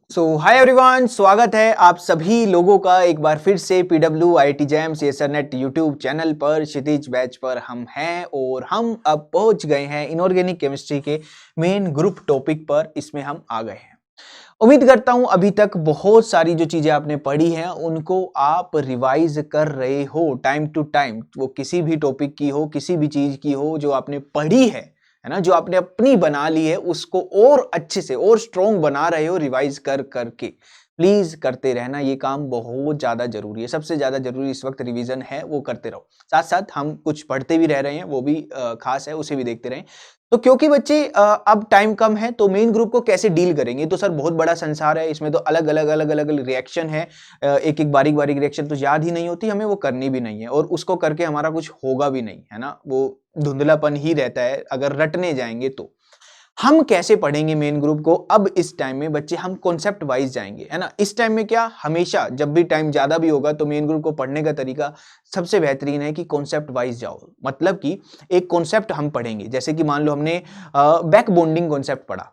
Hi everyone, स्वागत है आप सभी लोगों का एक बार फिर से PW IIT JAM CSIR NET YouTube channel पर क्षितिज बैच पर हम हैं और हम अब पहुंच गए हैं इनऑर्गेनिक केमिस्ट्री के मेन ग्रुप टॉपिक पर। इसमें हम आ गए हैं। उम्मीद करता हूं अभी तक बहुत सारी जो चीजें आपने पढ़ी हैं उनको आप रिवाइज कर रहे हो टाइम टू टाइम। वो किसी भी टॉपिक की हो, किसी भी चीज की हो जो आपने पढ़ी है ना, जो आपने अपनी बना ली है, उसको और अच्छे से और स्ट्रॉन्ग बना रहे हो रिवाइज कर करके। प्लीज करते रहना, ये काम बहुत ज्यादा जरूरी है। सबसे ज्यादा जरूरी इस वक्त रिवीजन है, वो करते रहो। साथ साथ हम कुछ पढ़ते भी रह रहे हैं, वो भी खास है, उसे भी देखते रहें। तो क्योंकि बच्चे अब टाइम कम है तो मेन ग्रुप को कैसे डील करेंगे, तो सर बहुत बड़ा संसार है, इसमें तो अलग अलग अलग अलग रिएक्शन है। एक एक बारीक बारीक रिएक्शन तो याद ही नहीं होती हमें, वो करनी भी नहीं है और उसको करके हमारा कुछ होगा भी नहीं, है ना। वो धुंधलापन ही रहता है अगर रटने जाएंगे तो। हम कैसे पढ़ेंगे मेन ग्रुप को अब इस टाइम में बच्चे? हम कॉन्सेप्ट वाइज जाएंगे, है ना। इस टाइम में क्या, हमेशा जब भी टाइम ज्यादा भी होगा तो मेन ग्रुप को पढ़ने का तरीका सबसे बेहतरीन है कि कॉन्सेप्ट वाइज जाओ। मतलब कि एक कॉन्सेप्ट हम पढ़ेंगे, जैसे कि मान लो हमने बैक बॉन्डिंग कॉन्सेप्ट पढ़ा,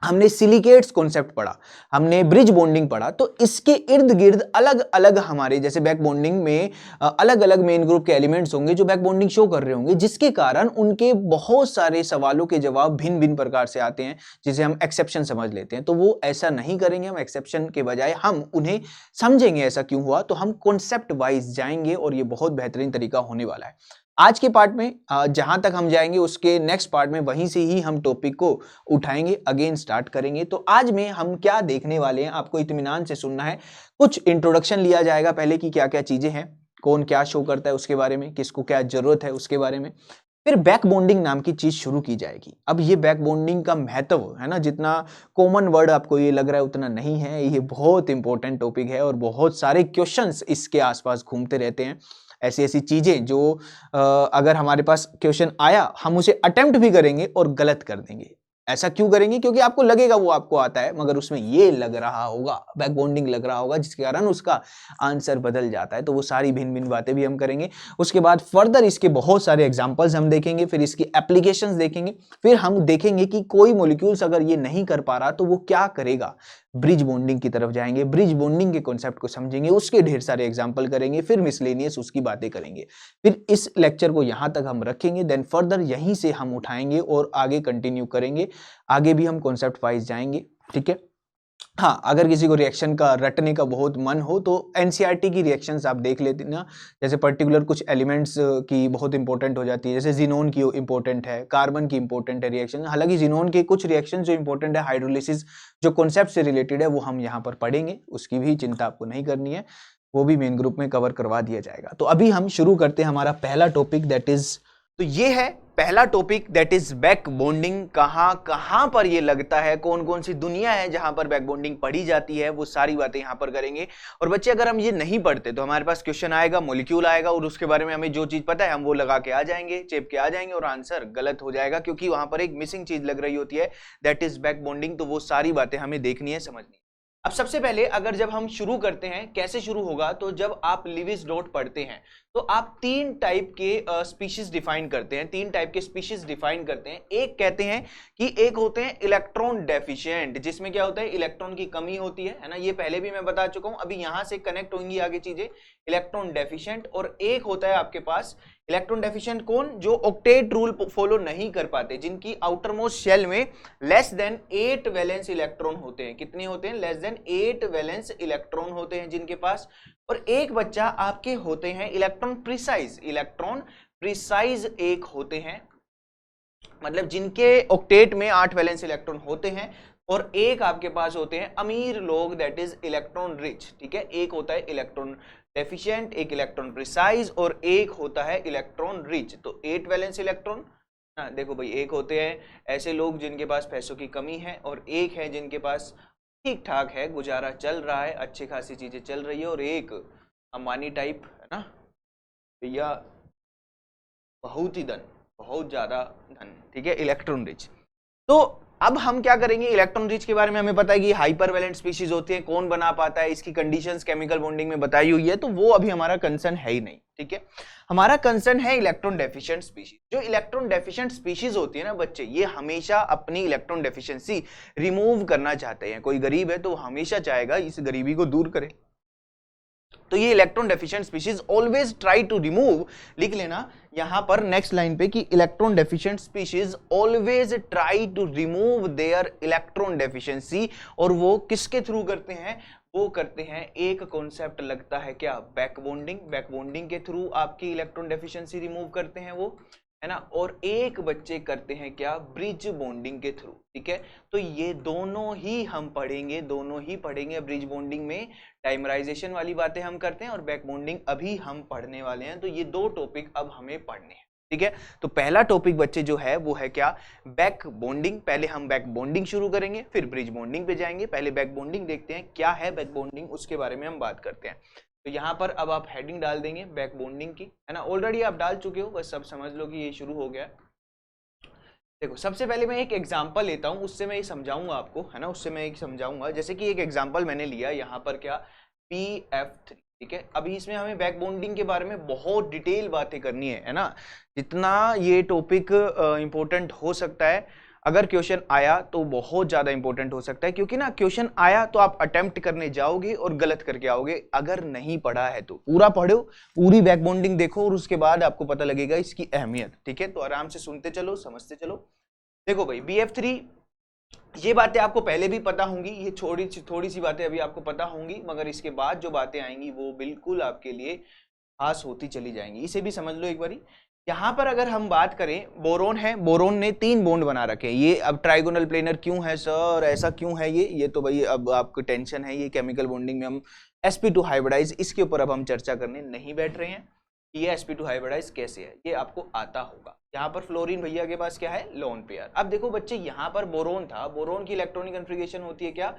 हमने सिलिकेट्स कॉन्सेप्ट पढ़ा, हमने ब्रिज बॉन्डिंग पढ़ा, तो इसके इर्द गिर्द अलग अलग हमारे जैसे बैक बॉन्डिंग में अलग अलग मेन ग्रुप के एलिमेंट्स होंगे जो बैक बॉन्डिंग शो कर रहे होंगे, जिसके कारण उनके बहुत सारे सवालों के जवाब भिन्न भिन्न प्रकार से आते हैं, जिसे हम एक्सेप्शन समझ लेते हैं। तो वो ऐसा नहीं करेंगे, हम एक्सेप्शन के बजाय हम उन्हें समझेंगे ऐसा क्यों हुआ, तो हम कॉन्सेप्ट वाइज जाएंगे और ये बहुत बेहतरीन तरीका होने वाला है। आज के पार्ट में जहां तक हम जाएंगे उसके नेक्स्ट पार्ट में वहीं से ही हम टॉपिक को उठाएंगे, अगेन स्टार्ट करेंगे। तो आज में हम क्या देखने वाले हैं, आपको इत्मीनान से सुनना है। कुछ इंट्रोडक्शन लिया जाएगा पहले कि क्या क्या चीजें हैं, कौन क्या शो करता है उसके बारे में, किसको क्या जरूरत है उसके बारे में। फिर बैक बॉन्डिंग नाम की चीज शुरू की जाएगी। अब ये बैक बॉन्डिंग का महत्व है ना, जितना कॉमन वर्ड आपको ये लग रहा है उतना नहीं है। ये बहुत इंपॉर्टेंट टॉपिक है और बहुत सारे क्वेश्चंस इसके आसपास घूमते रहते हैं। ऐसी ऐसी चीजें जो अगर हमारे पास क्वेश्चन आया हम उसे अटेम्प्ट भी करेंगे और गलत कर देंगे। ऐसा क्यों करेंगे? क्योंकि आपको लगेगा वो आपको आता है, मगर उसमें ये लग रहा होगा, बैक बॉन्डिंग लग रहा होगा, जिसके कारण उसका आंसर बदल जाता है। तो वो सारी भिन्न भिन्न बातें भी हम करेंगे। उसके बाद फर्दर इसके बहुत सारे एग्जांपल्स हम देखेंगे, फिर इसकी एप्लीकेशंस देखेंगे, फिर हम देखेंगे कि कोई मॉलिक्यूल्स अगर ये नहीं कर पा रहा तो वो क्या करेगा। ब्रिज बॉन्डिंग की तरफ जाएंगे, ब्रिज बॉन्डिंग के कॉन्सेप्ट को समझेंगे, उसके ढेर सारे एग्जांपल करेंगे, फिर मिसलेनियस उसकी बातें करेंगे। फिर इस लेक्चर को यहां तक हम रखेंगे, देन फर्दर यहीं से हम उठाएंगे और आगे कंटिन्यू करेंगे। आगे भी हम कॉन्सेप्ट वाइज जाएंगे, ठीक है। हाँ, अगर किसी को रिएक्शन का रटने का बहुत मन हो तो एनसीईआरटी की रिएक्शंस आप देख लेते ना। जैसे पर्टिकुलर कुछ एलिमेंट्स की बहुत इंपॉर्टेंट हो जाती है, जैसे जिनोन की इंपॉर्टेंट है, कार्बन की इंपॉर्टेंट है रिएक्शन। हालांकि जिनोन के कुछ रिएक्शन जो इंपॉर्टेंट है, हाइड्रोलिसिस जो कॉन्सेप्ट से रिलेटेड है, वो हम यहाँ पर पढ़ेंगे, उसकी भी चिंता आपको नहीं करनी है, वो भी मेन ग्रुप में कवर करवा दिया जाएगा। तो अभी हम शुरू करते हैं हमारा पहला टॉपिक, दैट इज, तो ये है पहला topic, that is back bonding. कहां कहां पर ये लगता है, कौन कौन सी दुनिया है जहां पर बैक बॉन्डिंग पढ़ी जाती है, वो सारी बातें यहां पर करेंगे। और बच्चे अगर हम ये नहीं पढ़ते तो हमारे पास क्वेश्चन आएगा, मॉलिक्यूल आएगा और उसके बारे में हमें जो चीज पता है हम वो लगा के आ जाएंगे, चेप के आ जाएंगे और आंसर गलत हो जाएगा, क्योंकि वहां पर एक मिसिंग चीज लग रही होती है, दैट इज बैक बॉन्डिंग। तो वो सारी बातें हमें देखनी है, समझनी है। अब सबसे पहले अगर जब हम शुरू करते हैं, कैसे शुरू होगा, तो जब आप लिविस डॉट पढ़ते हैं तो आप तीन टाइप के स्पीशीज डिफाइन करते हैं, तीन टाइप के स्पीशीज डिफाइन करते हैं। एक कहते हैं कि एक होते हैं इलेक्ट्रॉन डेफिशिएंट, जिसमें क्या होता है, इलेक्ट्रॉन की कमी होती है ना। ये पहले भी मैं बता चुका हूं, अभी यहां से कनेक्ट होंगी आगे चीजें, इलेक्ट्रॉन डेफिशिएंट। और एक होता है आपके पास इलेक्ट्रॉन डेफिशिएंट कौन, जो ऑक्टेट रूल फॉलो नहीं कर पाते, जिनकी आउटर मोस्ट शेल में लेस देन 8 वैलेंस इलेक्ट्रॉन होते हैं। कितने होते हैं? लेस देन 8 वैलेंस इलेक्ट्रॉन होते हैं जिनके पास। और एक बच्चा आपके होते हैं इलेक्ट्रॉन प्रिसाइज, इलेक्ट्रॉन प्रिसाइज एक होते हैं, मतलब जिनके ऑक्टेट में 8 वैलेंस इलेक्ट्रॉन होते हैं। और एक आपके पास होते हैं अमीर लोग, दैट इज इलेक्ट्रॉन रिच, ठीक है। एक होता है इलेक्ट्रॉन डेफिशिएंट, एक इलेक्ट्रॉन प्रिसाइज और एक होता है इलेक्ट्रॉन रिच। तो 8 वैलेंस इलेक्ट्रॉन, देखो भाई, एक होते हैं ऐसे लोग जिनके पास पैसों की कमी है, और एक है जिनके पास ठीक ठाक है, गुजारा चल रहा है, अच्छी खासी चीजें चल रही है, और एक अंबानी टाइप, है ना भैया, बहुत ही धन, बहुत ज्यादा धन, ठीक है, इलेक्ट्रॉन रिच। तो अब हम क्या करेंगे, इलेक्ट्रॉन रिच के बारे में हमें पता है कि हाइपरवैलेंट स्पीशीज होती है, कौन बना पाता है, इसकी कंडीशंस केमिकल बॉन्डिंग में बताई हुई है, तो वो अभी हमारा कंसर्न है ही नहीं, ठीक है। हमारा कंसर्न है इलेक्ट्रॉन डेफिशिएंट स्पीशीज। जो इलेक्ट्रॉन डेफिशिएंट स्पीशीज होती है ना बच्चे, ये हमेशा अपनी इलेक्ट्रॉन डेफिशिएंसी रिमूव करना चाहते हैं। कोई गरीब है तो हमेशा चाहेगा इस गरीबी को दूर करे, तो ये electron deficient species always try to remove, लिख लेना यहां पर नेक्स्ट लाइन पे कि electron deficient species always try to remove their electron deficiency. और वो किसके थ्रू करते हैं, वो करते हैं एक कॉन्सेप्ट लगता है क्या, बैक बॉन्डिंग। बैक बॉन्डिंग के थ्रू आपकी इलेक्ट्रॉन डेफिशिएंसी रिमूव करते हैं वो, है ना। और एक बच्चे करते हैं क्या, ब्रिज बॉन्डिंग के थ्रू, ठीक है। तो ये दोनों ही हम पढ़ेंगे, दोनों ही पढ़ेंगे। ब्रिज बॉन्डिंग में डाइमराइजेशन वाली बातें हम करते हैं और बैक बॉन्डिंग अभी हम पढ़ने वाले हैं। तो ये दो टॉपिक अब हमें पढ़ने हैं, ठीक है। तो पहला टॉपिक बच्चे जो है वो है क्या, बैक बॉन्डिंग। पहले हम बैक बॉन्डिंग शुरू करेंगे, फिर ब्रिज बॉन्डिंग पे जाएंगे। पहले बैक बॉन्डिंग देखते हैं क्या है बैक बॉन्डिंग, उसके बारे में हम बात करते हैं। तो यहाँ पर अब आप हेडिंग डाल देंगे बैक बॉन्डिंग की, है ना। ऑलरेडी आप डाल चुके हो, बस अब समझ लो कि ये शुरू हो गया। देखो सबसे पहले मैं एक एग्जांपल लेता हूँ, उससे मैं ये समझाऊंगा आपको, है ना। उससे मैं एक समझाऊंगा, जैसे कि एक एग्जांपल मैंने लिया यहाँ पर क्या, PF3, ठीक है। अभी इसमें हमें बैक बॉन्डिंग के बारे में बहुत डिटेल बातें करनी है ना। जितना ये टॉपिक इंपॉर्टेंट हो सकता है, अगर क्वेश्चन आया तो बहुत ज्यादा इंपॉर्टेंट हो सकता है, क्योंकि ना क्वेश्चन आया तो आप अटेम्प्ट करने जाओगे और गलत करके आओगे। अगर नहीं पढ़ा है तो पूरा पढ़ो, पूरी बैक बॉन्डिंग देखो और उसके बाद आपको पता लगेगा इसकी अहमियत, ठीक है। तो आराम से सुनते चलो, समझते चलो। देखो भाई BF3, ये बातें आपको पहले भी पता होंगी, ये थोड़ी सी बातें अभी आपको पता होंगी, मगर इसके बाद जो बातें आएंगी वो बिल्कुल आपके लिए खास होती चली जाएंगी। इसे भी समझ लो एक बारी। यहाँ पर अगर हम बात करें, बोरोन है, बोरोन ने 3 बॉन्ड बना रखे हैं। ये अब ट्राइगोनल प्लेनर क्यों है सर, ऐसा क्यों है ये तो भाई अब आपको टेंशन है। ये केमिकल बॉन्डिंग में हम sp2 हाइब्रिडाइज, इसके ऊपर अब हम चर्चा करने नहीं बैठ रहे हैं। ये sp2 हाइब्रिडाइज कैसे है, ये आपको आता होगा। यहाँ पर फ्लोरीन भैया के पास क्या है, लोन पेयर। अब देखो बच्चे, यहाँ पर बोरोन था, बोरोन की इलेक्ट्रॉनिक कन्फिगरेशन होती है क्या,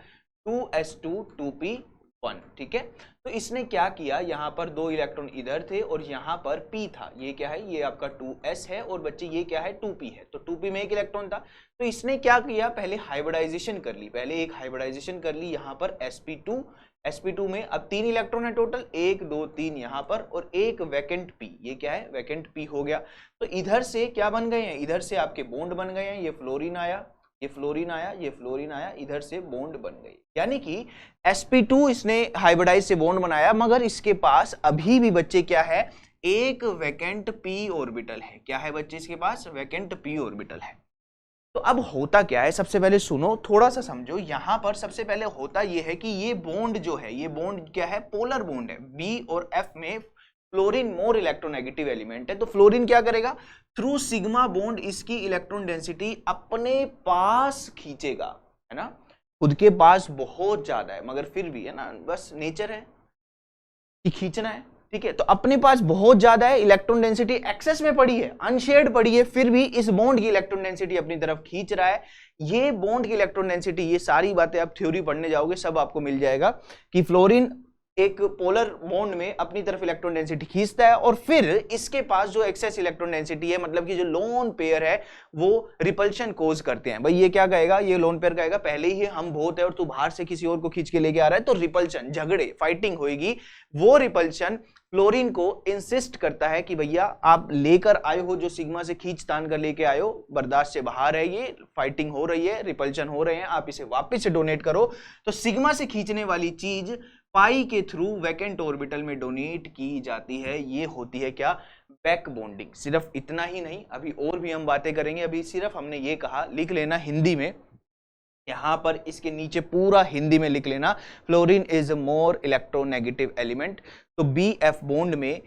2s2 2p1, ठीक है। तो इसने क्या किया, यहाँ पर 2 इलेक्ट्रॉन इधर थे और यहाँ पर p था। ये क्या है, ये आपका 2s है और बच्चे ये क्या है, 2p है। तो 2p में एक इलेक्ट्रॉन था, तो इसने क्या किया, पहले हाइब्रिडाइजेशन कर ली, पहले एक हाइब्रिडाइजेशन कर ली यहाँ पर sp2 में। अब 3 इलेक्ट्रॉन है टोटल, 1 2 3 यहाँ पर, और एक वैकेंट p, ये क्या है, वैकेंट p हो गया। तो इधर से क्या बन गए हैं, इधर से आपके बॉन्ड बन गए हैं। ये फ्लोरीन आया, ये फ्लोरीन आया, ये फ्लोरीन आया, इधर से बॉन्ड बन गई। यानी कि sp2 इसने हाइब्रिडाइज से बॉन्ड बनाया, मगर इसके पास अभी भी बच्चे क्या है, एक वैकेंट p ऑर्बिटल है। क्या है बच्चे, इसके पास वैकेंट p ऑर्बिटल है। तो अब होता क्या है, सबसे पहले सुनो, थोड़ा सा समझो। यहां पर सबसे पहले होता यह है कि ये बॉन्ड जो है, ये बॉन्ड क्या है, पोलर बॉन्ड है। B और F में फ्लोरीन मोर इलेक्ट्रोनेगेटिव एलिमेंट है, तो फ्लोरीन क्या करेगा, थ्रू सिग्मा बॉन्ड इसकी इलेक्ट्रॉन डेंसिटी अपने पास खींचेगा, है ना। खुद के पास बहुत ज्यादा है, मगर फिर भी है ना, बस नेचर है कि खींचना है, ठीक है। तो अपने पास बहुत ज्यादा है, इलेक्ट्रॉन डेंसिटी एक्सेस में पड़ी है, अनशेयर्ड पड़ी है, फिर भी इस बॉन्ड की इलेक्ट्रॉन डेंसिटी अपनी तरफ खींच रहा है। ये बॉन्ड की इलेक्ट्रॉन डेंसिटी, ये सारी बातें आप थ्योरी पढ़ने जाओगे सब आपको मिल जाएगा कि फ्लोरीन एक पोलर बॉन्ड में अपनी तरफ इलेक्ट्रॉन डेंसिटी खींचता है, और फिर इसके पास जो एक्सेस इलेक्ट्रॉन डेंसिटी है, मतलब कि जो लोन पेयर है, वो रिपल्शन कोज करते हैं। भाई ये क्या कहेगा, ये लोन पेयर कहेगा पहले ही हम बहुत है और तू बाहर से किसी और को खींच के लेके आ रहा है, तो रिपल्शन, झगड़े, फाइटिंग होगी। वो रिपल्शन फ्लोरीन को इंसिस्ट करता है कि भैया आप लेकर आए हो, जो सिग्मा से खींच तान कर लेके आए हो, बर्दाश्त से बाहर है, ये फाइटिंग हो रही है, रिपल्शन हो रहे हैं, आप इसे वापस से डोनेट करो। तो सिग्मा से खींचने वाली चीज पाई के थ्रू वैकेंट ऑर्बिटल में डोनेट की जाती है। ये होती है क्या, बैक बॉन्डिंग। सिर्फ इतना ही नहीं, अभी और भी हम बातें करेंगे। अभी सिर्फ हमने ये कहा, लिख लेना हिंदी में, यहां पर इसके नीचे पूरा हिंदी में लिख लेना, fluorine is more electronegative element. तो BF बॉन्ड में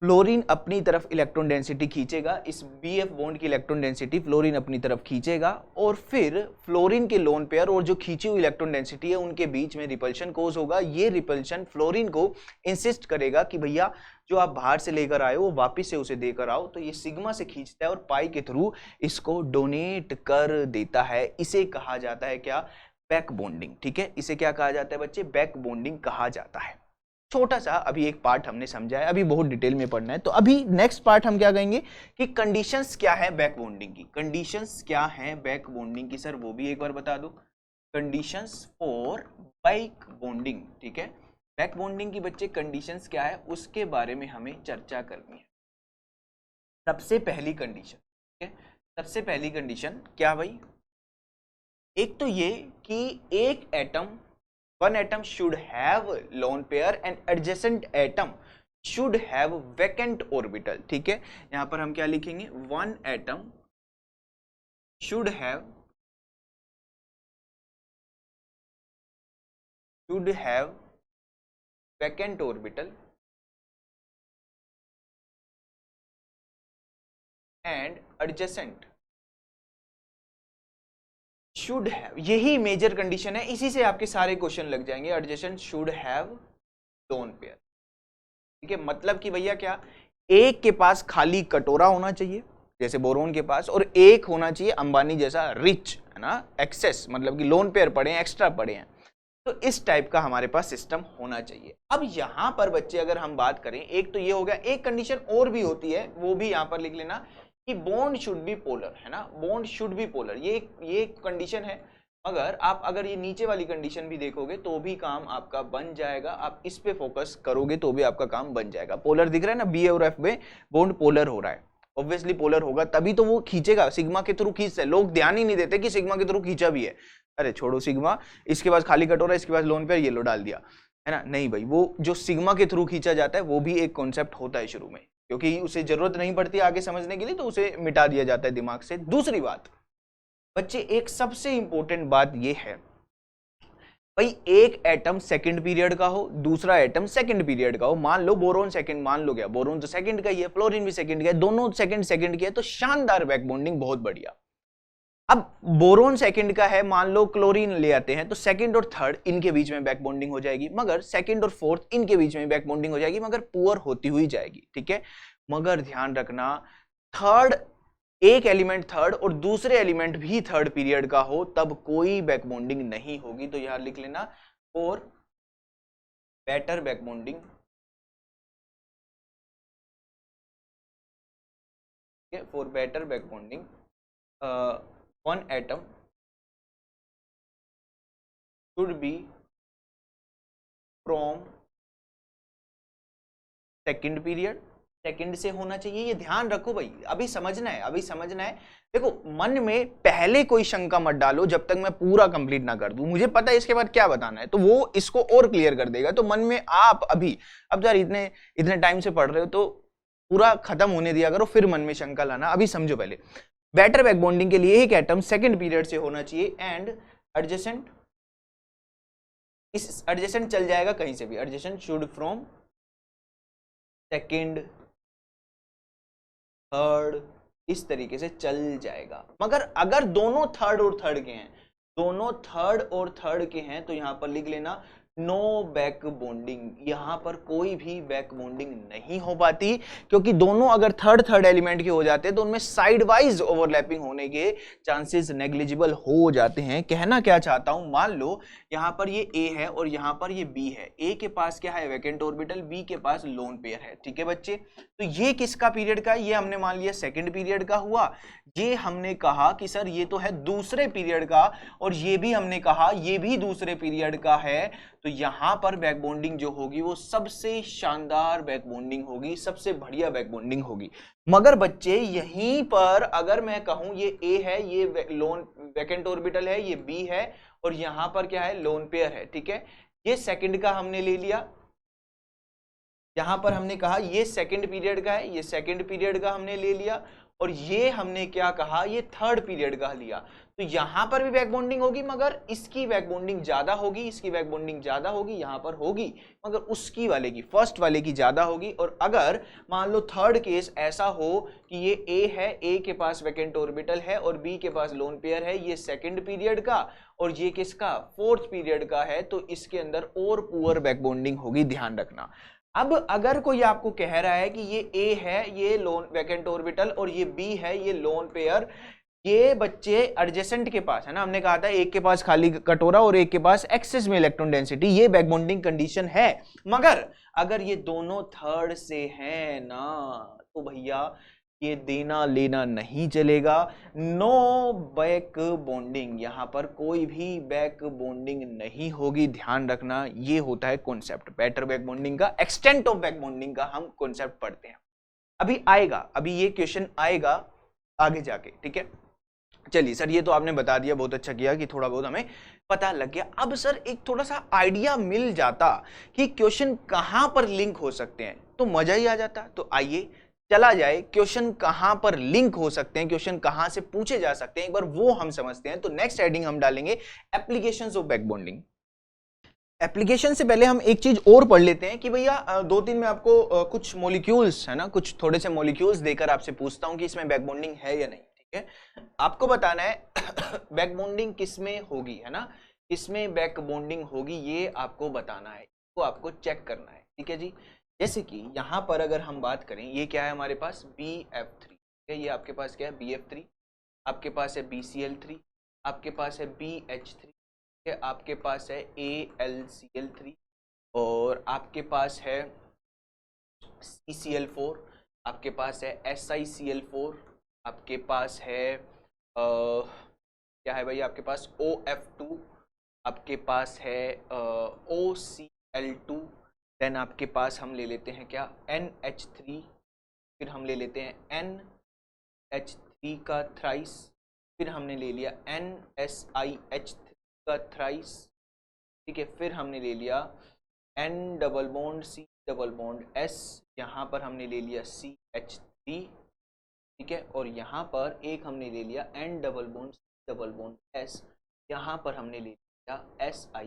फ्लोरीन अपनी तरफ इलेक्ट्रॉन डेंसिटी खींचेगा, इस BF बॉन्ड की इलेक्ट्रॉन डेंसिटी फ्लोरीन अपनी तरफ खींचेगा, और फिर फ्लोरीन के लोन पेयर और जो खींची हुई इलेक्ट्रॉन डेंसिटी है उनके बीच में रिपल्शन कोज होगा। ये रिपल्शन फ्लोरीन को इंसिस्ट करेगा कि भैया जो आप बाहर से लेकर आए हो वापिस से उसे देकर आओ। तो ये सिग्मा से खींचता है और पाई के थ्रू इसको डोनेट कर देता है। इसे कहा जाता है क्या, बैक बॉन्डिंग, ठीक है। इसे क्या कहा जाता है बच्चे, बैक बॉन्डिंग कहा जाता है। छोटा सा अभी एक पार्ट हमने समझा है, अभी बहुत डिटेल में पढ़ना है। तो अभी नेक्स्ट पार्ट हम क्या कहेंगे कि कंडीशंस क्या है बैक बॉन्डिंग की। कंडीशंस क्या है बैक बॉन्डिंग की सर, वो भी एक बार बता दो। कंडीशंस फॉर बैक बॉन्डिंग, ठीक है। बैक बॉन्डिंग की बच्चे कंडीशंस क्या है उसके बारे में हमें चर्चा करनी है। सबसे पहली कंडीशन, ठीक है, सबसे पहली कंडीशन क्या भाई, एक तो ये कि एक atom, one atom should have lone pair and adjacent atom should have vacant orbital, ठीक है। यहां पर हम क्या लिखेंगे, one atom should have vacant orbital and adjacent should have, यही मेजर कंडीशन है, इसी से आपके सारे क्वेश्चन लग जाएंगे। Adjacent should have lone pair, ठीक है। मतलब कि भैया क्या, एक के पास खाली कटोरा होना चाहिए जैसे बोरोन के पास, और एक होना चाहिए अंबानी जैसा रिच, है ना, एक्सेस, मतलब कि लोन पेयर पड़े हैं, एक्स्ट्रा पड़े हैं। तो इस टाइप का हमारे पास सिस्टम होना चाहिए। अब यहां पर बच्चे अगर हम बात करें, एक तो ये हो गया, एक कंडीशन और भी होती है, वो भी यहां पर लिख लेना कि बॉन्ड शुड बी पोलर, है ना, बॉन्ड शुड बी पोलर, ये कंडीशन है। मगर आप अगर ये नीचे वाली कंडीशन भी देखोगे तो भी काम आपका बन जाएगा, आप इस पे फोकस करोगे तो भी आपका काम बन जाएगा। पोलर दिख रहा है ना, बी और एफ में बॉन्ड पोलर हो रहा है, ऑब्वियसली पोलर होगा तभी तो वो खींचेगा, सिग्मा के थ्रू खींचता है। लोग ध्यान ही नहीं देते कि सिग्मा के थ्रू खींचा भी है, अरे छोड़ो सिग्मा, इसके पास खाली कटोरा, इसके पास लोन पे ये लो डाल दिया, है ना, नहीं भाई, वो जो सिग्मा के थ्रू खींचा जाता है वो भी एक कॉन्सेप्ट होता है शुरू में, क्योंकि उसे जरूरत नहीं पड़ती आगे समझने के लिए, तो उसे मिटा दिया जाता है दिमाग से। दूसरी बात बच्चे, एक सबसे इंपॉर्टेंट बात ये है भाई, एक एटम सेकंड पीरियड का हो, दूसरा एटम सेकंड पीरियड का हो। मान लो बोरोन सेकंड, मान लो क्या, बोरोन तो सेकंड का ही है, फ्लोरीन भी सेकंड का है, दोनों सेकंड सेकंड के है, तो शानदार बैक बॉन्डिंग, बहुत बढ़िया। अब बोरोन सेकंड का है, मान लो क्लोरीन ले आते हैं, तो सेकंड और थर्ड इनके बीच में बैक बॉन्डिंग हो जाएगी, मगर सेकंड और फोर्थ इनके बीच में बैक बॉन्डिंग हो जाएगी, मगर पुअर होती हुई जाएगी, ठीक है। मगर ध्यान रखना, थर्ड, एक एलिमेंट थर्ड और दूसरे एलिमेंट भी थर्ड पीरियड का हो तब कोई बैक बॉन्डिंग नहीं होगी। तो यहां लिख लेना for better back bonding, for better back bonding one atom should be from second period, second से होना चाहिए। ये ध्यान रखो भाई, अभी समझना है, अभी समझना है। देखो, मन में पहले कोई शंका मत डालो जब तक मैं पूरा कंप्लीट ना कर दूं, मुझे पता है इसके बाद क्या बताना है, तो वो इसको और क्लियर कर देगा। तो मन में आप अभी, अब यार इतने टाइम से पढ़ रहे हो तो पूरा खत्म होने दिया करो, फिर मन में शंका लाना। अभी समझो पहले, बेटर बैक बॉन्डिंग के लिए एक एटम सेकंड पीरियड से होना चाहिए एंड एडजेसेंट, इस एडजेसेंट चल जाएगा कहीं से भी, adjacent should from second, third, इस तरीके से चल जाएगा। मगर अगर दोनों थर्ड और थर्ड के हैं, दोनों थर्ड और थर्ड के हैं, तो यहां पर लिख लेना नो बैक बॉन्डिंग, यहां पर कोई भी बैक बॉन्डिंग नहीं हो पाती, क्योंकि दोनों अगर थर्ड एलिमेंट के हो जाते हैं तो उनमें साइड वाइज ओवरलैपिंग होने के चांसेस नेग्लिजिबल हो जाते हैं। कहना क्या चाहता हूं, मान लो यहां पर ये ए है और यहां पर ये बी है, ए के पास क्या है, वैकेंट ऑर्बिटल, बी के पास लोन पेयर है, ठीक है बच्चे। तो ये किसका पीरियड का है, ये हमने मान लिया सेकेंड पीरियड का हुआ। ये हमने कहा कि सर ये तो है दूसरे पीरियड का, और ये भी हमने कहा ये भी दूसरे पीरियड का है। तो यहां पर बैक बॉन्डिंग जो होगी वो सबसे शानदार बैक बॉन्डिंग होगी, सबसे बढ़िया बैक बॉन्डिंग होगी। मगर बच्चे यहीं पर अगर मैं कहूं ये ए है, ये लोन वैकेंट ऑर्बिटल है, ये बी है, और यहां पर क्या है, लोन पेयर है, ठीक है। ये सेकंड का हमने ले लिया, यहां पर हमने कहा ये सेकंड पीरियड का है, ये सेकंड पीरियड का हमने ले लिया, और ये हमने क्या कहा, ये थर्ड पीरियड का लिया। तो यहां पर भी बैक बॉन्डिंग होगी, मगर इसकी बैक बॉन्डिंग ज्यादा होगी, इसकी बैक बॉन्डिंग ज्यादा होगी, यहां पर होगी, मगर उसकी वाले की, फर्स्ट वाले की ज्यादा होगी। और अगर मान लो थर्ड केस ऐसा हो कि ये ए है, ए के पास वैकेंट ऑर्बिटल है और बी के पास लोन पेयर है, ये सेकंड पीरियड का और ये किसका, फोर्थ पीरियड का है, तो इसके अंदर और पुअर बैक बॉन्डिंग होगी, ध्यान रखना। अब अगर कोई आपको कह रहा है कि ये ए है, ये लोन वैकेंट ऑर्बिटल, और ये बी है, ये लोन पेयर, ये बच्चे एडजेसेंट के पास है ना, हमने कहा था एक के पास खाली कटोरा और एक के पास एक्सेस में इलेक्ट्रॉन डेंसिटी, ये बैक बॉन्डिंग कंडीशन है। मगर अगर ये दोनों थर्ड से हैं ना तो भैया ये देना लेना नहीं चलेगा, नो बैक बॉन्डिंग, यहां पर कोई भी बैक बॉन्डिंग नहीं होगी। ध्यान रखना, ये होता है कॉन्सेप्ट बेटर बैक बॉन्डिंग का, एक्सटेंट ऑफ बैक बॉन्डिंग का हम कॉन्सेप्ट पढ़ते हैं। अभी आएगा, अभी ये क्वेश्चन आएगा आगे जाके, ठीक है। चलिए सर, ये तो आपने बता दिया, बहुत अच्छा किया कि थोड़ा बहुत हमें पता लग गया। अब सर एक थोड़ा सा आइडिया मिल जाता कि क्वेश्चन कहां पर लिंक हो सकते हैं तो मजा ही आ जाता। तो आइए चला जाए, क्वेश्चन कहां पर लिंक हो सकते हैं, क्वेश्चन कहां से पूछे जा सकते हैं, एक बार वो हम समझते हैं। तो नेक्स्ट हेडिंग हम डालेंगे applications of back bonding. Application से पहले हम एक चीज और पढ़ लेते हैं कि भैया दो तीन में आपको कुछ मॉलिक्यूल्स है ना, कुछ थोड़े से मॉलिक्यूल्स देकर आपसे पूछता हूं कि इसमें बैक बॉन्डिंग है या नहीं, ठीक है। आपको बताना है बैक बॉन्डिंग किसमें होगी, है ना, किसमें बैक बॉन्डिंग होगी ये आपको बताना है, तो आपको चेक करना है, ठीक है जी। जैसे कि यहां पर अगर हम बात करें, ये क्या है हमारे पास BF3, ये आपके पास क्या है BF3, आपके पास है BCl3, आपके पास है BH3, आपके पास है AlCl3 और आपके पास है CCl4, आपके पास है SiCl4, आपके पास है क्या है भाई, आपके पास OF2, आपके पास है OCl2, देन आपके पास हम ले लेते हैं क्या NH3, फिर हम ले लेते हैं NH3 का थ्राइस, फिर हमने ले लिया NSiH3 का थ्राइस, ठीक है, फिर हमने ले लिया N double bond C double bond S, यहाँ पर हमने ले लिया CH3, ठीक है, और यहाँ पर एक हमने ले लिया N double bond C double bond S, यहाँ पर हमने ले लिया SI।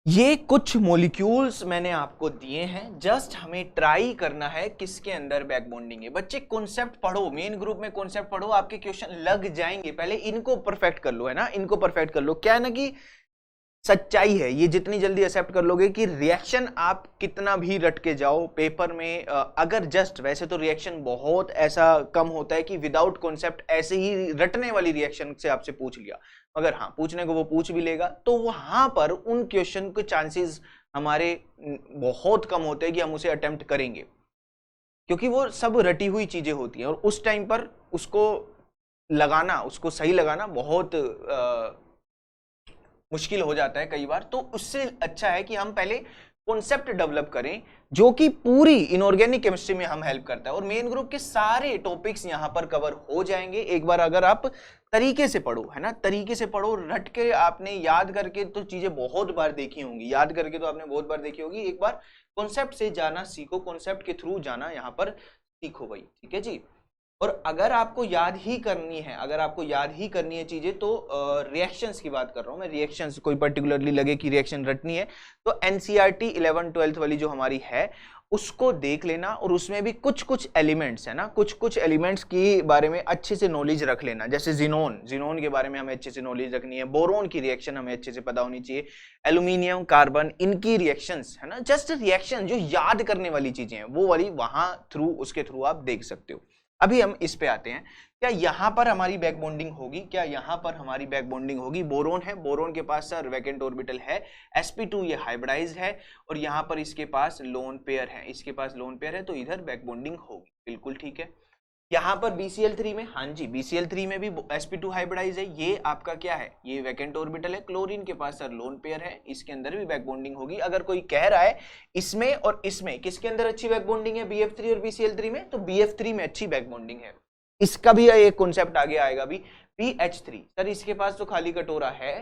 ये कुछ मॉलिक्यूल्स मैंने आपको दिए हैं, जस्ट हमें ट्राई करना है किसके अंदर बैक बॉन्डिंग है। बच्चे कॉन्सेप्ट पढ़ो, मेन ग्रुप में कॉन्सेप्ट पढ़ो, आपके क्वेश्चन लग जाएंगे। पहले इनको परफेक्ट कर लो, है ना, इनको परफेक्ट कर लो। क्या है ना कि सच्चाई है ये, जितनी जल्दी एक्सेप्ट कर लोगे कि रिएक्शन आप कितना भी रट के जाओ पेपर में, अगर जस्ट, वैसे तो रिएक्शन बहुत ऐसा कम होता है कि विदाउट कॉन्सेप्ट ऐसे ही रटने वाली रिएक्शन से आपसे पूछ लिया, मगर हाँ पूछने को वो पूछ भी लेगा, तो वहां पर उन क्वेश्चन के चांसेस हमारे बहुत कम होते हैं कि हम उसे अटेम्प्ट करेंगे, क्योंकि वो सब रटी हुई चीजें होती हैं और उस टाइम पर उसको लगाना, उसको सही लगाना बहुत मुश्किल हो जाता है कई बार। तो उससे अच्छा है कि हम पहले कॉन्सेप्ट डेवलप करें जो कि पूरी इनऑर्गेनिक केमिस्ट्री में हम हेल्प करता है, और मेन ग्रुप के सारे टॉपिक्स यहां पर कवर हो जाएंगे एक बार अगर आप तरीके से पढ़ो, है ना, तरीके से पढ़ो, रट के आपने याद करके तो चीजें बहुत बार देखी होंगी, याद करके तो आपने बहुत बार देखी होगी, एक बार कॉन्सेप्ट से जाना सीखो, कॉन्सेप्ट के थ्रू जाना यहाँ पर सीखो भाई, ठीक है जी। और अगर आपको याद ही करनी है, अगर आपको याद ही करनी है चीजें, तो रिएक्शंस की बात कर रहा हूं मैं, रिएक्शंस कोई पर्टिकुलरली लगे कि रिएक्शन रटनी है तो एनसीईआरटी 11-12 वाली जो हमारी है उसको देख लेना, और उसमें भी कुछ कुछ एलिमेंट्स है ना, कुछ कुछ एलिमेंट्स के बारे में अच्छे से नॉलेज रख लेना। जैसे जिनोन के बारे में हमें अच्छे से नॉलेज रखनी है, बोरोन की रिएक्शन हमें अच्छे से पता होनी चाहिए, एल्यूमिनियम कार्बन इनकी रिएक्शंस, है ना, जस्ट रिएक्शन जो याद करने वाली चीजें हैं वो वाली वहां थ्रू, उसके थ्रू आप देख सकते हो। अभी हम इस पे आते हैं, क्या यहां पर हमारी बैक बॉन्डिंग होगी, क्या यहां पर हमारी बैक बॉन्डिंग होगी। बोरोन है, बोरोन के पास सर वैकेंट ऑर्बिटल है, sp2 ये हाइब्रिडाइज्ड है, और यहां पर इसके पास लोन पेयर है, इसके पास लोन पेयर है, तो इधर बैक बॉन्डिंग होगी, बिल्कुल ठीक है। यहाँ पर BCl3 में, हाँ जी BCl3 में भी sp2 हाइब्रिडाइज है, ये आपका क्या है, ये वैकेंट ऑर्बिटल है। क्लोरीन के पास सर लोन पेयर है, इसके अंदर भी बैक बॉन्डिंग होगी। अगर कोई कह रहा है इसमें और इसमें किसके अंदर अच्छी बैक बॉन्डिंग है, BF3 और BCl3 में, तो BF3 में अच्छी बैक बॉन्डिंग है। इसका भी एक कॉन्सेप्ट आगे आएगा भी, BH3 सर इसके पास तो खाली कटोरा है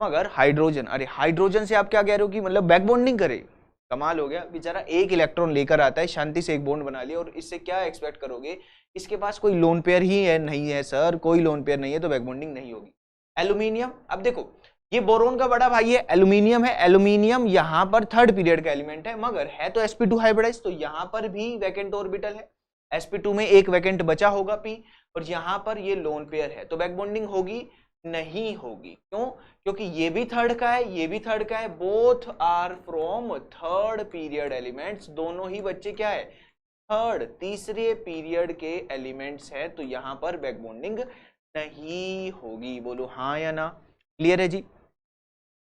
मगर हाइड्रोजन, अरे हाइड्रोजन से आप क्या कह रहे हो कि मतलब बैक बॉन्डिंग करे, कमाल हो गया, बेचारा एक इलेक्ट्रॉन लेकर आता है, शांति से एक बॉन्ड बना लिया, और इससे क्या एक्सपेक्ट करोगे, इसके पास कोई लोन पेयर ही है नहीं है सर, कोई लोन पेयर नहीं है तो बैक बॉन्डिंग नहीं होगी। एल्यूमिनियम, अब देखो ये बोरोन का बड़ा भाई है, एल्यूमिनियम है, एल्यूमिनियम यहां पर थर्ड पीरियड का एलिमेंट है, मगर है तो sp2 हाइब्रिडाइज, तो यहां पर भी वैकेंट ऑर्बिटल है, sp2 में एक वैकेंट बचा होगा p, और यहां पर ये लोन पेयर है, तो बैक बॉन्डिंग होगी नहीं होगी। क्यों, क्योंकि ये भी थर्ड का है, ये भी थर्ड का है, both are from third period elements, दोनों ही बच्चे क्या है थर्ड तीसरे पीरियड के एलिमेंट्स है तो यहां पर बैक बॉन्डिंग नहीं होगी। बोलो हाँ या ना। क्लियर है जी।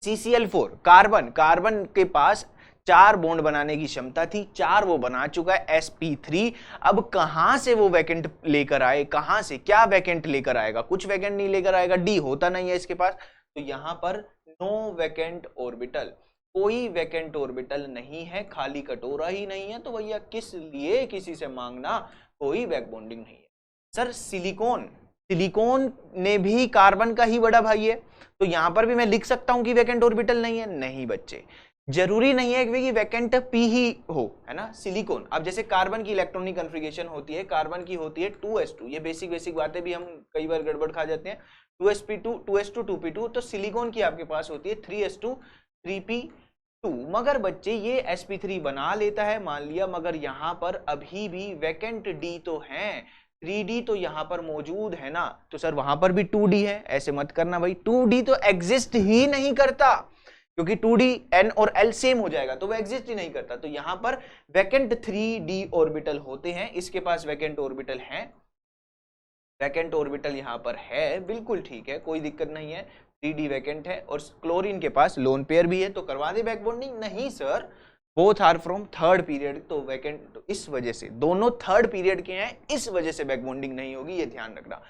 CCl4 कार्बन, कार्बन के पास 4 बॉन्ड बनाने की क्षमता थी, 4 वो बना चुका है, sp3। अब कहां से वो वैकेंट लेकर आए, कहां से क्या वैकेंट लेकर आएगा, कुछ वैकेंट नहीं लेकर आएगा, डी होता नहीं है इसके पास, तो यहां पर नो वैकेंट ऑर्बिटल, कोई वैकेंट ऑर्बिटल नहीं है, खाली कटोरा ही नहीं है, तो भैया किस लिए किसी से मांगना, कोई बैक बॉन्डिंग नहीं है। सर सिलिकॉन, सिलिकॉन ने भी कार्बन का ही बड़ा भाई है, तो यहां पर भी मैं लिख सकता हूं कि वैकेंट ऑर्बिटल नहीं है। नहीं बच्चे, जरूरी नहीं है कि वैकेंट पी ही हो, है ना। सिलिकॉन, अब जैसे कार्बन की इलेक्ट्रॉनिक कॉन्फ़िगरेशन होती है, कार्बन की होती है 2s2, ये बेसिक बातें भी हम कई बार गड़बड़ खा जाते हैं। 2sp2 2s2 2p2, तो सिलिकॉन की आपके पास होती है 3s2 3p2। मगर बच्चे ये sp3 बना लेता है मान लिया, मगर यहां पर अभी भी वैकेंट डी तो है, 3d तो यहां पर मौजूद है ना। तो सर वहां पर भी 2d है, ऐसे मत करना भाई, 2d तो एग्जिस्ट ही नहीं करता, क्योंकि 2d n और l सेम हो जाएगा तो वो एग्जिस्ट ही नहीं करता। तो यहां पर वैकेंट 3d ऑर्बिटल होते हैं, इसके पास वैकेंट ऑर्बिटल है, वैकेंट ऑर्बिटल यहां पर है, बिल्कुल ठीक है, कोई दिक्कत नहीं है, 3d वैकेंट है। और क्लोरीन के पास लोन पेयर भी है, तो करवा दे बैक बॉन्डिंग। नहीं sir, both are from third period, तो वैकेंट, तो इस वजह से दोनों थर्ड पीरियड के हैं, इस वजह से बैक बॉन्डिंग नहीं होगी, ये ध्यान रखना।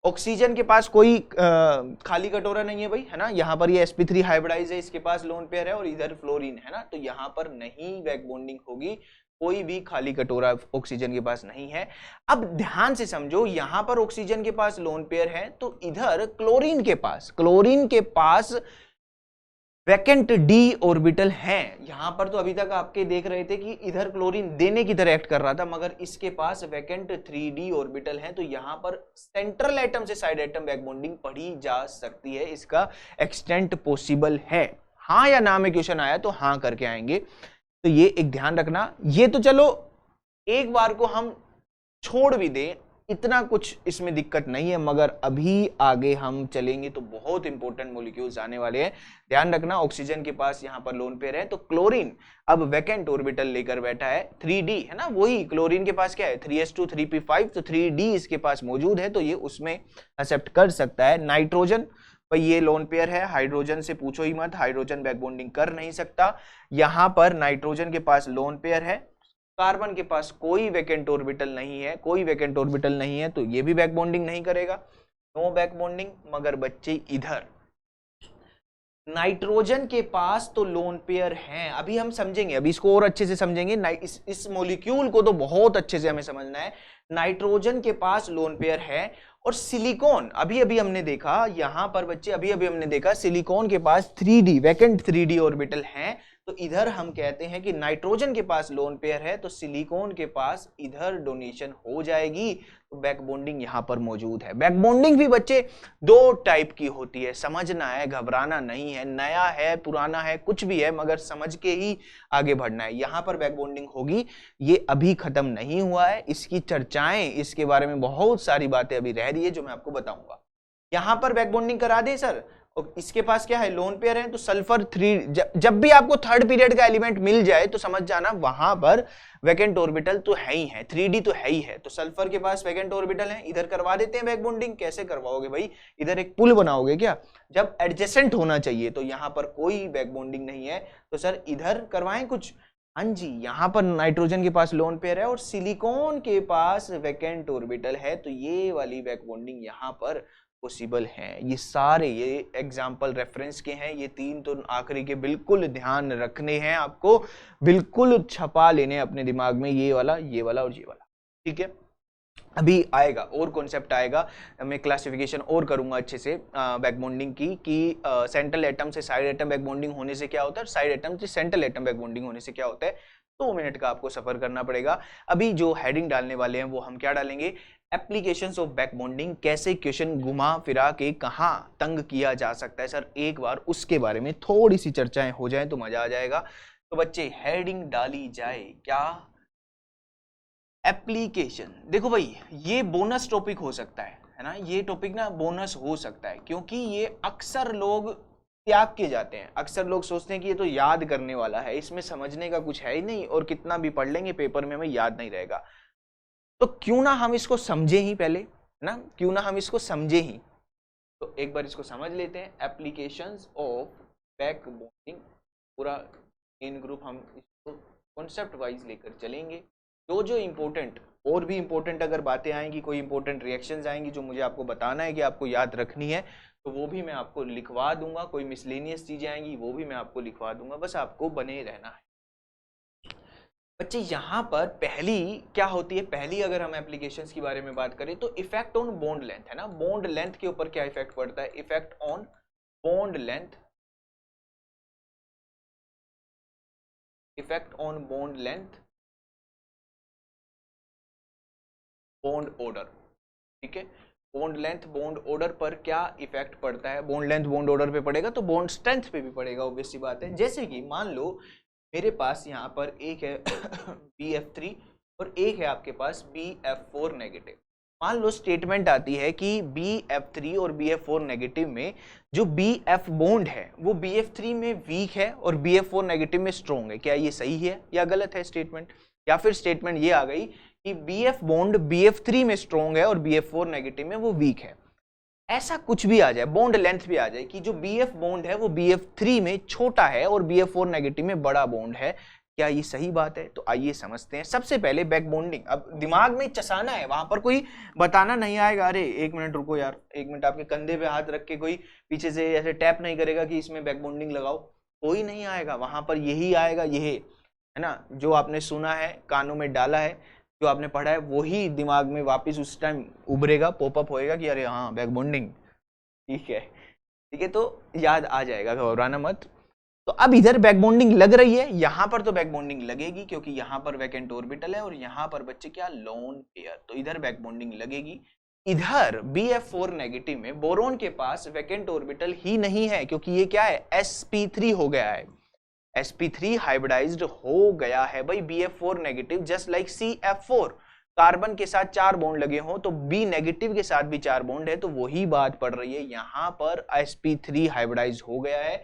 ऑक्सीजन के पास कोई खाली कटोरा नहीं है भाई, है ना, यहाँ पर ये sp3 हाइब्रिडाइज है, इसके पास लोन पेयर है, और इधर फ्लोरीन है ना, तो यहाँ पर नहीं बैक बॉन्डिंग होगी, कोई भी खाली कटोरा ऑक्सीजन के पास नहीं है। अब ध्यान से समझो, यहां पर ऑक्सीजन के पास लोन पेयर है, तो इधर क्लोरीन के पास वैकेंट डी ऑर्बिटल है। यहां पर तो अभी तक आपके देख रहे थे कि इधर क्लोरीन देने की तरह एक्ट कर रहा था, मगर इसके पास वैकेंट 3d ऑर्बिटल है, तो यहां पर सेंट्रल एटम से साइड एटम बैक बॉन्डिंग पढ़ी जा सकती है, इसका एक्सटेंट पॉसिबल है। हाँ या ना में क्वेश्चन आया तो हाँ करके आएंगे, तो ये एक ध्यान रखना। ये तो चलो एक बार को हम छोड़ भी दें, इतना कुछ इसमें दिक्कत नहीं है, मगर अभी आगे हम चलेंगे तो बहुत इंपॉर्टेंट मॉलिक्यूल्स आने वाले हैं, ध्यान रखना। ऑक्सीजन के पास यहां पर लोन पेयर है, तो क्लोरीन अब वैकेंट ऑर्बिटल लेकर बैठा है 3d, है ना, वही क्लोरीन के पास क्या है 3s2 3p5, तो 3d इसके पास मौजूद है, तो ये उसमें एक्सेप्ट कर सकता है। नाइट्रोजन भाई ये लोन पेयर है, हाइड्रोजन से पूछो ही मत, हाइड्रोजन बैक बॉन्डिंग कर नहीं सकता, यहां पर नाइट्रोजन के पास लोन पेयर है, कार्बन के पास कोई वैकेंट ऑर्बिटल नहीं है, कोई वैकेंट ऑर्बिटल नहीं है, तो ये भी बैक बॉन्डिंग नहीं करेगा, नो बैक बॉन्डिंग। मगर बच्चे इधर नाइट्रोजन के पास तो लोन पेयर हैं, अभी हम समझेंगे, अभी इसको और अच्छे से समझेंगे, इस मॉलिक्यूल को तो बहुत अच्छे से हमें समझना है। नाइट्रोजन के पास लोन पेयर है, और सिलिकॉन अभी अभी हमने देखा, यहां पर बच्चे अभी अभी हमने देखा सिलिकॉन के पास 3d वैकेंट 3d ऑर्बिटल हैं, तो इधर हम कहते हैं कि नाइट्रोजन के पास लोन पेयर है, तो सिलिकॉन के पास इधर डोनेशन हो जाएगी, तो बैक बॉन्डिंग यहां पर मौजूद है। बैक बॉन्डिंग भी बच्चे दो टाइप की होती है, समझना है, घबराना नहीं है, नया है पुराना है कुछ भी है, मगर समझ के ही आगे बढ़ना है। यहां पर बैक बॉन्डिंग होगी, ये अभी खत्म नहीं हुआ है, इसकी चर्चाएं, इसके बारे में बहुत सारी बातें अभी रह रही है जो मैं आपको बताऊंगा। यहां पर बैक बॉन्डिंग करा दे सर, और इसके पास क्या है लोन पेयर है, तो सल्फर 3, जब भी आपको थर्ड पीरियड का एलिमेंट मिल जाए तो समझ जाना वहां पर वैकेंट ऑर्बिटल तो है ही है, 3d तो है ही है, तो सल्फर के पास वैकेंट ऑर्बिटल है, इधर करवा देते हैं बैक बॉन्डिंग। कैसे करवाओगे भाई, इधर एक पुल बनाओगे क्या, जब एडजेसेंट होना चाहिए, तो यहां पर कोई बैक बॉन्डिंग नहीं है, तो सर इधर करवाएं कुछ। हाँ जी, यहां पर नाइट्रोजन के पास लोन पेयर है और सिलिकॉन के पास वैकेंट ऑर्बिटल है, तो ये वाली बैक बॉन्डिंग यहां पर पॉसिबल है। ये सारे ये एग्जाम्पल रेफरेंस के हैं, ये 3 तो आखिरी के बिल्कुल ध्यान रखने हैं आपको, बिल्कुल छपा लेने अपने दिमाग में, ये वाला और ये वाला, ठीक है। अभी आएगा और कॉन्सेप्ट आएगा, मैं क्लासिफिकेशन और करूंगा अच्छे से बैक बॉन्डिंग की, कि सेंट्रल एटम से साइड एटम बैक बॉन्डिंग होने से क्या होता है, साइड एटम से सेंट्रल एटम बैक बॉन्डिंग होने से क्या होता है। 2 मिनट का आपको सफर करना पड़ेगा। अभी जो हेडिंग डालने वाले हैं वो हम क्या डालेंगे, एप्लीकेशंस ऑफ बैक बॉन्डिंग, कैसे क्वेश्चन घुमा फिरा के कहां तंग किया जा सकता है सर, एक बार उसके बारे में थोड़ी सी चर्चाएं हो जाएं तो मजा आ जाएगा। तो बच्चे हेडिंग डाली जाए क्या, एप्लीकेशन। देखो भाई ये बोनस टॉपिक हो सकता है ना, ये टॉपिक ना बोनस हो सकता है, क्योंकि ये अक्सर लोग त्याग किए जाते हैं। अक्सर लोग सोचते हैं कि ये तो याद करने वाला है, इसमें समझने का कुछ है ही नहीं और कितना भी पढ़ लेंगे पेपर में हमें याद नहीं रहेगा। तो क्यों ना हम इसको समझे ही पहले, है ना, क्यों ना हम इसको समझे ही। तो एक बार इसको समझ लेते हैं, एप्लीकेशंस ऑफ बैक बॉन्डिंग। पूरा इन ग्रुप हम इसको कॉन्सेप्ट वाइज लेकर चलेंगे। जो इम्पोर्टेंट और भी इम्पोर्टेंट अगर बातें आएंगी, कोई इम्पोर्टेंट रिएक्शंस आएंगी जो मुझे आपको बताना है कि आपको याद रखनी है, तो वो भी मैं आपको लिखवा दूंगा। कोई मिसलेनियस चीजें आएंगी वो भी मैं आपको लिखवा दूंगा, बस आपको बने रहना है। बच्चे यहाँ पर पहली क्या होती है, पहली अगर हम एप्लीकेशंस की बारे में बात करें तो इफेक्ट ऑन बॉन्ड लेंथ, है ना। बॉन्ड लेंथ के ऊपर क्या इफेक्ट पड़ता है, effect on bond length, effect on bond length, bond order, ठीक है। बॉन्ड लेंथ बॉन्ड ऑर्डर पर क्या इफेक्ट पड़ता है, बॉन्ड लेंथ बॉन्ड ऑर्डर पे पड़ेगा तो बॉन्ड स्ट्रेंथ पे भी पड़ेगा, ऑब्वियस सी बात है। जैसे कि मान लो मेरे पास यहाँ पर एक है BF3 और एक है आपके पास BF4 नेगेटिव। मान लो स्टेटमेंट आती है कि BF3 और BF4 नेगेटिव में जो BF बॉन्ड है वो BF3 में वीक है और BF4 नेगेटिव में स्ट्रॉन्ग है। क्या ये सही है या गलत है स्टेटमेंट? या फिर स्टेटमेंट ये आ गई कि BF बॉन्ड BF3 में स्ट्रॉन्ग है और BF4 नेगेटिव में वो वीक है। ऐसा कुछ भी आ जाए, बॉन्ड लेंथ भी आ जाए कि जो BF बॉन्ड है वो BF3 में छोटा है और BF4 नेगेटिव में बड़ा बॉन्ड है, क्या ये सही बात है? तो आइए समझते हैं। सबसे पहले बैक बॉन्डिंग, अब दिमाग में चसाना है, वहां पर कोई बताना नहीं आएगा, अरे एक मिनट रुको यार, एक मिनट, आपके कंधे पे हाथ रख के कोई पीछे से ऐसे टैप नहीं करेगा कि इसमें बैक बॉन्डिंग लगाओ, कोई नहीं आएगा। वहां पर यही आएगा, यही है ना, जो आपने सुना है, कानों में डाला है, जो आपने पढ़ा है, वही दिमाग में वापस उस टाइम उभरेगा, पॉपअप होएगा कि अरे हाँ बैक बॉन्डिंग, ठीक है, ठीक है, तो याद आ जाएगा, घबराना मत। तो अब इधर बैक बॉन्डिंग लग रही है, यहां पर तो बैक बॉन्डिंग लगेगी क्योंकि यहां पर वैकेंट ऑर्बिटल है और यहां पर बच्चे क्या, लोन पेयर, तो इधर बैक बॉन्डिंग लगेगी। इधर BF4 नेगेटिव में बोरोन के पास वैकेंट ऑर्बिटल ही नहीं है क्योंकि ये क्या है, sp3 हो गया है, sp3 हाइब्रिडाइज्ड हो गया है भाई। BF4 negative just like CF4, carbon के साथ 4 बॉन्ड लगे हों तो B नेगेटिव के साथ भी 4 बॉन्ड है, तो वही बात पड़ रही है, यहां पर sp3 हाइब्रिडाइज हो गया है,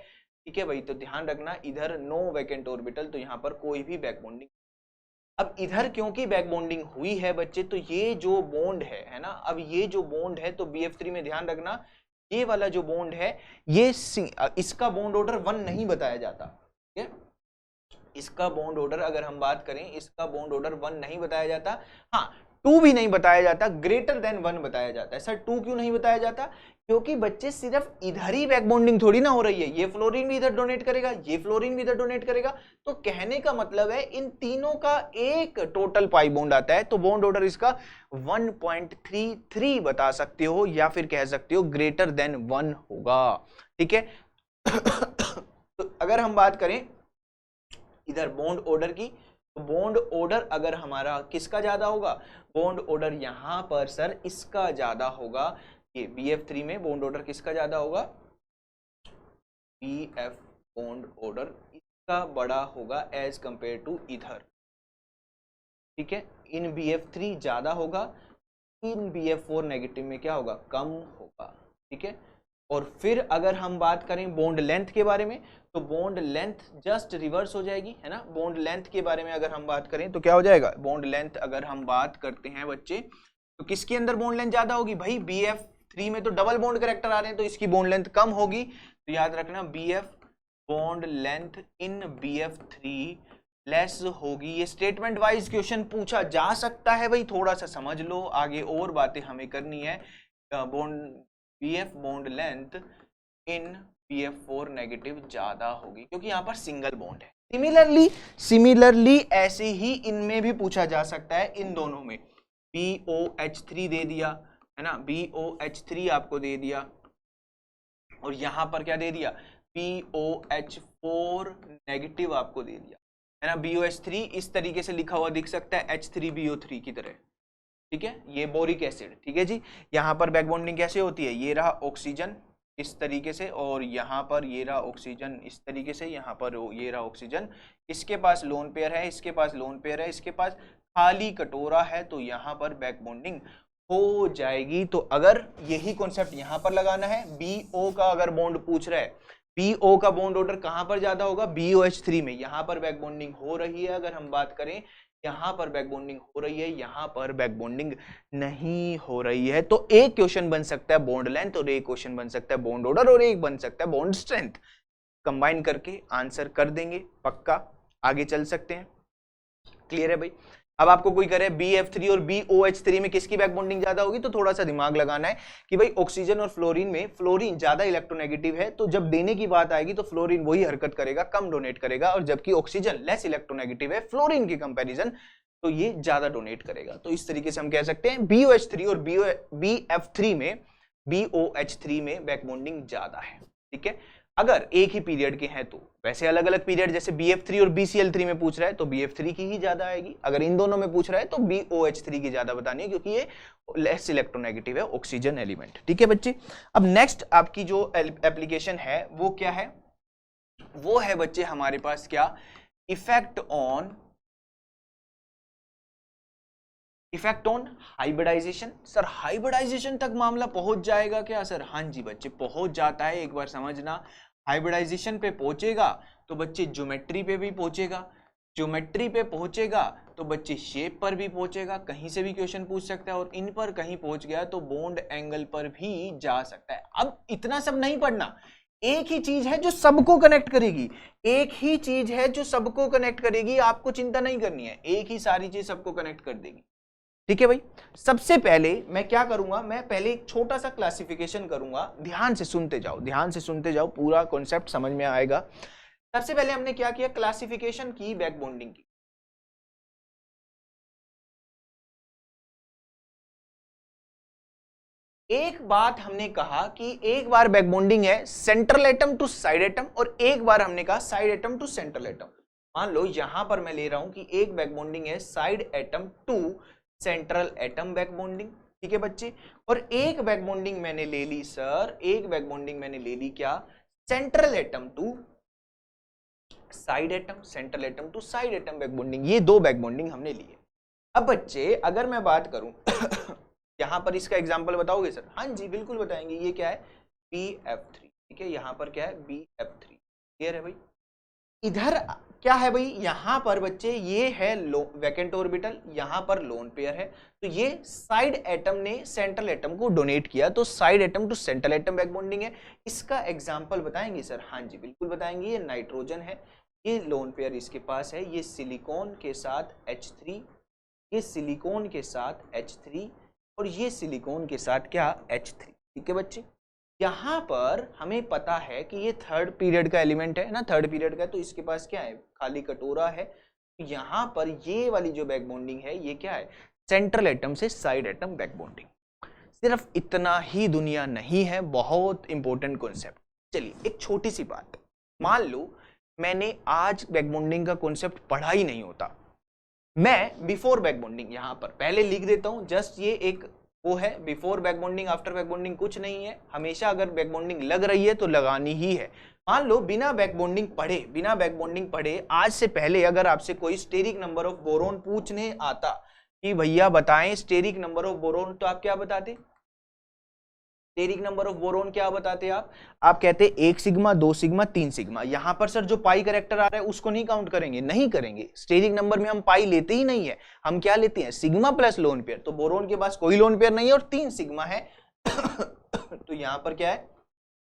ठीक है भाई। तो ध्यान रखना, इधर नो वैकेंट ऑर्बिटल, तो यहां पर कोई भी बैक बॉन्डिंग। अब इधर क्योंकि बैक बॉन्डिंग हुई है बच्चे, तो ये जो बॉन्ड है ना, अब ये जो बॉन्ड है तो BF3 में ध्यान रखना, ये वाला जो बॉन्ड है ये इसका बॉन्ड ऑर्डर 1 नहीं बताया जाता, ठीक है। इसका बॉन्ड ऑर्डर अगर हम बात करें, इसका बॉन्ड ऑर्डर 1 नहीं बताया जाता, हाँ 2 भी नहीं बताया जाता, ग्रेटर देन 1 बताया जाता है। सर 2 क्यों नहीं बताया जाता? क्योंकि बच्चे सिर्फ इधर ही बैक बॉन्डिंग थोड़ी ना हो रही है, ये फ्लोरीन भी इधर डोनेट करेगा, ये फ्लोरीन भी इधर डोनेट करेगा, तो कहने का मतलब है इन तीनों का एक टोटल पाई बॉन्ड आता है, तो बॉन्ड ऑर्डर इसका 1.33 बता सकते हो या फिर कह सकते हो ग्रेटर देन 1 होगा, ठीक है। तो अगर हम बात करें इधर बॉन्ड ऑर्डर की, तो बॉन्ड ऑर्डर अगर हमारा किसका ज्यादा होगा, बॉन्ड ऑर्डर यहां पर सर इसका ज्यादा होगा, ये BF3 में बॉन्ड ऑर्डर किसका ज्यादा होगा, BF बॉन्ड ऑर्डर इसका बड़ा होगा एज कंपेयर टू इधर, ठीक है। इन BF3 ज्यादा होगा, इन BF4 नेगेटिव में क्या होगा, कम होगा, ठीक है। और फिर अगर हम बात करें बॉन्ड लेंथ के बारे में, तो बॉन्ड लेंथ जस्ट रिवर्स हो जाएगी, है ना। बॉन्ड लेंथ के बारे में अगर हम बात करें तो क्या हो जाएगा, बॉन्ड लेंथ अगर हम बात करते हैं बच्चे, तो किसके अंदर बॉन्ड लेंथ ज्यादा होगी भाई, BF3 में तो डबल बॉन्ड कैरेक्टर आ रहे हैं तो इसकी बॉन्ड लेंथ कम होगी, तो याद रखना BF bond length in BF3 less होगी। ये स्टेटमेंट वाइज क्वेश्चन पूछा जा सकता है भाई, थोड़ा सा समझ लो, आगे और बातें हमें करनी है। Bond BF bond length in BF4 negative ज्यादा होगी क्योंकि यहाँ पर सिंगल बॉन्ड है। सिमिलरली ऐसे ही इनमें भी पूछा जा सकता है, इन दोनों में BOH3 दे दिया, है ना, BOH3 आपको दे दिया, और यहां पर क्या दे दिया, BOH4 नेगेटिव आपको दे दिया, है ना। BOH3 इस तरीके से लिखा हुआ दिख सकता है H3BO3 की तरह, ठीक है, ये बोरिक एसिड, ठीक है जी। यहाँ पर बैक बॉन्डिंग कैसे होती है, ये रहा ऑक्सीजन इस तरीके से, और यहाँ पर ये रहा ऑक्सीजन इस तरीके से, यहाँ पर ये रहा ऑक्सीजन, इसके पास लोन पेयर है, इसके पास लोन पेयर है, इसके पास खाली कटोरा है, तो यहाँ पर बैक बॉन्डिंग हो जाएगी। तो अगर यही कॉन्सेप्ट यहाँ पर लगाना है, BO का अगर बॉन्ड पूछ रहा है, BO का बॉन्ड ऑर्डर कहां पर ज्यादा होगा, BOH3 में। यहां पर बैक बॉन्डिंग हो रही है, अगर हम बात करें यहां पर बैक बॉन्डिंग हो रही है, यहां पर बैक बॉन्डिंग नहीं हो रही है। तो एक क्वेश्चन बन सकता है बॉन्ड लेंथ और एक क्वेश्चन बन सकता है बॉन्ड ऑर्डर और एक बन सकता है बॉन्ड स्ट्रेंथ। कंबाइन करके आंसर कर देंगे पक्का, आगे चल सकते हैं। क्लियर है भाई। अब आपको कोई करे BF3 और BOH3 में किसकी बैक बॉन्डिंग ज्यादा होगी, तो थोड़ा सा दिमाग लगाना है कि भाई ऑक्सीजन और फ्लोरीन में फ्लोरीन ज्यादा इलेक्ट्रोनेगेटिव है, तो जब देने की बात आएगी तो फ्लोरीन वही हरकत करेगा, कम डोनेट करेगा, और जबकि ऑक्सीजन लेस इलेक्ट्रोनेगेटिव है फ्लोरीन की कंपैरिजन, तो ये ज्यादा डोनेट करेगा। तो इस तरीके से हम कह सकते हैं BOH3 और BF3 में BOH3 में बैक बॉन्डिंग ज्यादा है। ठीक है, अगर एक ही पीरियड के हैं तो वैसे अलग अलग पीरियड, जैसे BF3 और BCl3 में पूछ रहा है तो BF3 की ही ज्यादा आएगी। अगर इन दोनों में पूछ रहा है तो BOH3 की ज्यादा बतानी है, क्योंकि ये लेस इलेक्ट्रोनेगेटिव है ऑक्सीजन एलिमेंट। ठीक है बच्चे। अब नेक्स्ट आपकी जो एप्लीकेशन है वो क्या है, वो है बच्चे हमारे पास क्या, effect on hybridisation. Sir hybridisation तक मामला पहुंच जाएगा क्या सर? हाँ जी बच्चे, पहुंच जाता है। एक बार समझना, हाइब्रिडाइजेशन पे पहुंचेगा तो बच्चे ज्योमेट्री पे भी पहुंचेगा, ज्योमेट्री पे पहुंचेगा तो बच्चे शेप पर भी पहुंचेगा, कहीं से भी क्वेश्चन पूछ सकता है, और इन पर कहीं पहुंच गया तो बॉन्ड एंगल पर भी जा सकता है। अब इतना सब नहीं पढ़ना, एक ही चीज है जो सबको कनेक्ट करेगी, एक ही चीज है जो सबको कनेक्ट करेगी, आपको चिंता नहीं करनी है, एक ही सारी चीज सबको कनेक्ट कर देगी। ठीक है भाई। सबसे पहले मैं क्या करूंगा, मैं पहले एक छोटा सा क्लासिफिकेशन करूंगा, ध्यान से सुनते जाओ, ध्यान से सुनते जाओ, पूरा कॉन्सेप्ट समझ में आएगा। सबसे पहले हमने क्या किया, क्लासिफिकेशन की बैक बॉन्डिंग की। एक बात हमने कहा कि एक बार बैक बॉन्डिंग है central atom to side atom, और एक बार हमने कहा side atom to central atom. मान लो यहां पर मैं ले रहा हूं कि एक बैक बॉन्डिंग है side atom to central atom back bonding. ठीक है बच्चे। और एक बैक बॉन्डिंग मैंने ले ली सर, एक बैक बॉन्डिंग मैंने ले ली क्या, central atom to side atom, central atom to side atom back bonding. ये दो बैक बॉन्डिंग हमने लिए। अब बच्चे अगर मैं बात करूं यहां पर इसका एग्जांपल बताओगे सर? हाँ जी बिल्कुल बताएंगे। ये क्या है, BF3। ठीक है, यहां पर क्या है, BF3। क्लियर है भाई। इधर क्या है भाई, यहां पर बच्चे ये है वैकेंट ऑर्बिटल, यहां पर लोन पेयर है, तो ये साइड एटम ने सेंट्रल एटम को डोनेट किया, तो side atom to central atom back bonding है। इसका एग्जांपल बताएंगे सर? हाँ जी बिल्कुल बताएंगे। ये नाइट्रोजन है, ये लोन पेयर इसके पास है, ये सिलिकॉन के साथ H3, ये सिलिकॉन के साथ H3, और ये सिलिकॉन के साथ क्या, H3। ठीक है बच्चे। यहां पर हमें पता है कि ये थर्ड पीरियड का एलिमेंट है ना, थर्ड पीरियड का, तो इसके पास क्या है, खाली कटोरा है। यहां पर ये वाली जो बैक बॉन्डिंग है ये क्या है, सेंट्रल एटम से साइड एटम बैक बॉन्डिंग। सिर्फ इतना ही दुनिया नहीं है, बहुत इंपॉर्टेंट कॉन्सेप्ट। चलिए एक छोटी सी बात, मान लो मैंने आज बैक बॉन्डिंग का कॉन्सेप्ट पढ़ा ही नहीं होता, मैं बिफोर बैक बॉन्डिंग यहां पर पहले लिख देता हूं, जस्ट ये एक वो है, before back bonding after back bonding कुछ नहीं है, हमेशा अगर बैक बॉन्डिंग लग रही है तो लगानी ही है। मान लो बिना बैक बॉन्डिंग पढ़े, बिना बैक बॉन्डिंग पढ़े आज से पहले अगर आपसे कोई स्टेरिक नंबर ऑफ बोरोन पूछने आता कि भैया बताएं स्टेरिक नंबर ऑफ बोरोन, तो आप क्या बताते? स्टेरिक नंबर ऑफ बोरोन क्या बताते आप कहते 1 सिग्मा 2 सिग्मा 3 सिग्मा। यहां पर सर जो पाई कैरेक्टर आ रहा है उसको नहीं काउंट करेंगे, नहीं करेंगे। स्टेरिक नंबर में हम पाई लेते ही नहीं है, हम क्या लेते हैं, सिग्मा प्लस लोन पेयर। तो बोरोन के पास कोई लोन पेयर नहीं है और 3 सिग्मा है तो यहां पर क्या है,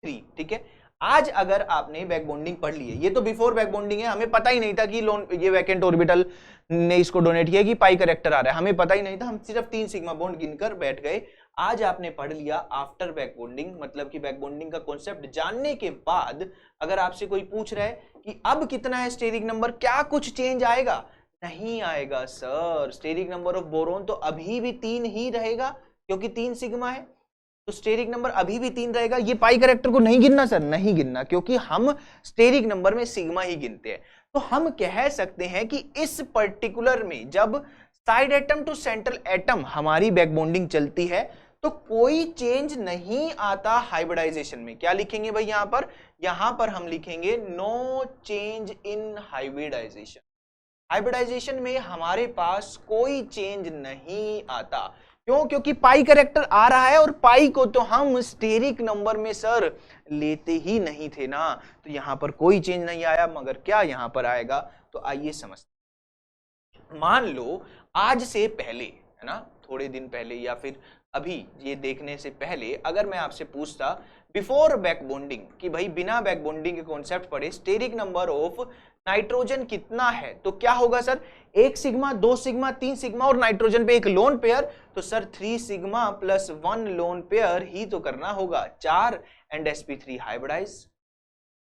3। ठीक है। आज अगर आपने बैक बॉन्डिंग पढ़ ली है, ये तो बिफोर बैक बॉन्डिंग है, हमें पता ही नहीं था कि लोन ये वैकेंट ऑर्बिटल ने इसको डोनेट किया कि पाई कैरेक्टर आ रहा है, हमें पता ही नहीं था, हम सिर्फ 3 सिग्मा बॉन्ड गिनकर बैठ गए। आज आपने पढ़ लिया आफ्टर बैक बॉन्डिंग, मतलब कि बैक बॉन्डिंग का कॉन्सेप्ट जानने के बाद अगर आपसे कोई पूछ रहा है कि अब कितना है स्टेरिक नंबर, क्या कुछ चेंज आएगा? नहीं आएगा sir. Steric number of boron तो अभी भी 3 ही रहेगा, क्योंकि 3 सिग्मा है, तो स्टेरिक नंबर अभी भी 3 रहेगा। ये पाई कैरेक्टर को नहीं गिनना सर, नहीं गिनना, क्योंकि हम स्टेरिक नंबर में सिग्मा ही गिनते हैं। तो हम कह सकते हैं कि इस पर्टिकुलर में जब side atom to central atom हमारी बैक बॉन्डिंग चलती है तो कोई चेंज नहीं आता हाइब्रिडाइजेशन में। क्या लिखेंगे भाई यहां पर हम लिखेंगे no change in hybridisation. Hybridisation में हमारे पास कोई चेंज नहीं आता, क्यों? क्योंकि पाई करेक्टर आ रहा है और पाई को तो हम स्टेरिक नंबर में सर लेते ही नहीं थे ना, तो यहां पर कोई चेंज नहीं आया, मगर क्या यहां पर आएगा? तो आइए समझते। मान लो आज से पहले, है ना, थोड़े दिन पहले या फिर अभी ये देखने से पहले अगर मैं आपसे पूछता बिफोर बैकबॉन्डिंग कि भाई बिना बैकबॉन्डिंग के कॉन्सेप्ट पढ़े स्टेरिक नंबर ऑफ नाइट्रोजन कितना है, तो क्या होगा सर? 1 सिग्मा, 2 सिग्मा, 3 सिग्मा और नाइट्रोजन पे एक लोन पेयर, तो sir 3 sigma plus 1 lone pair ही तो करना होगा, 4 एंड sp3 हाइब्रिडाइज।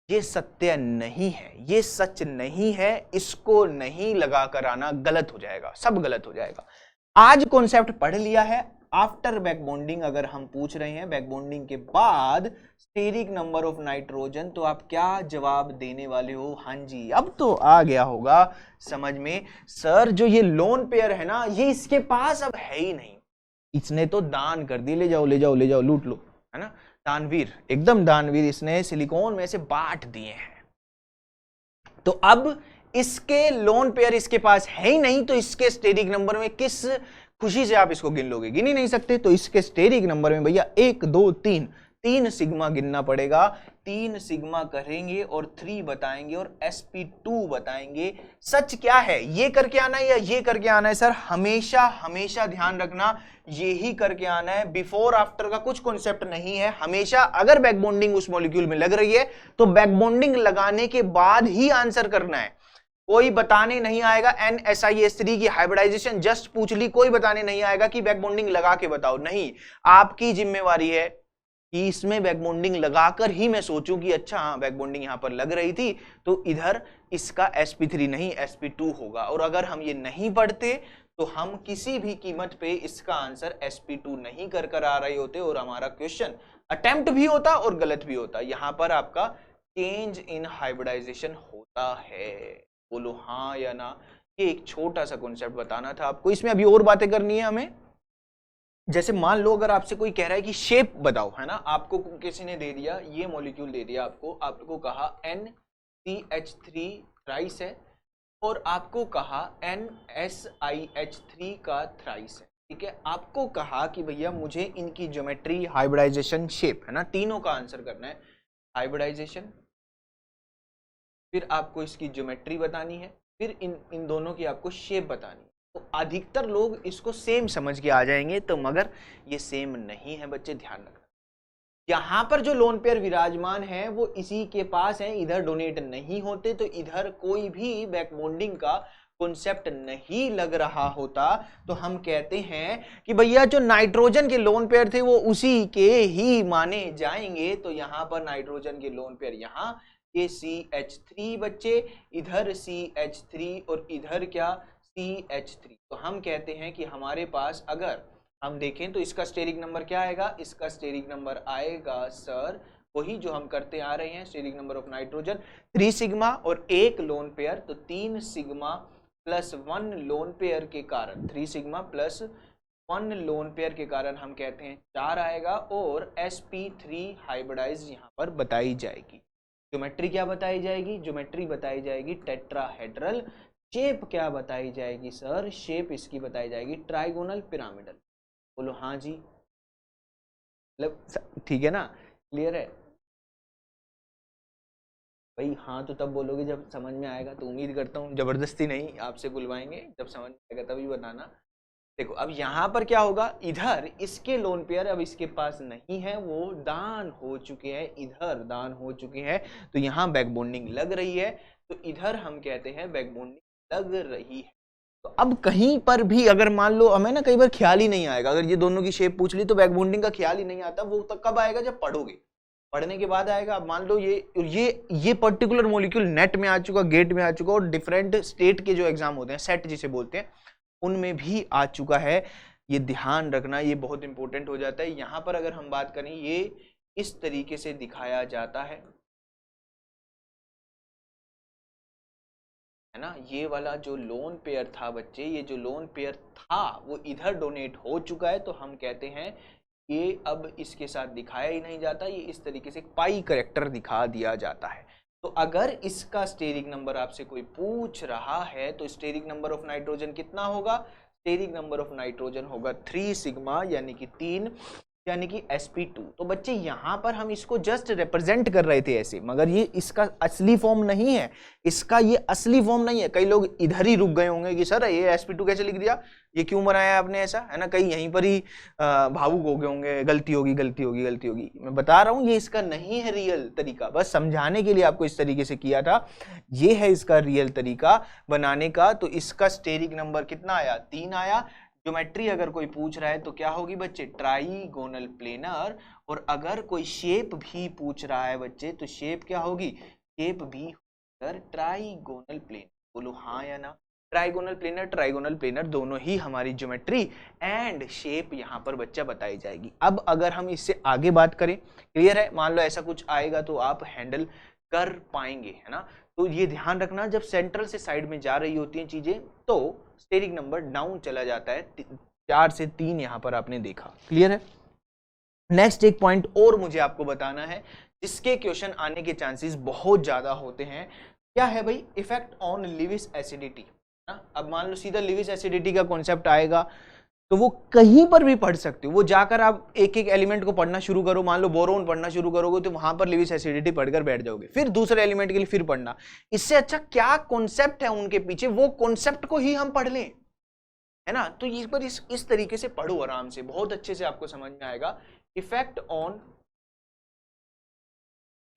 ये सत्य नहीं है, ये सच नहीं है, इसको नहीं लगा कर आना, गलत हो जाएगा, सब गलत हो जाएगा। आज कॉन्सेप्ट पढ़ लिया है, आफ्टर बैकबॉन्डिंग अगर हम पूछ रहे हैं बैकबॉन्डिंग के बाद स्टेरिक नंबर ऑफ नाइट्रोजन, तो आप क्या जवाब देने वाले हो? हाँ जी, अब तो आ गया होगा समझ में। सर जो ये लोन पेयर है ना, ये इसके पास अब है ही नहीं, इसने तो दान कर दी, ले जाओ ले जाओ ले जाओ, लूट लो, है ना, दानवीर, एकदम दानवीर, इसने सिलिकॉन में से बांट दिए हैं। तो अब इसके लोन पेयर इसके पास है ही नहीं, तो इसके स्टेरिक नंबर में किस खुशी से आप इसको गिन लोगे? गिन ही नहीं सकते। तो इसके स्टेरिक नंबर में भैया 1 2 3 3 सिग्मा गिनना पड़ेगा, 3 सिग्मा करेंगे और 3 बताएंगे और sp2 बताएंगे। सच क्या है? ये करके आना है या ये करके आना है? सर हमेशा हमेशा ध्यान रखना, ये ही करके आना है, बिफोर आफ्टर का कुछ कॉन्सेप्ट नहीं है। हमेशा अगर बैकबॉन्डिंग उस मॉलिक्यूल में लग रही है तो बैकबॉन्डिंग लगाने के बाद ही आंसर करना है। कोई बताने नहीं आएगा NSiS3 की हाइब्रिडाइजेशन जस्ट पूछ ली, कोई बताने नहीं आएगा कि बैकबॉन्डिंग लगा के बताओ, नहीं। आपकी जिम्मेवारी है कि इसमें बैकबॉन्डिंग लगाकर ही मैं सोचूं कि अच्छा हाँ बैकबॉन्डिंग यहां पर लग रही थी, तो इधर इसका sp3 नहीं sp2 होगा। और अगर हम ये नहीं पढ़ते तो हम किसी भी कीमत पे इसका आंसर sp2 नहीं कर आ रहे होते और हमारा क्वेश्चन अटेम्प्ट भी होता और गलत भी होता। यहां पर आपका चेंज इन हाइब्रिडाइजेशन होता है। बोलो हाँ या ना। ये एक छोटा सा कॉन्सेप्ट बताना था आपको, इसमें अभी और बातें करनी है हमें। जैसे मान लो अगर आपसे कोई कह रहा है कि शेप बताओ, है ना, आपको किसी ने दे दिया ये मॉलिक्यूल दे दिया आपको कहा NCH3 थ्राइस है और आपको कहा NSiH3 का थ्राइस है, ठीक है। आपको कहा कि भैया मुझे इनकी ज्योमेट्री, हाइब्रिडाइजेशन, शेप, है ना, तीनों का आंसर करना है। हाइब्रिडाइजेशन, फिर आपको इसकी ज्योमेट्री बतानी है, फिर इन दोनों की आपको शेप बतानी है। तो अधिकतर लोग इसको सेम समझ के आ जाएंगे, तो मगर ये सेम नहीं है बच्चे, ध्यान रखना। यहां पर जो लोन पेयर विराजमान है वो इसी के पास है, इधर डोनेट नहीं होते, तो इधर कोई भी बैकबॉन्डिंग का कॉन्सेप्ट नहीं लग रहा होता। तो हम कहते हैं कि भैया जो नाइट्रोजन के लोन पेयर थे वो उसी के ही माने जाएंगे। तो यहां पर नाइट्रोजन के लोन पेयर यहाँ ये CH3 बच्चे, इधर CH3 और इधर क्या CH3। तो हम कहते हैं कि हमारे पास अगर हम देखें तो इसका स्टेरिक नंबर क्या आएगा? इसका स्टेरिक नंबर आएगा सर वही जो हम करते आ रहे हैं, steric number of nitrogen 3 sigma और 1 लोन पेयर, तो 3 सिग्मा प्लस 1 लोन पेयर के कारण, 3 सिग्मा प्लस 1 लोन पेयर के कारण हम कहते हैं 4 आएगा और sp3 हाइब्रिडाइज यहाँ पर बताई जाएगी। ज्योमेट्री क्या बताई जाएगी? ज्योमेट्री बताई जाएगी टेट्राहेड्रल। शेप क्या बताई जाएगी सर? शेप इसकी बताई जाएगी ट्राइगोनल पिरामिडल। बोलो हाँ जी, मतलब ठीक है ना, क्लियर है भाई? हाँ तो तब बोलोगे जब समझ में आएगा, तो उम्मीद करता हूँ जबरदस्ती नहीं, आपसे बुलवाएंगे, जब समझ में आएगा तभी बताना। देखो अब यहाँ पर क्या होगा, इधर इसके लोन पेयर अब इसके पास नहीं है, वो दान हो चुके हैं, इधर दान हो चुके हैं, तो यहाँ बैकबॉन्डिंग लग रही है, तो इधर हम कहते हैं बैकबॉन्डिंग लग रही है। तो अब कहीं पर भी अगर मान लो हमें ना कई बार ख्याल ही नहीं आएगा, अगर ये दोनों की शेप पूछ ली तो बैकबॉन्डिंग का ख्याल ही नहीं आता, वो तक कब आएगा? जब पढ़ोगे, पढ़ने के बाद आएगा। अब मान लो ये पर्टिकुलर मॉलिक्यूल नेट में आ चुका, गेट में आ चुका, और डिफरेंट स्टेट के जो एग्जाम होते हैं, सेट जिसे बोलते हैं, उनमें भी आ चुका है। ये ध्यान रखना, ये बहुत इंपॉर्टेंट हो जाता है। यहां पर अगर हम बात करें, ये इस तरीके से दिखाया जाता है ना, ये वाला जो लोन पेयर था बच्चे, ये जो लोन पेयर था वो इधर डोनेट हो चुका है, तो हम कहते हैं ये अब इसके साथ दिखाया ही नहीं जाता, ये इस तरीके से पाई करेक्टर दिखा दिया जाता है। तो अगर इसका स्टेरिक नंबर आपसे कोई पूछ रहा है तो स्टेरिक नंबर ऑफ नाइट्रोजन कितना होगा? स्टेरिक नंबर ऑफ नाइट्रोजन होगा 3 सिग्मा यानी कि 3 यानी कि sp2। तो बच्चे यहाँ पर हम इसको जस्ट रिप्रेजेंट कर रहे थे ऐसे, मगर ये इसका असली फॉर्म नहीं है, इसका ये असली फॉर्म नहीं है। कई लोग इधर ही रुक गए होंगे कि सर ये sp2 कैसे लिख दिया, ये क्यों बनाया आपने ऐसा, है ना। कई यहीं पर ही भावुक हो गए होंगे, गलती होगी गलती होगी गलती होगी। मैं बता रहा हूँ ये इसका नहीं है रियल तरीका, बस समझाने के लिए आपको इस तरीके से किया था। ये है इसका रियल तरीका बनाने का। तो इसका स्टेरिक नंबर कितना आया, 3 आया। ज्योमेट्री अगर कोई पूछ रहा है तो क्या होगी बच्चे, ट्राइगोनल प्लेनर। और अगर कोई शेप भी पूछ रहा है बच्चे तो शेप क्या होगी, शेप भी ट्राइगोनल प्लेनर। बोलो हाँ या ना। ट्राइगोनल प्लेनर दोनों ही हमारी ज्योमेट्री एंड शेप यहाँ पर बच्चा बताई जाएगी। अब अगर हम इससे आगे बात करें, क्लियर है, मान लो ऐसा कुछ आएगा तो आप हैंडल कर पाएंगे, है ना। तो ये ध्यान रखना, जब सेंट्रल से साइड में जा रही होती हैं चीजें तो स्टेरिक नंबर डाउन चला जाता है, 4 से 3 यहां पर आपने देखा, क्लियर है। नेक्स्ट एक पॉइंट और मुझे आपको बताना है जिसके क्वेश्चन आने के चांसेस बहुत ज्यादा होते हैं। क्या है भाई, इफेक्ट ऑन लिविस एसिडिटी। अब मान लो सीधा लिविस एसिडिटी का कॉन्सेप्ट आएगा तो वो कहीं पर भी पढ़ सकते हो, वो जाकर आप एक एक एलिमेंट को पढ़ना शुरू करो। मान लो बोरोन पढ़ना शुरू करोगे तो वहां पर लिविस एसिडिटी पढ़कर बैठ जाओगे, फिर दूसरे एलिमेंट के लिए फिर पढ़ना। इससे अच्छा क्या कॉन्सेप्ट है उनके पीछे, वो कॉन्सेप्ट को ही हम पढ़ लें, है ना। तो इस पर इस तरीके से पढ़ो आराम से, बहुत अच्छे से आपको समझ में आएगा। Effect on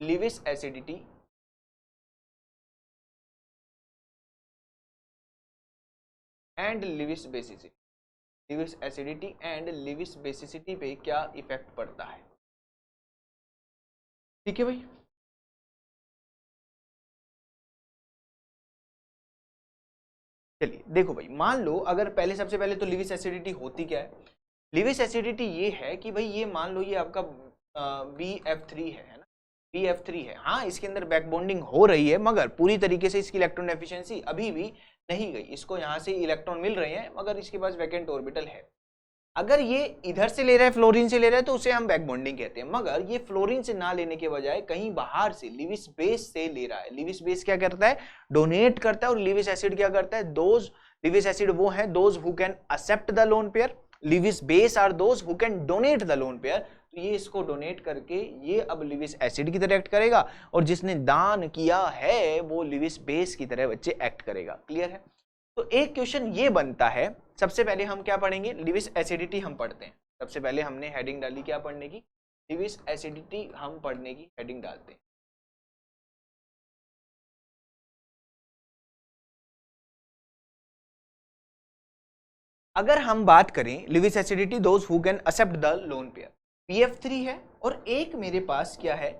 Lewis acidity and Lewis basicity, Lewis acidity and Lewis basicity पे क्या इफेक्ट पड़ता है, ठीक है भाई। चलिए देखो भाई, मान लो अगर पहले, सबसे पहले तो लिविस एसिडिटी होती क्या है। लिविस एसिडिटी ये है कि भाई ये मान लो ये आपका BF3 है ना, BF3 है। हाँ इसके अंदर बैक बॉन्डिंग हो रही है मगर पूरी तरीके से इसकी इलेक्ट्रॉन एफिशिएंसी अभी भी नहीं गई। इसको यहाँ से इलेक्ट्रॉन मिल रहे हैं मगर इसके पास वैकेंट ऑर्बिटल है। अगर ये इधर से ले रहा है, फ्लोरीन से ले रहा है, तो उसे हम बैक बॉन्डिंग कहते हैं। मगर ये फ्लोरीन से ना लेने के बजाय कहीं बाहर से लिविस बेस से ले रहा है। लिविस बेस क्या करता है, डोनेट करता है। और लिविस एसिड क्या करता है, दोज लिविस एसिड वो है those who can accept the lone pair, Lewis base are those who can donate the lone pair. तो ये इसको डोनेट करके ये अब लिविस एसिड की तरह एक्ट करेगा और जिसने दान किया है वो लिविस बेस की तरह बच्चे एक्ट करेगा, क्लियर है। तो एक क्वेश्चन ये बनता है, सबसे पहले हम क्या पढ़ेंगे, लिविस एसिडिटी हम पढ़ते हैं। सबसे पहले हमने हेडिंग डाली क्या पढ़ने की, लिविस एसिडिटी हम पढ़ने की हेडिंग डालते हैं। अगर हम बात करें Lewis acidity those who can accept the lone pair, BF3 है और एक मेरे पास क्या है,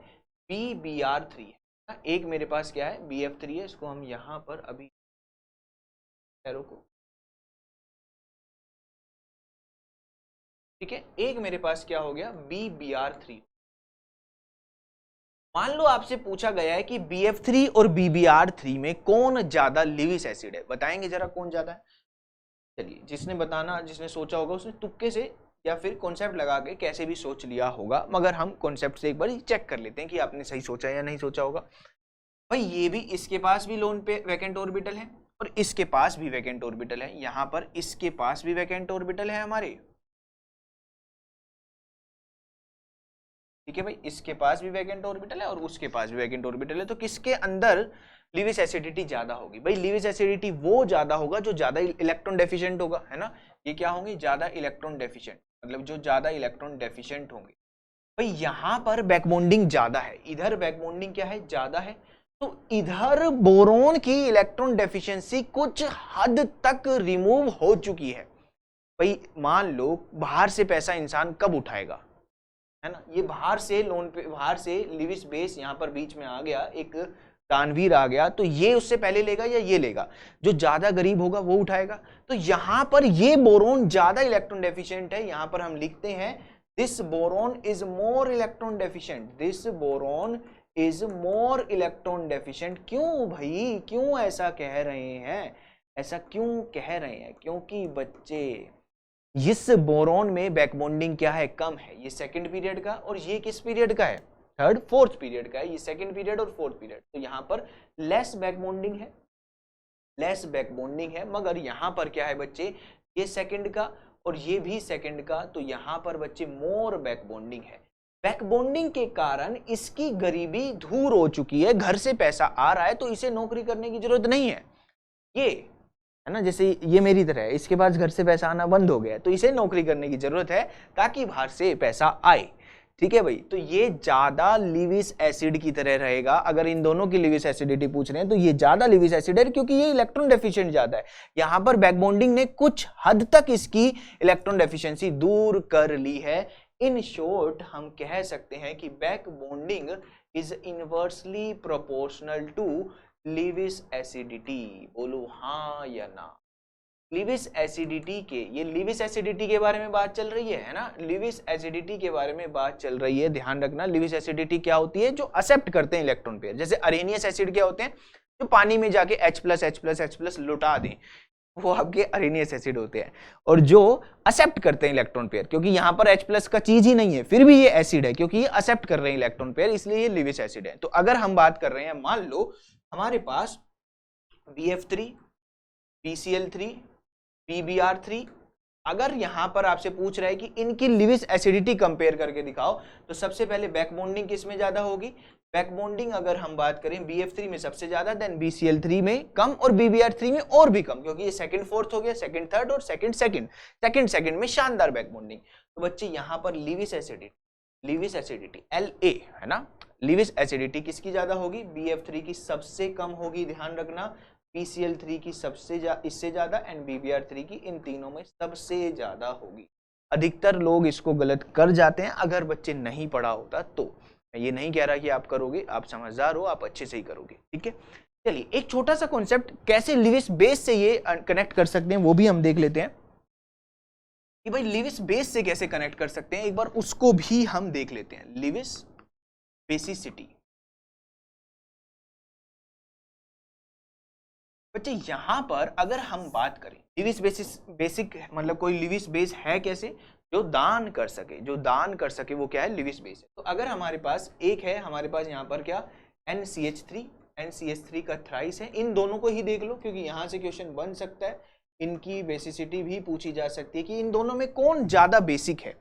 BBr3 है। एक मेरे पास क्या है, BF3 है। इसको हम यहां पर अभी एरो को, ठीक है। एक मेरे पास क्या हो गया, BBr3। मान लो आपसे पूछा गया है कि BF3 और BBr3 में कौन ज्यादा लिविस एसिड है, बताएंगे जरा कौन ज्यादा है। चलिए जिसने बताना, जिसने सोचा होगा उसने तुक्के से या फिर कॉन्सेप्ट लगा के कैसे भी सोच लिया होगा, मगर हम कॉन्सेप्ट से एक बार चेक कर लेते हैं कि आपने सही सोचा या नहीं सोचा होगा। भाई ये भी, इसके पास भी लोन पे वैकेंट ऑर्बिटल है और इसके पास भी वैकेंट ऑर्बिटल है। यहां पर इसके पास भी वैकेंट ऑर्बिटल है हमारे, ठीक है भाई। इसके पास भी वैकेंट ऑर्बिटल है और उसके पास भी वैकेंट ऑर्बिटल है। तो किसके अंदर लिविस एसिडिटी ज्यादा होगी, भाई लिविस एसिडिटी वो ज्यादा होगा जो ज्यादा इलेक्ट्रॉन डेफिशिएंट होगा, है ना। ये क्या होंगे, ज्यादा इलेक्ट्रॉन डेफिशिएंट, मतलब जो ज्यादा इलेक्ट्रॉन डेफिशिएंट होंगे। भाई यहां पर बैकबॉन्डिंग ज्यादा है, इधर बैकबॉन्डिंग क्या है, ज्यादा है। तो इधर बोरोन की इलेक्ट्रॉन डेफिशिएंसी कुछ हद तक रिमूव हो चुकी है। भाई मान लो बाहर से पैसा इंसान कब उठाएगा, है ना। ये बाहर से लोन पे, बाहर से लिविस बेस यहाँ पर बीच में आ गया, एक दानवीर आ गया, तो ये उससे पहले लेगा या ये लेगा, जो ज्यादा गरीब होगा वो उठाएगा। तो यहां पर ये बोरोन ज्यादा इलेक्ट्रॉन डेफिशिएंट है। यहां पर हम लिखते हैं this boron is more electron deficient, this boron is more electron deficient. क्यों भाई, क्यों ऐसा कह रहे हैं, ऐसा क्यों कह रहे हैं, क्योंकि बच्चे इस बोरोन में बैकबॉन्डिंग क्या है, कम है। ये सेकंड पीरियड का और ये किस पीरियड का है, थर्ड फोर्थ पीरियड का है। ये सेकंड पीरियड और फोर्थ पीरियड, तो यहां पर लेस बैकबॉन्डिंग है, लेस बैकबॉन्डिंग है। मगर यहां पर क्या है बच्चे, ये सेकंड का और ये भी सेकंड का, तो यहां पर बच्चे मोर बैक बॉन्डिंग है। बैक बॉन्डिंग के कारण इसकी गरीबी दूर हो चुकी है, घर से पैसा आ रहा है तो इसे नौकरी करने की जरूरत नहीं है। ये है ना, जैसे ये मेरी तरह है, इसके पास घर से पैसा आना बंद हो गया तो इसे नौकरी करने की जरूरत है ताकि बाहर से पैसा आए। ठीक है भाई, तो ये ज्यादा लिविस एसिड की तरह रहेगा। अगर इन दोनों की लिविस एसिडिटी पूछ रहे हैं तो ये ज्यादा लिविस एसिड है क्योंकि ये इलेक्ट्रॉन डेफिशिएंट ज्यादा है। यहां पर बैक बॉन्डिंग ने कुछ हद तक इसकी इलेक्ट्रॉन डेफिशिएंसी दूर कर ली है। इन शॉर्ट हम कह सकते हैं कि back bonding is inversely proportional to Lewis acidity. बोलो हाँ या ना। लिविस एसिडिटी के, ये लिविस एसिडिटी के बारे में बात चल रही है ना, लिविस एसिडिटी के बारे में बात चल रही है। ध्यान रखना, लिविस एसिडिटी क्या होती है? जो एक्सेप्ट करते हैं इलेक्ट्रॉन पेयर। जैसे अरेनियस एसिड क्या होते हैं? जो पानी में जाके H+H+H+ लुटा दें, वो आपके अरेनियस एसिड होते हैं। और जो एक्सेप्ट करते हैं इलेक्ट्रॉन पेयर, क्योंकि यहां पर H+ का चीज ही नहीं है, फिर भी ये एसिड है क्योंकि ये एक्सेप्ट कर रहे हैं इलेक्ट्रॉन पेयर, इसलिए ये लिविस एसिड है। तो अगर हम बात कर रहे हैं, मान लो हमारे पास BF3, PCl3, PBr3, अगर यहां पर आपसे पूछ रहा है कि इनकी लिविस एसिडिटी कंपेयर करके दिखाओ, तो सबसे पहले बैक बॉन्डिंग किसमें ज्यादा होगी? बैक बॉन्डिंग अगर हम बात करें BF3 में सबसे ज्यादा, देन BCl3 में कम और BBr3 में और भी कम, क्योंकि ये सेकंड फोर्थ हो गया, सेकंड थर्ड और सेकंड में शानदार बैक बॉन्डिंग। तो बच्चे यहां पर लिविस एसिडिटी La है ना, लिविस एसिडिटी किसकी ज्यादा होगी? BF3 की सबसे कम होगी, ध्यान रखना। PCl3 की इससे ज्यादा एंड BBr3 की, इन तीनों में सबसे ज्यादा होगी। अधिकतर लोग इसको गलत कर जाते हैं अगर बच्चे नहीं पढ़ा होता तो। मैं ये नहीं कह रहा कि आप करोगे, आप समझदार हो, आप अच्छे से ही करोगे। ठीक है, चलिए एक छोटा सा कॉन्सेप्ट कैसे लिविस बेस से ये कनेक्ट कर सकते हैं वो भी हम देख लेते हैं कि भाई लिविस बेस से कैसे कनेक्ट कर सकते हैं, एक बार उसको भी हम देख लेते हैं। लिविस बेसिसिटी बच्चे, यहां पर अगर हम बात करें लिविस बेसिक मतलब कोई लिविस बेस है कैसे? जो दान कर सके वो क्या है? लिविस बेस है। तो अगर हमारे पास एक है, हमारे पास यहाँ पर क्या NCH3 का थ्राइस है। इन दोनों को ही देख लो क्योंकि यहां से क्वेश्चन बन सकता है, इनकी बेसिसिटी भी पूछी जा सकती है कि इन दोनों में कौन ज्यादा बेसिक है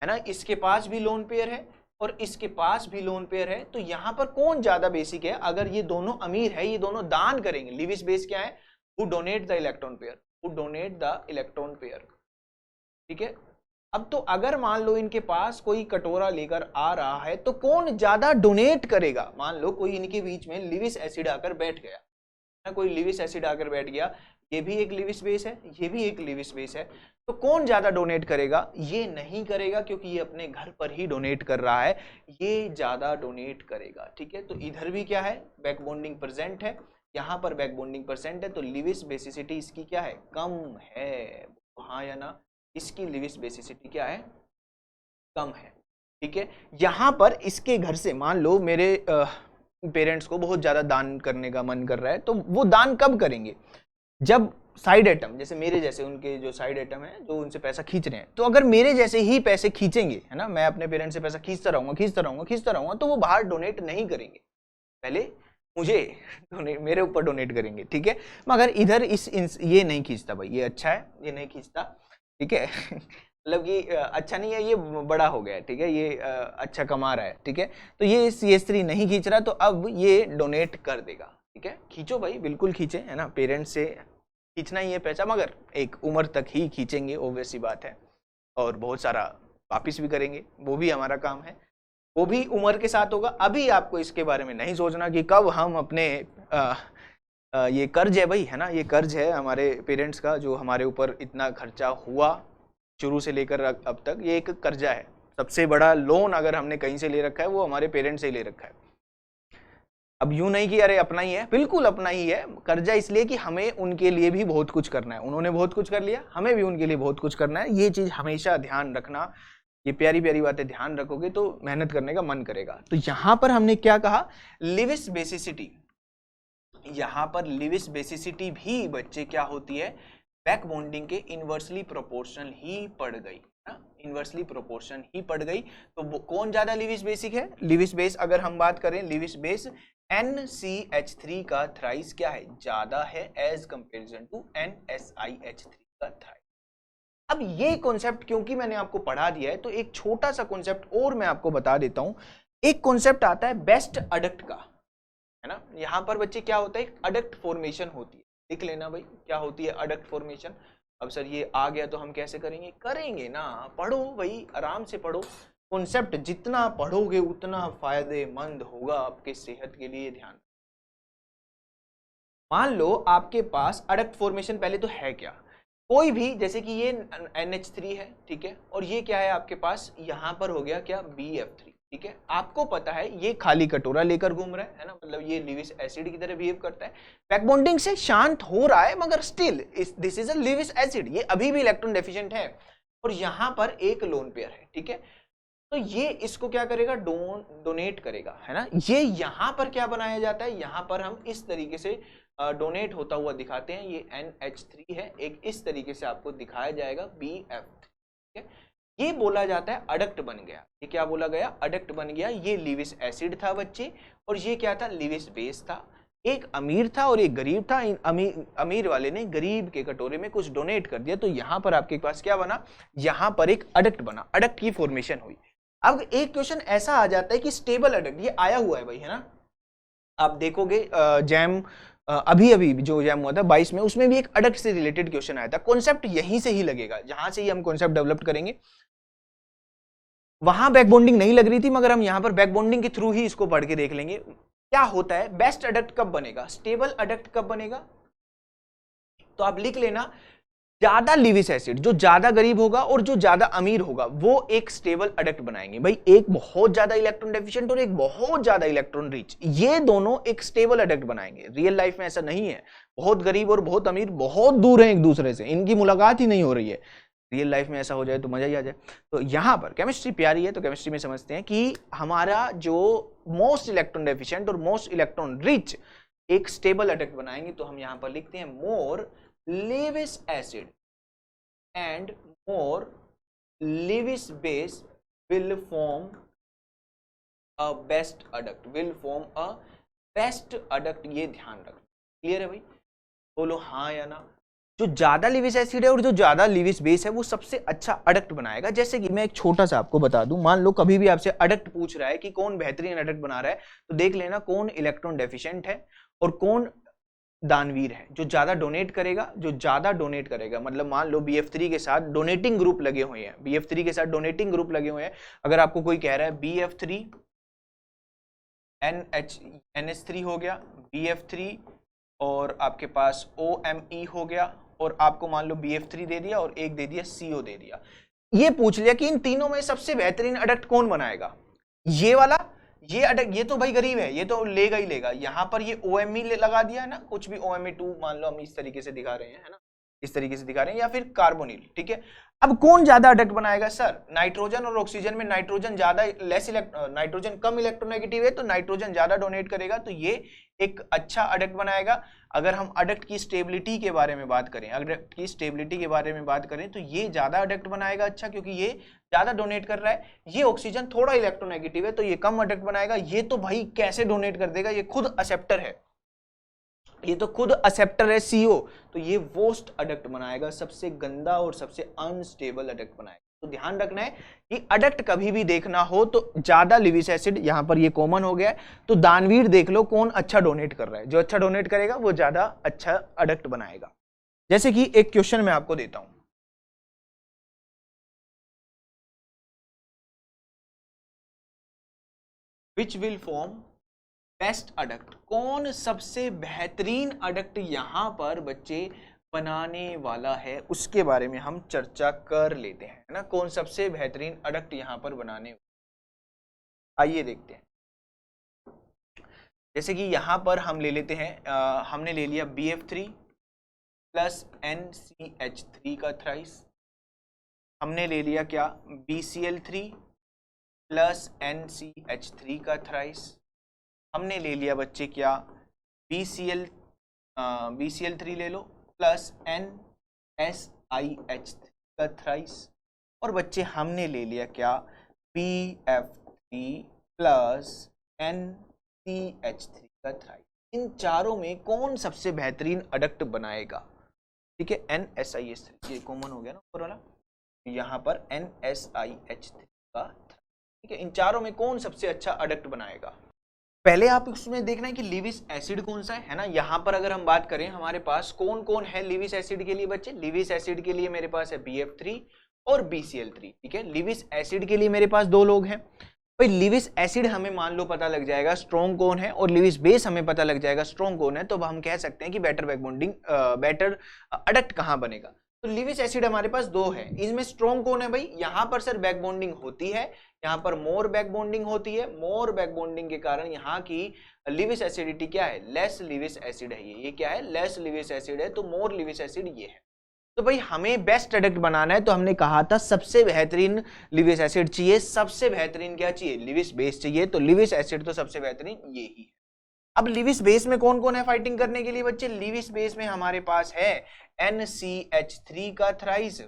ना। इसके पास भी लोन पेयर है और इसके पास भी लोन पेयर है, तो यहां पर कौन ज्यादा बेसिक है? अगर ये दोनों अमीर है, ये दोनों दान करेंगे। लिविस बेस क्या है? Who donate the electron pair. ठीक है, अब तो अगर मान लो इनके पास कोई कटोरा लेकर आ रहा है तो कौन ज्यादा डोनेट करेगा? मान लो कोई इनके बीच में लिविस एसिड आकर बैठ गया ना, कोई लिविस एसिड आकर बैठ गया, ये भी एक लिविस बेस है, ये भी एक लिविस बेस है, तो कौन ज्यादा डोनेट करेगा? ये नहीं करेगा क्योंकि ये अपने घर पर ही डोनेट कर रहा है, ये ज्यादा डोनेट करेगा। ठीक है, तो इधर भी क्या है? बैक बॉन्डिंग प्रेजेंट है, यहाँ पर बैक बॉन्डिंग प्रेजेंट है, तो लिविस बेसिसिटी इसकी क्या है? कम है। हाँ या ना? इसकी लिविस बेसिसिटी क्या है? कम है। ठीक है, यहां पर इसके घर से मान लो मेरे पेरेंट्स को बहुत ज्यादा दान करने का मन कर रहा है, तो वो दान कब करेंगे? जब साइड आइटम, जैसे मेरे जैसे उनके जो साइड आइटम है जो उनसे पैसा खींच रहे हैं, तो अगर मेरे जैसे ही पैसे खींचेंगे, है ना, मैं अपने पेरेंट्स से पैसा खींचता रहूंगा, तो वो बाहर डोनेट नहीं करेंगे, पहले मुझे मेरे ऊपर डोनेट करेंगे। ठीक है, मगर इधर ये नहीं खींचता भाई, ये अच्छा है, ये नहीं खींचता। ठीक है मतलब कि अच्छा नहीं है, ये बड़ा हो गया है। ठीक है, ये अच्छा कमा रहा है। ठीक है, तो ये CS3 नहीं खींच रहा, तो अब ये डोनेट कर देगा। ठीक है, खींचो भाई, बिल्कुल खींचे, है ना, पेरेंट्स से खींचना ही है पैसा, मगर एक उम्र तक ही खींचेंगे, ऑब्वियस सी बात है, और बहुत सारा वापिस भी करेंगे, वो भी हमारा काम है, वो भी उम्र के साथ होगा। अभी आपको इसके बारे में नहीं सोचना कि कब हम अपने ये कर्ज है भाई, है ना, ये कर्ज है हमारे पेरेंट्स का, जो हमारे ऊपर इतना खर्चा हुआ शुरू से लेकर अब तक, ये एक कर्जा है। सबसे बड़ा लोन अगर हमने कहीं से ले रखा है वो हमारे पेरेंट्स से ही ले रखा है। अब यूं नहीं कि अरे अपना ही है, बिल्कुल अपना ही है। कर्जा इसलिए कि हमें उनके लिए भी बहुत कुछ करना है, उन्होंने बहुत कुछ कर लिया, हमें भी उनके लिए बहुत कुछ करना है। ये चीज हमेशा ध्यान रखना, ये प्यारी प्यारी बातें ध्यान रखोगे तो मेहनत करने का मन करेगा। तो यहां पर हमने क्या कहा? Lewis basicity. यहां पर लिविस बेसिसिटी भी बच्चे क्या होती है? बैक बॉन्डिंग के इनवर्सली प्रोपोर्शनल ही पड़ गई, इनवर्सली प्रोपोर्शन ही पड़ गई। तो कौन ज्यादा लिविस बेसिक है? लिविस बेस अगर हम बात करें, लिविस बेस NCH3 का थ्राइस क्या है? ज्यादा है एज कंपेरिजन टू NSiH3 का थ्राइस। अब ये कॉन्सेप्ट क्योंकि मैंने आपको पढ़ा दिया है तो एक छोटा सा कॉन्सेप्ट और मैं आपको बता देता हूं। एक कॉन्सेप्ट आता है बेस्ट अडक्ट का, है ना। यहां पर बच्चे क्या होता है, अडक्ट फॉर्मेशन होती है, लिख लेना भाई क्या होती है अडक्ट फॉर्मेशन। अब सर ये आ गया तो हम कैसे करेंगे, करेंगे ना, पढ़ो भाई, आराम से पढ़ो। कॉन्सेप्ट जितना पढ़ोगे उतना फायदेमंद होगा आपके सेहत के लिए। ध्यान, मान लो आपके पास अडक्ट फॉर्मेशन पहले तो है क्या, कोई भी, जैसे कि ये NH3 है, ठीक है, और ये क्या है आपके पास, यहां पर हो गया क्या BF3, ठीक है। आपको पता है ये खाली कटोरा लेकर घूम रहा है ना, मतलब ये लिविस एसिड की तरह बिहेव करता है, बैक बॉन्डिंग से शांत हो रहा है मगर still this is a Lewis acid, ये अभी भी इलेक्ट्रॉन डेफिशिएंट है, और यहां पर एक लोन पेयर है, ठीक है। तो ये इसको क्या करेगा, डोनेट करेगा, है ना। ये यहां पर क्या बनाया जाता है, यहां पर हम इस तरीके से डोनेट होता हुआ दिखाते हैं, ये NH3 है, एक इस तरीके से आपको दिखाया जाएगा BF3, ठीक है। ये बोला जाता है अडक्ट बन गया, ये क्या बोला गया, अडक्ट बन गया। ये लिविस एसिड था बच्चे, और ये क्या था, लिविस बेस था। एक अमीर था और एक गरीब था, अमीर वाले ने गरीब के कटोरे में कुछ डोनेट कर दिया, तो यहां पर आपके पास क्या बना, यहां पर एक अडक्ट बना, अडक्ट की फॉर्मेशन हुई। अब एक क्वेश्चन ऐसा आ जाता है कि स्टेबल अडक्ट, ये आया हुआ है भाई, है ना। आप देखोगे जैम अभी अभी जो जैम हुआ था 22 में, उसमें भी एक अडक्ट से रिलेटेड क्वेश्चन आया था। कॉन्सेप्ट यहीं से ही लगेगा, जहां से ही हम कॉन्सेप्ट डेवलप करेंगे। वहां बैक बॉन्डिंग नहीं लग रही थी, मगर हम यहां पर बैक बॉन्डिंग के थ्रू ही इसको पढ़ के देख लेंगे क्या होता है। बेस्ट अडक्ट कब बनेगा, स्टेबल अडक्ट कब बनेगा, तो आप लिख लेना, ज्यादा लिविस एसिड, जो ज्यादा गरीब होगा और जो ज्यादा अमीर होगा वो एक स्टेबल अडक्ट बनाएंगे भाई। एक बहुत ज्यादा इलेक्ट्रॉन डेफिशिएंट और एक बहुत ज्यादा इलेक्ट्रॉन रिच, ये दोनों एक स्टेबल अडक्ट बनाएंगे। रियल लाइफ में ऐसा नहीं है, बहुत गरीब और बहुत अमीर बहुत दूर है एक दूसरे से, इनकी मुलाकात ही नहीं हो रही है। रियल लाइफ में ऐसा हो जाए तो मजा ही आ जाए। तो यहां पर केमिस्ट्री प्यारी है, तो केमिस्ट्री में समझते हैं कि हमारा जो मोस्ट इलेक्ट्रॉन डेफिशिएंट और मोस्ट इलेक्ट्रॉन रिच एक स्टेबल अडक्ट बनाएंगे, तो हम यहां पर लिखते हैं मोर Lewis acid and more Lewis base will form a best adduct, will form a best adduct, ये ध्यान रखना। क्लियर है भाई, बोलो हाँ या ना। जो ज्यादा लिविस एसिड है और जो ज्यादा लिविस बेस है वो सबसे अच्छा अडक्ट बनाएगा। जैसे कि मैं एक छोटा सा आपको बता दूं, मान लो कभी भी आपसे अडक्ट पूछ रहा है कि कौन बेहतरीन अडक्ट बना रहा है, तो देख लेना कौन इलेक्ट्रॉन डेफिशिएंट है और कौन दानवीर है। जो ज्यादा डोनेट करेगा, जो ज्यादा डोनेट करेगा, मतलब मान लो BF3 के साथ डोनेटिंग ग्रुप लगे हुए हैं, BF3 के साथ डोनेटिंग ग्रुप लगे हुए हैं। अगर आपको कोई कह रहा है BF3 NH3 हो गया, BF3 और आपके पास OMe हो गया, और आपको मान लो BF3 दे दिया और एक दे दिया CO दे दिया, ये पूछ लिया कि इन तीनों में सबसे बेहतरीन अडक्ट कौन बनाएगा, ये वाला, ये अडक्ट, ये तो भाई गरीब है, ये तो लेगा ही लेगा। यहां पर ये OMe लगा दिया है ना, कुछ भी OMe2 मान लो, हम इस तरीके से दिखा रहे हैं, है ना, इस तरीके से दिखा रहे हैं, या फिर कार्बोनिल, ठीक है। अब कौन ज्यादा अडक्ट बनाएगा, सर नाइट्रोजन और ऑक्सीजन में नाइट्रोजन ज्यादा, नाइट्रोजन कम इलेक्ट्रोनेगेटिव है, तो नाइट्रोजन ज्यादा डोनेट करेगा, तो ये एक अच्छा अडक्ट बनाएगा। अगर हम अडक्ट की स्टेबिलिटी के बारे में बात करें, अडक्ट की स्टेबिलिटी के बारे में बात करें, तो ये ज्यादा अडक्ट बनाएगा अच्छा, क्योंकि ये ज्यादा डोनेट कर रहा है। ये ऑक्सीजन थोड़ा इलेक्ट्रोनेगेटिव है, तो ये कम अडक्ट बनाएगा। ये तो भाई कैसे डोनेट कर देगा, ये खुद एक्सेप्टर है, ये तो खुद एक्सेप्टर है CO, तो ये वोस्ट अडक्ट बनाएगा, सबसे गंदा और सबसे अनस्टेबल अडक्ट बनाएगा। तो ध्यान रखना है कि अडक्ट कभी भी देखना हो तो ज्यादा लिविस एसिड, यहां पर ये कॉमन हो गया है, तो दानवीर देख लो कौन अच्छा डोनेट कर रहा है, जो अच्छा डोनेट करेगा वो ज्यादा अच्छा अडक्ट बनाएगा। जैसे कि एक क्वेश्चन मैं आपको देता हूं, which will form best adduct, कौन सबसे बेहतरीन अडक्ट यहां पर बच्चे बनाने वाला है, उसके बारे में हम चर्चा कर लेते हैं, है ना। कौन सबसे बेहतरीन अडक्ट यहां पर बनाने, आइए देखते हैं। जैसे कि यहां पर हम ले लेते हैं, हमने ले लिया BF3 प्लस NCH3 का थ्राइस, हमने ले लिया क्या BCl3 प्लस NCH3 का थ्राइस, हमने ले लिया बच्चे क्या BCl3 ले लो प्लस NSiH3 का थ्राइस, और बच्चे हमने ले लिया क्या BF3 प्लस NCH3 का थ्राइस। इन चारों में कौन सबसे बेहतरीन अडक्ट बनाएगा, ठीक है। NSiH3 ये कॉमन हो गया ना ऊपर वाला, यहाँ पर NSiH3 का, ठीक है। इन चारों में कौन सबसे अच्छा अडक्ट बनाएगा? पहले आप उसमें देखना है कि लीविस एसिड कौन सा है ना। यहाँ पर अगर हम बात करें हमारे पास कौन कौन है लीविस एसिड के लिए बच्चे, लीविस एसिड के लिए मेरे पास है BF3 और BCl3, ठीक है। लीविस एसिड के लिए मेरे पास दो लोग हैं भाई। लीविस एसिड हमें मान लो पता लग जाएगा स्ट्रॉन्ग कौन है, और लीविस बेस हमें पता लग जाएगा स्ट्रॉन्ग कौन है, तो हम कह सकते हैं कि better back bonding, better adduct कहाँ बनेगा। तो लीविस एसिड हमारे पास दो है, इसमें स्ट्रॉन्ग कौन है भाई? यहाँ पर सर बैक बॉन्डिंग होती है, यहाँ पर मोर बैक बॉन्डिंग होती है। मोर बैक बॉन्डिंग के कारण यहाँ की लीविस एसिडिटी क्या है? लेस लीविस एसिड है। ये क्या है? लेस लीविस एसिड है, तो मोर लीविस एसिड ये है। तो भाई हमें बेस्ट अडक्ट बनाना है, तो हमने कहा था सबसे बेहतरीन लीविस एसिड चाहिए, सबसे बेहतरीन क्या चाहिए? लीविस बेस चाहिए। तो लीविस एसिड तो सबसे बेहतरीन ये ही है। अब लीविस बेस में कौन कौन है फाइटिंग करने के लिए बच्चे? लीविस बेस में हमारे पास है NCH3 का थ्राइस,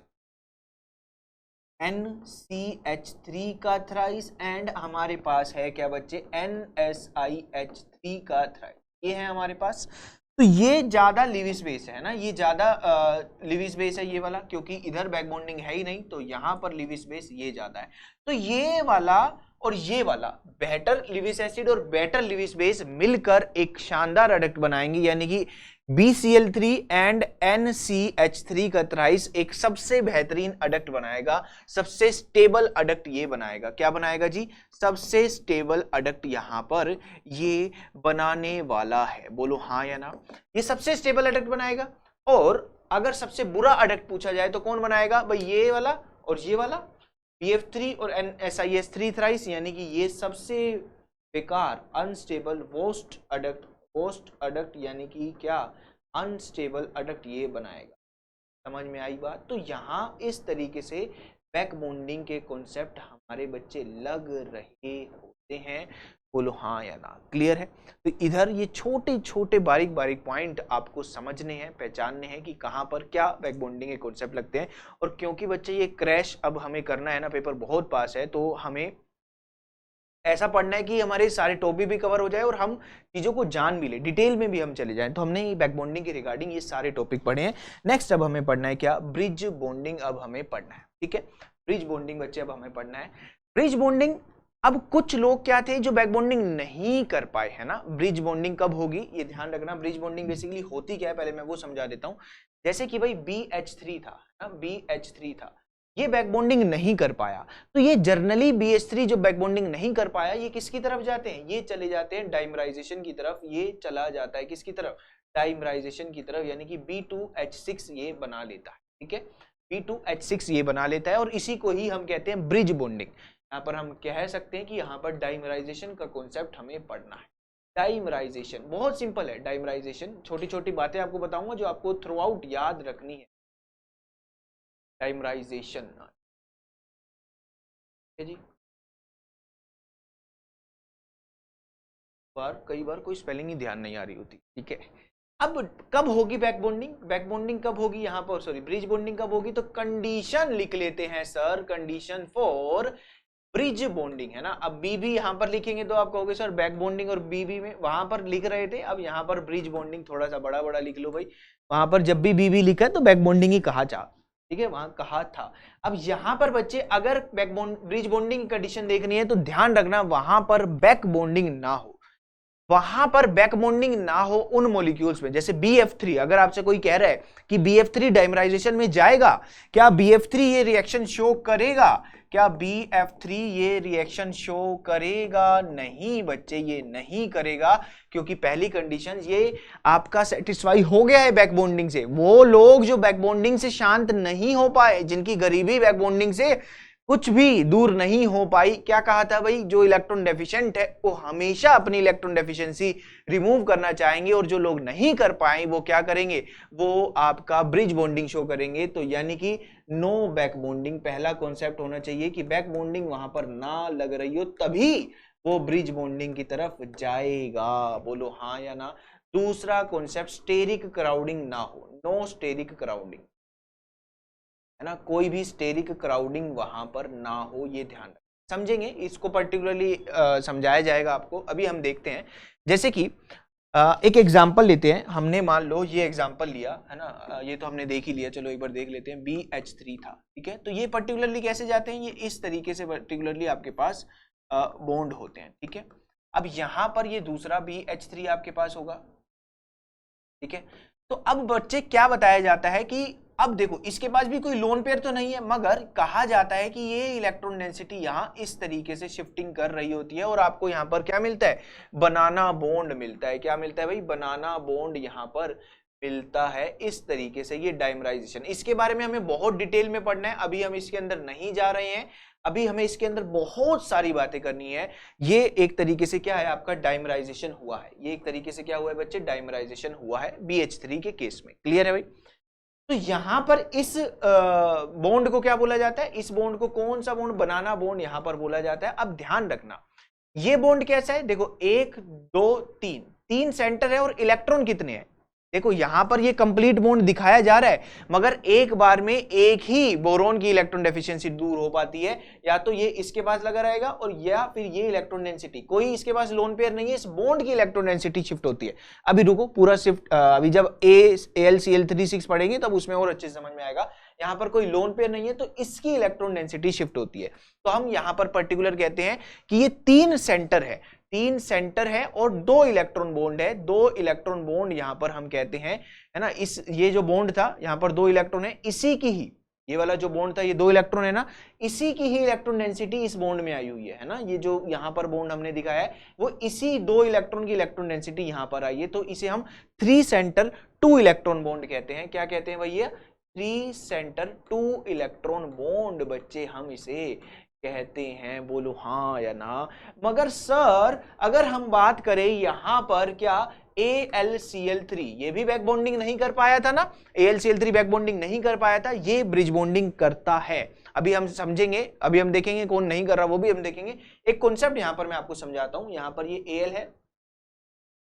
NCH3 का थ्राइस, एंड हमारे पास है क्या बच्चे? NSiH3 का थ्राइस। ये है हमारे पास। तो ये ज्यादा लीविस बेस है ना, ये ज्यादा लीविस बेस है ये वाला, क्योंकि इधर बैक बॉन्डिंग है ही नहीं, तो यहां पर लीविस बेस ये ज्यादा है। तो ये वाला और ये वाला बेटर लीविस एसिड और बेटर लीविस बेस मिलकर एक शानदार अडक्ट बनाएंगे, यानी कि BCl3 एंड NCH3 का थ्राइस एक सबसे बेहतरीन अडक्ट बनाएगा, सबसे स्टेबल अडक्ट ये बनाएगा। क्या बनाएगा जी? सबसे स्टेबल अडक्ट यहां पर ये बनाने वाला है। बोलो हाँ या ना? ये सबसे स्टेबल अडक्ट बनाएगा। और अगर सबसे बुरा अडक्ट पूछा जाए तो कौन बनाएगा भाई? ये वाला और ये वाला, BF3 और NSiH3 थ्राइस, यानी कि ये सबसे बेकार अनस्टेबल वोस्ट अडक्ट यानी कि क्या? अनस्टेबल अडक्ट ये बनाएगा। समझ में आई बात? तो यहां इस तरीके से बैक बॉन्डिंग के कॉन्सेप्ट हमारे बच्चे लग रहे होते हैं। बोलो हाँ या ना? क्लियर है? तो इधर ये छोटे छोटे बारीक बारीक पॉइंट आपको समझने हैं, पहचानने हैं कि कहां पर क्या बैक बॉन्डिंग के कॉन्सेप्ट लगते हैं। और क्योंकि बच्चे ये क्रैश अब हमें करना है ना, पेपर बहुत पास है, तो हमें ऐसा पढ़ना है कि हमारे सारे टॉपिक भी कवर हो जाए और हम चीजों को जान भी ले, डिटेल में भी हम चले जाएं। तो हमने बैक बॉन्डिंग के रिगार्डिंग ये सारे टॉपिक पढ़े हैं। नेक्स्ट अब हमें पढ़ना है क्या? ब्रिज बॉन्डिंग अब हमें पढ़ना है, ठीक है। ब्रिज बॉन्डिंग बच्चे अब हमें पढ़ना है। ब्रिज बॉन्डिंग, अब कुछ लोग क्या थे जो बैक बॉन्डिंग नहीं कर पाए, है ना। ब्रिज बॉन्डिंग कब होगी ये ध्यान रखना। ब्रिज बॉन्डिंग बेसिकली होती क्या है पहले मैं वो समझा देता हूं। जैसे कि भाई BH3 था ना, BH3 था, ये बैक बॉन्डिंग नहीं कर पाया, तो ये जर्नली BH3 जो बैक बॉन्डिंग नहीं कर पाया, ये किसकी तरफ जाते हैं? ये चले जाते हैं डाइमराइजेशन की तरफ। ये चला जाता है किसकी तरफ? डाइमराइजेशन की तरफ, यानी कि B2H6 ये बना लेता है, ठीक है। B2H6 ये बना लेता है, और इसी को ही हम कहते हैं ब्रिज बॉन्डिंग। यहाँ पर हम कह सकते हैं कि यहाँ पर डाइमराइजेशन का कॉन्सेप्ट हमें पढ़ना है। डाइमराइजेशन बहुत सिंपल है। डाइमराइजेशन छोटी छोटी बातें आपको बताऊंगा जो आपको थ्रू आउट याद रखनी है। डाइमराइजेशन जी, कई बार कोई स्पेलिंग ही ध्यान नहीं आ रही होती, ठीक है। अब कब होगी बैक बॉन्डिंग? बैक बॉन्डिंग कब होगी यहाँ पर, सॉरी ब्रिज बॉन्डिंग कब होगी? तो कंडीशन लिख लेते हैं sir, condition for bridge bonding, है ना। अब बीबी यहाँ पर लिखेंगे तो आप कहोगे सर बैक बॉन्डिंग और बीबी में वहां पर लिख रहे थे, अब यहाँ पर ब्रिज बॉन्डिंग थोड़ा सा बड़ा बड़ा लिख लो भाई। वहां पर जब भी बीबी लिखा है तो बैक बॉन्डिंग ही कहा था, ठीक है, वहां कहा था। अब यहां पर बच्चे अगर back bond bridge bonding condition देखनी है तो ध्यान रखना वहां पर बैक बॉन्डिंग ना हो, वहां पर बैक बॉन्डिंग ना हो उन मॉलिक्यूल्स में। जैसे BF3, अगर आपसे कोई कह रहा है कि BF3 डाइमराइजेशन में जाएगा, क्या BF3 ये रिएक्शन शो करेगा? क्या BF3 ये रिएक्शन शो करेगा? नहीं बच्चे, ये नहीं करेगा, क्योंकि पहली कंडीशन ये आपका सेटिस्फाई हो गया है बैक बॉन्डिंग से। वो लोग जो बैक बॉन्डिंग से शांत नहीं हो पाए, जिनकी गरीबी बैक बॉन्डिंग से कुछ भी दूर नहीं हो पाई, क्या कहा था भाई? जो इलेक्ट्रॉन डेफिशिएंट है वो हमेशा अपनी इलेक्ट्रॉन डेफिशिएंसी रिमूव करना चाहेंगे, और जो लोग नहीं कर पाए वो क्या करेंगे? वो आपका ब्रिज बॉन्डिंग शो करेंगे। तो यानी कि नो बैक बॉन्डिंग पहला कॉन्सेप्ट होना चाहिए कि बैक बॉन्डिंग वहां पर ना लग रही हो, तभी वो ब्रिज बॉन्डिंग की तरफ जाएगा। बोलो हाँ या ना? दूसरा कॉन्सेप्ट स्टेरिक क्राउडिंग ना हो, नो स्टेरिक क्राउडिंग, है ना। कोई भी स्टेरिक क्राउडिंग वहां पर ना हो, ये ध्यान रखें। समझेंगे इसको पर्टिकुलरली समझाया जाएगा आपको, अभी हम देखते हैं। जैसे कि एक एग्जाम्पल लेते हैं, हमने मान लो ये एग्जाम्पल लिया है ना, ये तो हमने देख ही लिया, चलो एक बार देख लेते हैं। BH3 था, ठीक है, तो ये पर्टिकुलरली कैसे जाते हैं, ये इस तरीके से पर्टिकुलरली आपके पास बॉन्ड होते हैं, ठीक है। अब यहां पर ये दूसरा BH3 आपके पास होगा, ठीक है। तो अब बच्चे क्या बताया जाता है कि अब देखो इसके पास भी कोई लोन पेयर तो नहीं है, मगर कहा जाता है कि ये इलेक्ट्रॉन डेंसिटी यहाँ इस तरीके से शिफ्टिंग कर रही होती है और आपको यहाँ पर क्या मिलता है, बनाना बॉन्ड मिलता है। क्या मिलता है भाई, बनाना बॉन्ड यहाँ पर मिलता है इस तरीके से, ये डाइमराइजेशन। इसके बारे में हमें बहुत डिटेल में पढ़ना है, अभी हम इसके अंदर नहीं जा रहे हैं, अभी हमें इसके अंदर बहुत सारी बातें करनी है। ये एक तरीके से क्या है, आपका डाइमराइजेशन हुआ है, ये एक तरीके से क्या हुआ है बच्चे, डाइमराइजेशन हुआ है BH3 के केस में। क्लियर है भाई। तो यहां पर इस बॉन्ड को क्या बोला जाता है, इस बॉन्ड को कौन सा बॉन्ड, बनाना बॉन्ड यहां पर बोला जाता है। अब ध्यान रखना ये बॉन्ड कैसा है, देखो 1 2 3, 3 सेंटर है और इलेक्ट्रॉन कितने हैं, देखो यहां पर ये कंप्लीट बॉन्ड दिखाया जा रहा है, मगर एक बार में एक ही बोरॉन की इलेक्ट्रॉन डेफिशिएंसी दूर हो पाती है, या तो ये इसके पास लगा रहेगा और या फिर ये इलेक्ट्रॉन डेंसिटी, कोई इसके पास लोन पेयर नहीं है, इस बॉन्ड की इलेक्ट्रॉन डेंसिटी शिफ्ट होती है। अभी रुको पूरा शिफ्ट, अभी जब AlCl36 पढ़ेंगे तब उसमें और अच्छे से समझ में आएगा। यहां पर कोई लोन पेयर नहीं है तो इसकी इलेक्ट्रॉन डेंसिटी शिफ्ट होती है। तो हम यहां पर पर्टिकुलर कहते हैं कि ये 3 सेंटर है, 3 सेंटर है और 2 इलेक्ट्रॉन बॉन्ड है, 2 इलेक्ट्रॉन बॉन्ड यहां पर हम कहते हैं, है ना। इस ये जो बॉन्ड था यहां पर 2 इलेक्ट्रॉन है, इसी की ही ये वाला जो बॉन्ड था ये 2 इलेक्ट्रॉन है ना, इसी की ही इलेक्ट्रॉन डेंसिटी इस बॉन्ड में आई हुई है ना। ये जो यहां पर बॉन्ड हमने दिखाया है वो इसी 2 इलेक्ट्रॉन की इलेक्ट्रॉन डेंसिटी यहां पर आई है, तो इसे हम 3 सेंटर 2 इलेक्ट्रॉन बॉन्ड कहते हैं। क्या कहते हैं भैया, 3 सेंटर 2 इलेक्ट्रॉन बॉन्ड बच्चे हम इसे कहते हैं, बोलो हाँ या ना। मगर सर अगर हम बात करें यहां पर क्या AlCl3 ये भी बैक बॉन्डिंग नहीं कर पाया था ना, AlCl3 बैक बॉन्डिंग नहीं कर पाया था, ये ब्रिज बॉन्डिंग करता है। अभी हम समझेंगे, अभी हम देखेंगे कौन नहीं कर रहा वो भी हम देखेंगे। एक कॉन्सेप्ट यहां पर मैं आपको समझाता हूं, यहां पर ये Al है,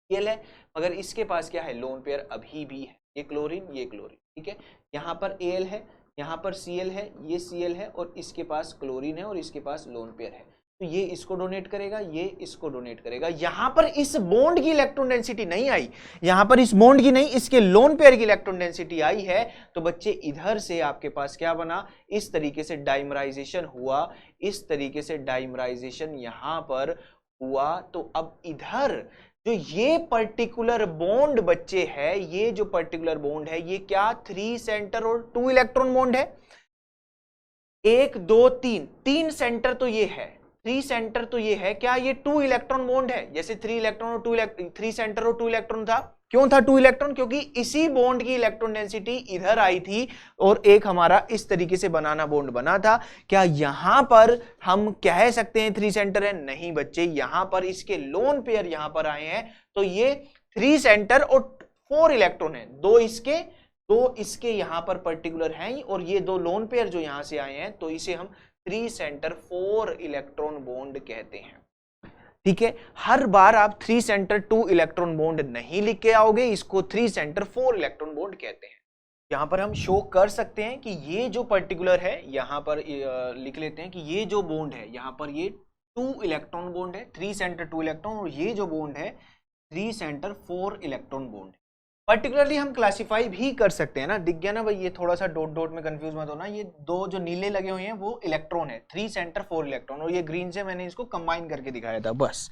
Cl है, मगर इसके पास क्या है, लोन पेयर अभी भी है, ये क्लोरीन ये क्लोरीन, ठीक है। यहां पर Al है, यहां पर Cl है, ये Cl है और इसके पास क्लोरीन है और इसके पास लोन पेयर है, तो ये इसको डोनेट करेगा, ये इसको डोनेट करेगा। यहां पर इस बॉन्ड की इलेक्ट्रॉन डेंसिटी नहीं आई, यहां पर इस बॉन्ड की नहीं, इसके लोन पेयर की इलेक्ट्रॉन डेंसिटी आई है, तो बच्चे इधर से आपके पास क्या बना, इस तरीके से डाइमराइजेशन हुआ, इस तरीके से डाइमराइजेशन यहां पर हुआ। तो अब इधर जो ये पर्टिकुलर बॉन्ड बच्चे है, ये जो पर्टिकुलर बॉन्ड है ये क्या 3 सेंटर और 2 इलेक्ट्रॉन बॉन्ड है, 1 2 3, 3 सेंटर तो ये है, 3 सेंटर तो ये है, क्या ये 2 इलेक्ट्रॉन बॉन्ड है, जैसे 3 इलेक्ट्रॉन और 3 सेंटर और 2 इलेक्ट्रॉन था। क्यों था 2 इलेक्ट्रॉन, क्योंकि इसी बॉन्ड की इलेक्ट्रॉन डेंसिटी इधर आई थी और एक हमारा इस तरीके से बनाना बॉन्ड बना था। क्या यहां पर हम कह सकते हैं 3 सेंटर है, नहीं बच्चे, यहां पर इसके लोन पेयर यहां पर आए हैं, तो ये 3 सेंटर और 4 इलेक्ट्रॉन है, 2 इसके यहां पर पर्टिकुलर हैं और ये 2 लोन पेयर जो यहां से आए हैं, तो इसे हम 3 सेंटर 4 इलेक्ट्रॉन बॉन्ड कहते हैं, ठीक है। हर बार आप 3 सेंटर 2 इलेक्ट्रॉन बॉन्ड नहीं लिख के आओगे, इसको 3 सेंटर 4 इलेक्ट्रॉन बॉन्ड कहते हैं। यहां पर हम शो कर सकते हैं कि ये जो पर्टिकुलर है, यहां पर लिख लेते हैं कि ये जो बॉन्ड है यहां पर ये 2 इलेक्ट्रॉन बॉन्ड है, 3 सेंटर 2 इलेक्ट्रॉन, और ये जो बॉन्ड है 3 सेंटर 4 इलेक्ट्रॉन बॉन्ड है। पर्टिकुलरली हम क्लासिफाई भी कर सकते हैं ना, दिख गया ना भाई, ये थोड़ा सा डॉट डॉट में कंफ्यूज मत होना, ये 2 जो नीले लगे हुए हैं वो इलेक्ट्रॉन है, 3 सेंटर 4 इलेक्ट्रॉन, और ये ग्रीन से मैंने इसको कंबाइन करके दिखाया था बस।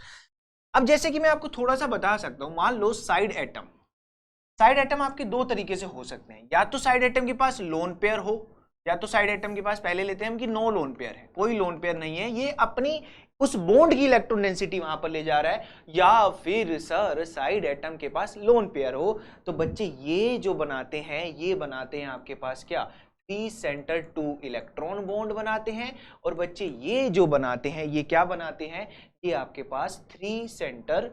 अब जैसे कि मैं आपको थोड़ा सा बता सकता हूं, मान लो साइड एटम आपके 2 तरीके से हो सकते हैं, या तो साइड एटम के पास लोन पेयर हो, या तो साइड एटम के पास पहले लेते हैं हम कि नो लोन पेयर है, कोई लोन पेयर नहीं है, ये अपनी उस बॉन्ड की इलेक्ट्रॉन डेंसिटी वहां पर ले जा रहा है, या फिर सर साइड एटम के पास लोन पेयर हो, तो बच्चे ये जो बनाते हैं ये बनाते हैं आपके पास क्या 3 सेंटर 2 इलेक्ट्रॉन बॉन्ड बनाते हैं, और बच्चे ये जो बनाते हैं ये क्या बनाते हैं, ये आपके पास 3 सेंटर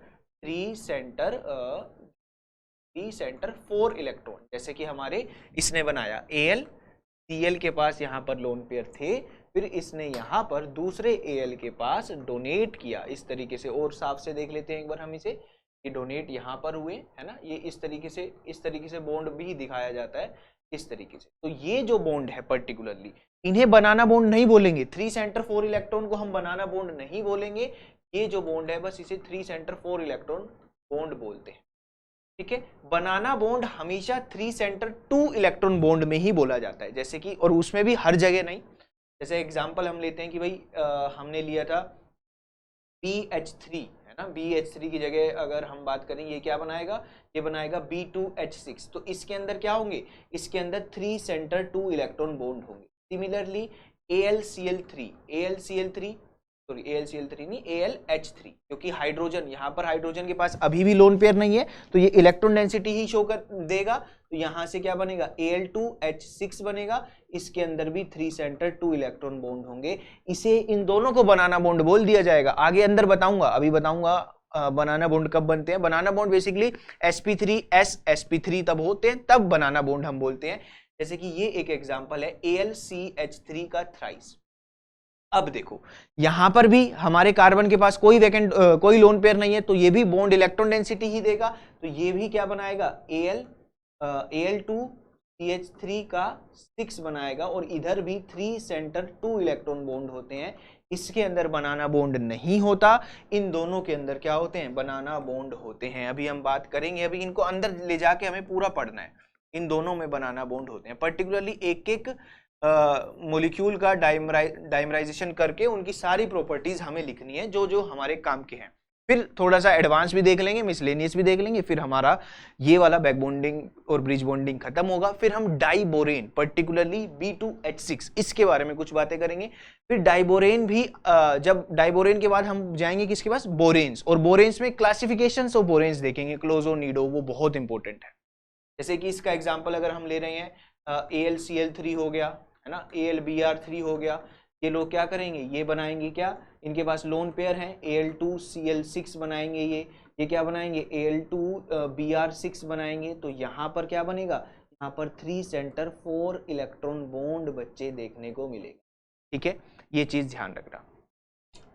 4 इलेक्ट्रॉन, जैसे कि हमारे इसने बनाया AlCl के पास यहाँ पर लोन पेयर थे, फिर इसने यहाँ पर दूसरे Al के पास डोनेट किया इस तरीके से, और साफ से देख लेते हैं एक बार हम इसे, ये डोनेट यहाँ पर हुए है ना, ये इस तरीके से बॉन्ड भी दिखाया जाता है इस तरीके से। तो ये जो बॉन्ड है पर्टिकुलरली, इन्हें बनाना बॉन्ड नहीं बोलेंगे, 3 सेंटर 4 इलेक्ट्रॉन को हम बनाना बॉन्ड नहीं बोलेंगे, ये जो बॉन्ड है बस इसे 3 सेंटर 4 इलेक्ट्रॉन बॉन्ड बोलते हैं, ठीक है, बनाना बॉन्ड हमेशा 3 सेंटर 2 इलेक्ट्रॉन बॉन्ड में ही बोला जाता है, जैसे कि, और उसमें भी हर जगह नहीं। जैसे एग्जांपल हम लेते हैं कि भाई हमने लिया था BH3, है ना, BH3 की जगह अगर हम बात करें ये क्या बनाएगा, ये बनाएगा B2H6, तो इसके अंदर क्या होंगे, इसके अंदर 3 सेंटर 2 इलेक्ट्रॉन बॉन्ड होंगे। सिमिलरली AlCl3 सॉरी AlCl3 नहीं, AlH3, क्योंकि हाइड्रोजन, यहाँ पर हाइड्रोजन के पास अभी भी लोन पेयर नहीं है, तो ये इलेक्ट्रॉन डेंसिटी ही शो कर देगा, तो यहाँ से क्या बनेगा, Al2H6 बनेगा, इसके अंदर भी 3 सेंटर 2 इलेक्ट्रॉन बॉन्ड होंगे। इसे, इन दोनों को बनाना बॉन्ड बोल दिया जाएगा। आगे अंदर बताऊंगा, अभी बताऊंगा बनाना बॉन्ड कब बनते हैं। बनाना बॉन्ड बेसिकली sp3 तब होते हैं, तब बनाना बॉन्ड हम बोलते हैं। जैसे कि ये एक एग्जांपल है AlCH3 का थ्राइस। अब देखो यहां पर भी हमारे कार्बन के पास कोई वैकेंट कोई लोन पेयर नहीं है, तो ये भी बॉन्ड इलेक्ट्रॉन डेंसिटी ही देगा, तो ये भी क्या बनाएगा, Al2CH3 का 6 बनाएगा, और इधर भी 3 सेंटर 2 इलेक्ट्रॉन बॉन्ड होते हैं। इसके अंदर बनाना बॉन्ड नहीं होता, इन दोनों के अंदर क्या होते हैं, बनाना बॉन्ड होते हैं। अभी हम बात करेंगे, अभी इनको अंदर ले जाके हमें पूरा पढ़ना है। इन दोनों में बनाना बॉन्ड होते हैं, पर्टिकुलरली एक एक मॉलिक्यूल का डाइमराइजेशन करके उनकी सारी प्रॉपर्टीज हमें लिखनी है जो जो हमारे काम के हैं। फिर थोड़ा सा एडवांस भी देख लेंगे, मिसलेनियस भी देख लेंगे, फिर हमारा ये वाला बैक बॉन्डिंग और ब्रिज बॉन्डिंग खत्म होगा। फिर हम डाइबोरेन, पर्टिकुलरली B2H6, इसके बारे में कुछ बातें करेंगे। फिर डाइबोरेन भी, जब डाइबोरेन के बाद हम जाएंगे किसके पास, बोरेन्स, और बोरेन्स में क्लासिफिकेशन ऑफ बोरेन्स देखेंगे, क्लोजो नीडो, वो बहुत इंपॉर्टेंट है। जैसे कि इसका एग्जाम्पल अगर हम ले रहे हैं AlCl3 हो गया, है ना, AlBr3 हो गया, ये लोग क्या करेंगे, ये बनाएंगे क्या, इनके पास लोन पेयर हैं, Al2Cl6 बनाएंगे, ये क्या बनाएंगे, Al2Br6 बनाएंगे, तो यहाँ पर क्या बनेगा, यहाँ पर 3 सेंटर 4 इलेक्ट्रॉन बॉन्ड बच्चे देखने को मिलेगा। ठीक है, ये चीज ध्यान रखना,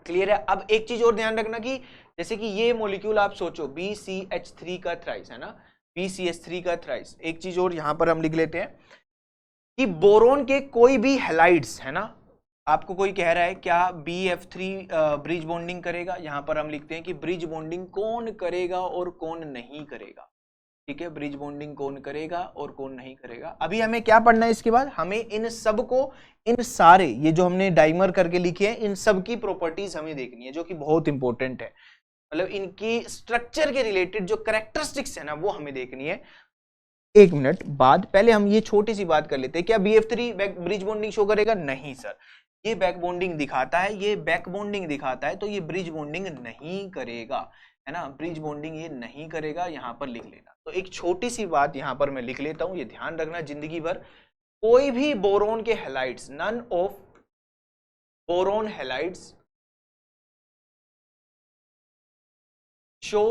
क्लियर है। अब एक चीज और ध्यान रखना कि जैसे कि ये मॉलिक्यूल आप सोचो BCH3 का थ्राइस, है ना, BCH3 का थ्राइस। एक चीज और यहां पर हम लिख लेते हैं कि बोरोन के कोई भी हैलाइड्स, है ना, आपको कोई कह रहा है क्या BF3 ब्रिज बॉन्डिंग करेगा, यहां पर हम लिखते हैं कि ब्रिज बॉन्डिंग कौन करेगा और कौन नहीं करेगा। ठीक है, ब्रिज बॉन्डिंग कौन करेगा और कौन नहीं करेगा। अभी हमें क्या पढ़ना है इसके बाद, हमें इन सब को, इन सारे ये जो हमने डाइमर करके लिखे हैं, इन सब की प्रॉपर्टीज हमें देखनी है, जो कि बहुत इंपॉर्टेंट है, मतलब इनकी स्ट्रक्चर के रिलेटेड जो कैरेक्टरिस्टिक्स है ना, वो हमें देखनी है। एक मिनट बाद पहले हम ये छोटी सी बात कर लेते हैं, क्या BF3 ब्रिज बॉन्डिंग शो करेगा, नहीं सर, ये बैक बॉन्डिंग दिखाता है, ये बैक बॉन्डिंग दिखाता है, तो ये ब्रिज बॉन्डिंग नहीं करेगा, है ना, ब्रिज बॉन्डिंग ये नहीं करेगा, यहां पर लिख लेना। तो एक छोटी सी बात यहां पर मैं लिख लेता हूं, ये ध्यान रखना जिंदगी भर, कोई भी बोरोन के halides, none of boron halides show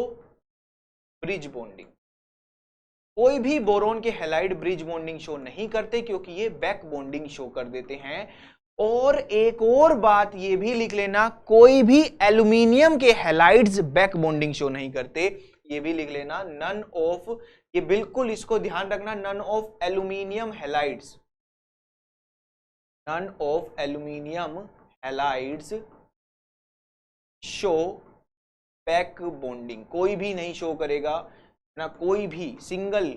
bridge bonding, कोई भी बोरोन के हैलाइड ब्रिज बॉन्डिंग शो नहीं करते, क्योंकि ये बैक बॉन्डिंग शो कर देते हैं। और एक और बात ये भी लिख लेना, कोई भी एल्यूमिनियम के हैलाइड्स बैक बॉन्डिंग शो नहीं करते, ये भी लिख लेना, नन ऑफ, ये बिल्कुल इसको ध्यान रखना, none of aluminium halides, none of aluminium halides show back bonding, कोई भी नहीं शो करेगा ना, कोई भी सिंगल,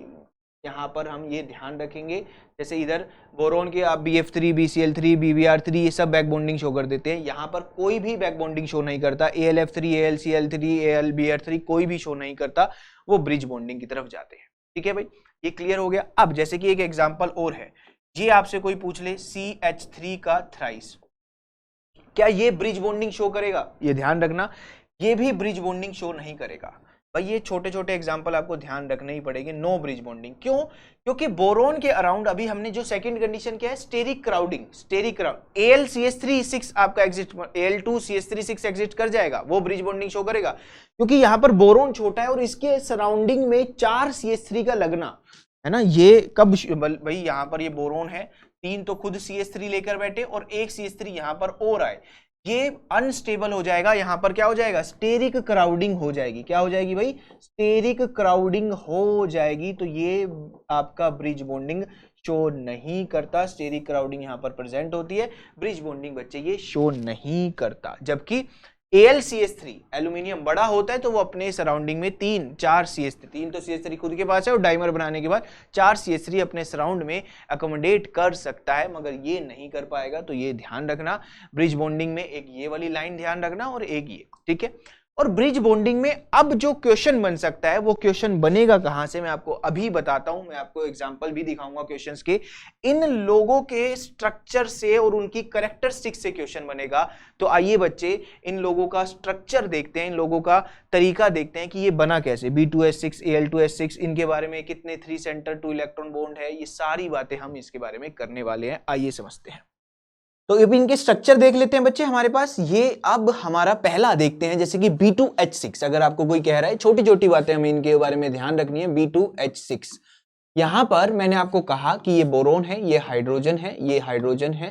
यहां पर हम ये ध्यान रखेंगे। जैसे इधर बोरोन के आप BF3 BCl3 BBr3 ये सब बैक बॉन्डिंग शो कर देते हैं, यहां पर कोई भी बैक बॉन्डिंग शो नहीं करता, AlF3 AlCl3 AlBr3 कोई भी शो नहीं करता, वो ब्रिज बॉन्डिंग की तरफ जाते हैं। ठीक है भाई, ये क्लियर हो गया। अब जैसे कि एक एग्जांपल और है, ये आपसे कोई पूछ ले CH3 का थ्राइस, क्या ये ब्रिज बॉन्डिंग शो करेगा, ये ध्यान रखना, ये भी ब्रिज बॉन्डिंग शो नहीं करेगा भाई। ये छोटे छोटे एग्जांपल आपको ध्यान रखने ही पड़ेंगे, नो ब्रिज बॉन्डिंग। क्यों, क्योंकि बोरोन के अराउंड अभी हमने जो सेकंड कंडीशन क्या है, steric crowding, steric crowd, AlCH3 आपका एग्जिस्ट, Al2CH3 एग्जिस्ट कर जाएगा, वो ब्रिज बॉन्डिंग शो करेगा, क्योंकि यहां पर बोरोन छोटा है और इसके सराउंडिंग में 4 CH3 का लगना, है ना, ये कब भाई, यहां पर ये बोरोन है, 3 तो खुद CH3 लेकर बैठे और एक CH3 यहां पर और आए, ये अनस्टेबल हो जाएगा, यहां पर क्या हो जाएगा, स्टेरिक क्राउडिंग हो जाएगी। क्या हो जाएगी भाई, स्टेरिक क्राउडिंग हो जाएगी, तो ये आपका ब्रिज बॉन्डिंग शो नहीं करता, स्टेरिक क्राउडिंग यहां पर प्रेजेंट होती है, ब्रिज बॉन्डिंग बच्चे ये शो नहीं करता। जबकि AlCH3 एल्यूमिनियम बड़ा होता है तो वो अपने सराउंडिंग में 4 CH3, 3 तो CH3 खुद के पास है और डाइमर बनाने के बाद 4 CH3 अपने सराउंड में अकोमोडेट कर सकता है, मगर ये नहीं कर पाएगा। तो ये ध्यान रखना, ब्रिज बॉन्डिंग में एक ये वाली लाइन ध्यान रखना और एक ये, ठीक है। और ब्रिज बॉन्डिंग में अब जो क्वेश्चन बन सकता है वो क्वेश्चन बनेगा कहां से, मैं आपको अभी बताता हूं। मैं आपको एग्जांपल भी दिखाऊंगा क्वेश्चंस के। इन लोगों के स्ट्रक्चर से और उनकी कैरेक्टरिस्टिक्स से क्वेश्चन बनेगा। तो आइए बच्चे इन लोगों का स्ट्रक्चर देखते हैं, इन लोगों का तरीका देखते हैं कि ये बना कैसे। B2H6 Al2H6, इनके बारे में कितने 3 सेंटर 2 इलेक्ट्रॉन बॉन्ड है, ये सारी बातें हम इसके बारे में करने वाले हैं। आइए समझते हैं। तो अब इनके स्ट्रक्चर देख लेते हैं बच्चे हमारे पास। ये अब हमारा पहला देखते हैं, जैसे कि B2H6। अगर आपको कोई कह रहा है, छोटी छोटी बातें हमें इनके बारे में ध्यान रखनी है। B2H6 यहां पर मैंने आपको कहा कि ये बोरोन है, ये हाइड्रोजन है, ये हाइड्रोजन है।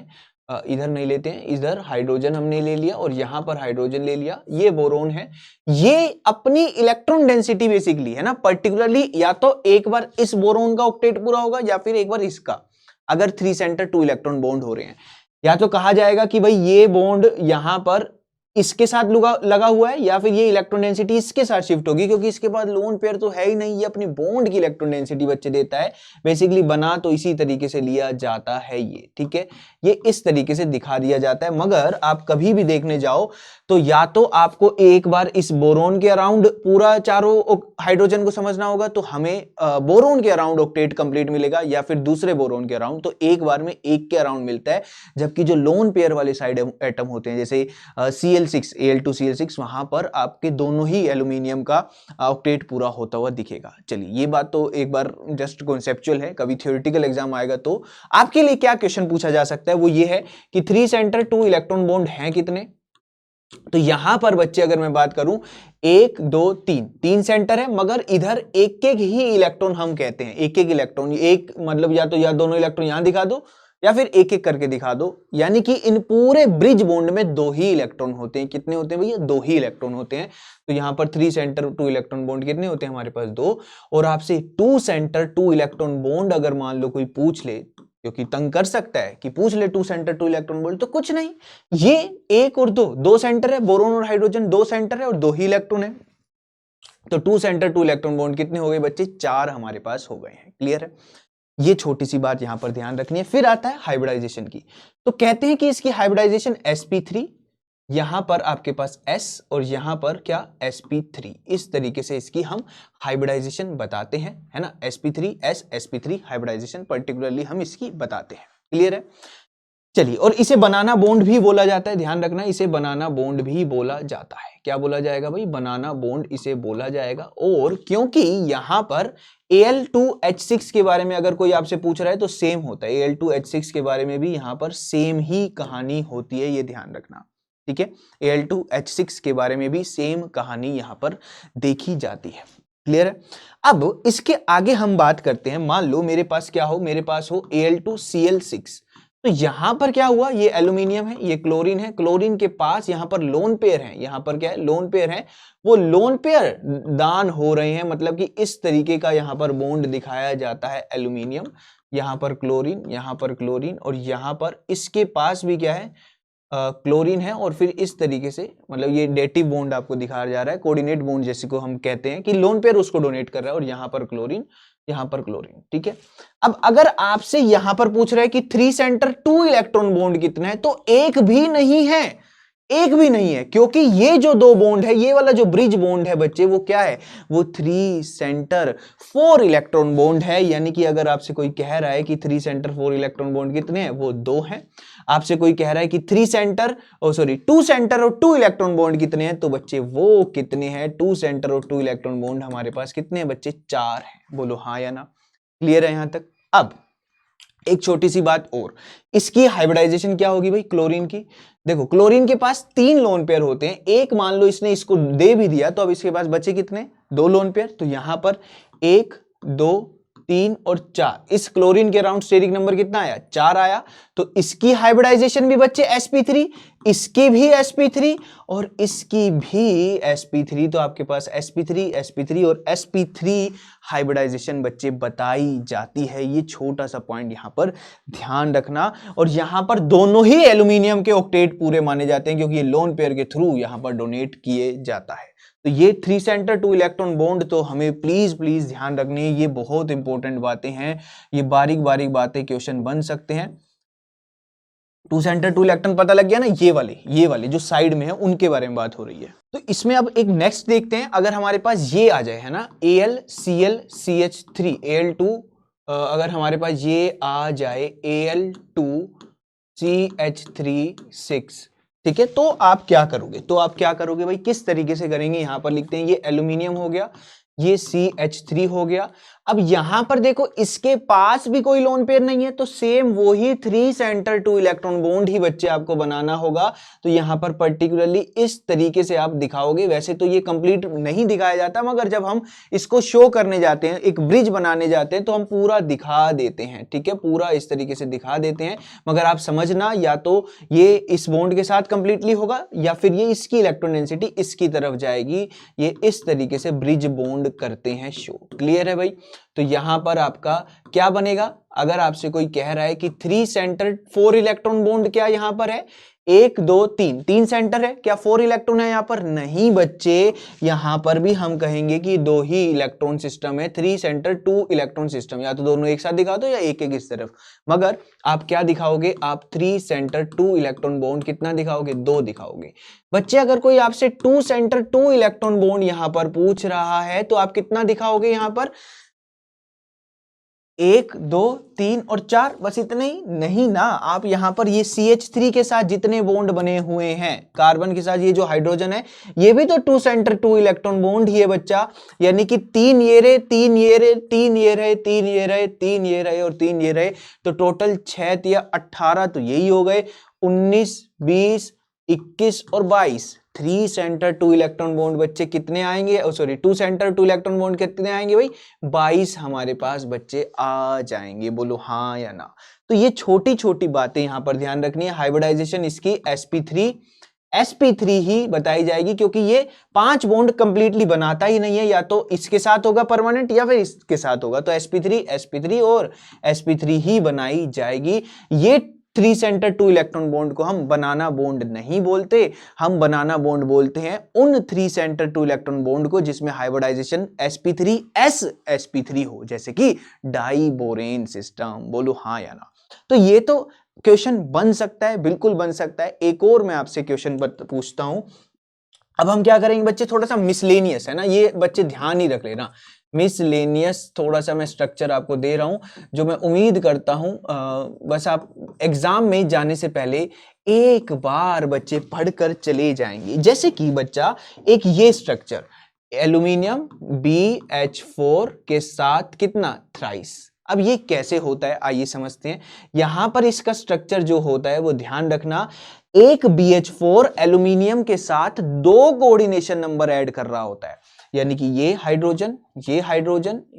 इधर नहीं लेते हैं, इधर हाइड्रोजन हमने ले लिया और यहां पर हाइड्रोजन ले लिया। ये बोरोन है। ये अपनी इलेक्ट्रॉन डेंसिटी बेसिकली है ना, पर्टिकुलरली या तो एक बार इस बोरोन का ऑक्टेट पूरा होगा या फिर एक बार इसका, अगर 3 सेंटर 2 इलेक्ट्रॉन बॉन्ड हो रहे हैं। या तो कहा जाएगा कि भाई ये बॉन्ड यहां पर इसके साथ लगा हुआ है, या फिर ये इलेक्ट्रॉन डेंसिटी इसके साथ शिफ्ट होगी, क्योंकि इसके बाद लोन पेयर तो है ही नहीं। ये अपनी बॉन्ड की इलेक्ट्रॉन डेंसिटी बच्चे देता है। बेसिकली बना तो इसी तरीके से लिया जाता है ये, ठीक है। ये इस तरीके से दिखा दिया जाता है। मगर आप कभी भी देखने जाओ तो या तो आपको एक बार इस बोरोन के अराउंड पूरा चारों हाइड्रोजन को समझना होगा, तो हमें बोरोन के अराउंड ऑक्टेट कंप्लीट मिलेगा, या फिर दूसरे बोरोन के अराउंड, तो एक बार में एक के अराउंड मिलता है। जबकि जो लोन पेयर वाले साइड एटम होते हैं, जैसे Cl6 Al2Cl6, वहां पर आपके दोनों ही एल्यूमिनियम का ऑक्टेट पूरा होता हुआ दिखेगा। चलिए, ये बात तो एक बार जस्ट कॉन्सेप्चुअल है। कभी थियोरेटिकल एग्जाम आएगा तो आपके लिए क्या क्वेश्चन पूछा जा सकता है, वो ये है कि 3 सेंटर 2 इलेक्ट्रॉन बॉन्ड हैं कितने। तो यहां पर बच्चे अगर मैं बात करूं 1 2 3 सेंटर है, मगर इधर एक एक ही इलेक्ट्रॉन हम कहते हैं। एक एक इलेक्ट्रॉन, एक मतलब या तो या दोनों इलेक्ट्रॉन यहां दिखा दो या फिर एक एक करके दिखा दो। यानी कि इन पूरे ब्रिज बॉन्ड में 2 ही इलेक्ट्रॉन होते हैं। कितने होते हैं भैया? 2 ही इलेक्ट्रॉन होते हैं। तो यहां पर 3 सेंटर 2 इलेक्ट्रॉन बॉन्ड कितने होते हैं हमारे पास? 2। और आपसे 2 सेंटर 2 इलेक्ट्रॉन बॉन्ड अगर मान लो कोई पूछ ले, क्योंकि तंग कर सकता है कि पूछ ले 2 सेंटर 2 इलेक्ट्रॉन बॉन्ड, तो कुछ नहीं, ये 1 और 2 सेंटर है। बोरोन और हाइड्रोजन 2 सेंटर है और 2 ही इलेक्ट्रॉन है। तो 2 सेंटर 2 इलेक्ट्रॉन बॉन्ड कितने हो गए बच्चे? 4 हमारे पास हो गए हैं। क्लियर है? ये छोटी सी बात यहां पर ध्यान रखनी है। फिर आता है हाइब्रिडाइजेशन की। तो कहते हैं कि इसकी हाइब्रिडाइजेशन sp3, यहां पर आपके पास s और यहां पर क्या? sp3। इस तरीके से इसकी हम हाइब्रिडाइजेशन बताते हैं, है ना। sp3s sp3 हाइब्रिडाइजेशन पर्टिकुलरली हम इसकी बताते हैं। क्लियर है? चलिए, और इसे बनाना बॉन्ड भी बोला जाता है। ध्यान रखना, इसे बनाना बॉन्ड भी बोला जाता है। क्या बोला जाएगा भाई? बनाना बॉन्ड इसे बोला जाएगा। और क्योंकि यहां पर Al2H6 के बारे में अगर कोई आपसे पूछ रहा है तो सेम होता है। Al2H6 के बारे में भी यहां पर सेम ही कहानी होती है, ये ध्यान रखना, ठीक है। Al2H6 के बारे में भी सेम कहानी यहां पर देखी जाती है। क्लियर है? अब इसके आगे हम बात करते हैं। मान लो मेरे पास क्या हो? मेरे पास हो Al2Cl6। तो यहां पर क्या हुआ? ये एल्यूमिनियम है, ये क्लोरीन है। क्लोरीन के पास यहां पर लोन पेयर है। यहां पर क्या है? लोन पेयर है। वो लोन पेयर दान हो रहे हैं, मतलब कि इस तरीके का यहां पर बॉन्ड दिखाया जाता है। एल्यूमिनियम, यहां पर क्लोरीन, यहां पर क्लोरीन, और यहां पर इसके पास भी क्या है? क्लोरीन है। और फिर इस तरीके से, मतलब ये डेटिव बॉन्ड आपको दिखाया जा रहा है, कोऑर्डिनेट बॉन्ड जैसे को हम कहते हैं कि लोन पेयर उसको डोनेट कर रहा है। और यहां पर क्लोरीन, यहां पर क्लोरीन, ठीक है। अब अगर आपसे यहां पर पूछ रहा है कि 3 सेंटर 2 इलेक्ट्रॉन बॉन्ड कितना है, तो एक भी नहीं है, एक भी नहीं है। क्योंकि ये जो 2 बॉन्ड है, ये वाला जो ब्रिज बॉन्ड है बच्चे, वो क्या है? वो 3 सेंटर 4 इलेक्ट्रॉन बॉन्ड है। यानी कि अगर आपसे कोई कह रहा है कि 3 सेंटर 4 इलेक्ट्रॉन बॉन्ड कितने हैं, वो 2 हैं। आपसे कोई कह रहा है कि 2 सेंटर और 2 इलेक्ट्रॉन बॉन्ड कितने हैं, तो बच्चे वो कितने हैं? 2 सेंटर और 2 इलेक्ट्रॉन बॉन्ड हमारे पास कितने हैं बच्चे? 4 हैं। बोलो हाँ या ना? क्लियर है यहां तक? अब एक छोटी सी बात और, इसकी हाइब्रिडाइजेशन क्या होगी भाई? क्लोरीन की। देखो, क्लोरीन के पास 3 लोन पेयर होते हैं। एक मान लो इसने इसको दे भी दिया, तो अब इसके पास बचे कितने? 2 लोन पेयर। तो यहां पर 1 2 3 और 4, इस क्लोरीन के अराउंड स्टेरिक नंबर कितना आया? 4 आया। तो इसकी हाइब्रिडाइजेशन भी बच्चे sp3, इसकी भी sp3 और इसकी भी sp3। तो आपके पास sp3 sp3 और sp3 हाइब्रिडाइजेशन बच्चे बताई जाती है। ये छोटा सा पॉइंट यहां पर ध्यान रखना। और यहां पर दोनों ही एल्यूमिनियम के ऑक्टेट पूरे माने जाते हैं, क्योंकि ये लोन पेयर के थ्रू यहां पर डोनेट किए जाता है। तो ये 3 सेंटर 2 इलेक्ट्रॉन बॉन्ड तो हमें प्लीज ध्यान रखनी है, ये बहुत इंपॉर्टेंट बातें हैं, ये बारीक बारीक बातें क्वेश्चन बन सकते हैं। 2 सेंटर 2 इलेक्ट्रॉन पता लग गया ना, ये वाले जो साइड में है उनके बारे में बात हो रही है। तो इसमें अब एक नेक्स्ट देखते हैं, अगर हमारे पास ये आ जाए है ना AlClCH3 Al2, अगर हमारे पास ये आ जाए Al2CH3 6, ठीक है, तो आप क्या करोगे भाई, किस तरीके से करेंगे? यहां पर लिखते हैं ये एल्यूमिनियम हो गया, ये CH3 हो गया। अब यहां पर देखो इसके पास भी कोई लोन पेयर नहीं है, तो सेम वही 3 सेंटर 2 इलेक्ट्रॉन बॉन्ड ही बच्चे आपको बनाना होगा। तो यहां पर पर्टिकुलरली इस तरीके से आप दिखाओगे। वैसे तो ये कंप्लीट नहीं दिखाया जाता, मगर जब हम इसको शो करने जाते हैं, एक ब्रिज बनाने जाते हैं, तो हम पूरा दिखा देते हैं, ठीक है, पूरा इस तरीके से दिखा देते हैं। मगर आप समझना, या तो ये इस बॉन्ड के साथ कंप्लीटली होगा या फिर ये इसकी इलेक्ट्रॉन डेंसिटी इसकी तरफ जाएगी। ये इस तरीके से ब्रिज बॉन्ड करते हैं शो। क्लियर है भाई? तो यहां पर आपका क्या बनेगा? अगर आपसे कोई कह रहा है कि 3 सेंटर 4 इलेक्ट्रॉन बॉन्ड, क्या यहां पर है 1 2 3, 3 सेंटर है, क्या 4 इलेक्ट्रॉन है यहां पर? नहीं बच्चे, यहां पर भी हम कहेंगे कि 2 ही इलेक्ट्रॉन सिस्टम है, 3 सेंटर 2 इलेक्ट्रॉन सिस्टम। या तो दोनों एक साथ दिखा दो या एक एक इस तरफ, मगर आप क्या दिखाओगे? आप 3 सेंटर 2 इलेक्ट्रॉन बॉन्ड कितना दिखाओगे? 2 दिखाओगे। बच्चे अगर कोई आपसे 2 सेंटर 2 इलेक्ट्रॉन बॉन्ड यहां पर पूछ रहा है, तो आप कितना दिखाओगे? यहां पर 1 2 3 और 4, बस इतने ही? नहीं ना, आप यहां पर ये CH3 के साथ जितने बॉन्ड बने हुए हैं, कार्बन के साथ ये जो हाइड्रोजन है, ये भी तो 2 सेंटर 2 इलेक्ट्रॉन बॉन्ड ही है बच्चा। यानी कि 3 ये रहे, 3 ये रहे, 3 ये रहे, 3 ये रहे, 3 ये रहे और 3 ये रहे, तो टोटल 6 या 18 तो यही हो गए। 19 20 21 और 22, 3 सेंटर 2 इलेक्ट्रॉन बॉन्ड बच्चे कितने आएंगे? सॉरी, 2 सेंटर 2 इलेक्ट्रॉन बॉन्ड कितने आएंगे भाई? 22 हमारे पास बच्चे आ जाएंगे। बोलो हाँ या ना? तो ये छोटी छोटी बातें यहां पर ध्यान रखनी है। हाइब्रिडाइजेशन इसकी sp3 ही बताई जाएगी, क्योंकि ये 5 बॉन्ड कंप्लीटली बनाता ही नहीं है, या तो इसके साथ होगा परमानेंट या फिर इसके साथ होगा। तो sp3 और sp3 ही बनाई जाएगी। ये 3 सेंटर 2 इलेक्ट्रॉन बॉन्ड को हम बनाना बॉन्ड नहीं बोलते, हम बनाना बॉन्ड बोलते हैं उन 3 सेंटर 2 इलेक्ट्रॉन बॉन्ड को जिसमें हाइब्रिडाइजेशन sp3s हो, जैसे कि डाइबोरेन सिस्टम। बोलो हाँ या ना? तो ये तो क्वेश्चन बन सकता है, बिल्कुल बन सकता है। एक और मैं आपसे क्वेश्चन पूछता हूं। अब हम क्या करेंगे बच्चे, थोड़ा सा मिसलेनियस है ना, ये बच्चे ध्यान ही रख लेना। मिसलेनियस थोड़ा सा मैं स्ट्रक्चर आपको दे रहा हूं, जो मैं उम्मीद करता हूं बस आप एग्जाम में जाने से पहले एक बार बच्चे पढ़कर चले जाएंगे। जैसे कि बच्चा एक ये स्ट्रक्चर, एल्यूमिनियम BH4 के साथ कितना? थ्राइस। अब ये कैसे होता है आइए समझते हैं। यहां पर इसका स्ट्रक्चर जो होता है वो ध्यान रखना, एक BH4 एल्यूमिनियम के साथ 2 कोऑर्डिनेशन नंबर ऐड कर रहा होता है। यानी कि ये हाइड्रोजन,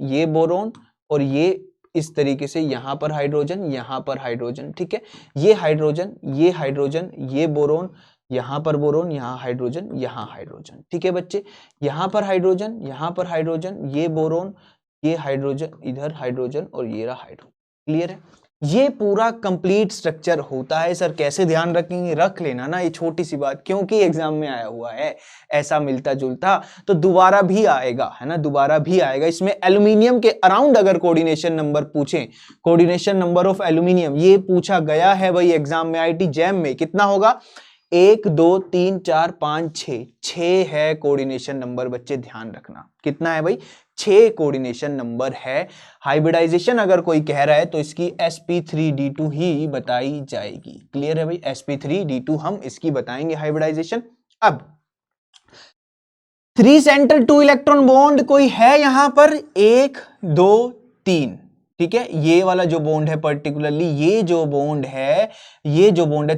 ये बोरोन, और ये इस तरीके से यहां पर हाइड्रोजन, ठीक है, ये हाइड्रोजन, ये बोरोन, यहां पर बोरोन, यहां हाइड्रोजन, ठीक है बच्चे, यहां पर हाइड्रोजन, ये बोरोन, ये हाइड्रोजन, इधर हाइड्रोजन और ये रहा हाइड्रोजन। क्लियर है? ये पूरा कंप्लीट स्ट्रक्चर होता है। सर कैसे ध्यान रखेंगे? रख लेना ना, ये छोटी सी बात, क्योंकि एग्जाम में आया हुआ है ऐसा मिलता जुलता, तो दोबारा भी आएगा, है ना, दोबारा भी आएगा। इसमें एल्यूमिनियम के अराउंड अगर कोऑर्डिनेशन नंबर पूछें, कोऑर्डिनेशन नंबर ऑफ एल्यूमिनियम ये पूछा गया है भाई एग्जाम में, IIT जैम में, कितना होगा? 1 2 3 4 5 6 है कोऑर्डिनेशन नंबर। बच्चे ध्यान रखना कितना है भाई? 6 कोऑर्डिनेशन नंबर है। हाइब्रिडाइजेशन अगर कोई कह रहा है तो इसकी sp3d2 ही बताई जाएगी। क्लियर है भाई? sp3d2 हम इसकी बताएंगे हाइब्रिडाइजेशन। अब 3 सेंटर 2 इलेक्ट्रॉन बॉन्ड कोई है यहां पर? 1 2 3, ठीक है, ये वाला जो बॉन्ड है पर्टिकुलरली ये जो बॉन्ड है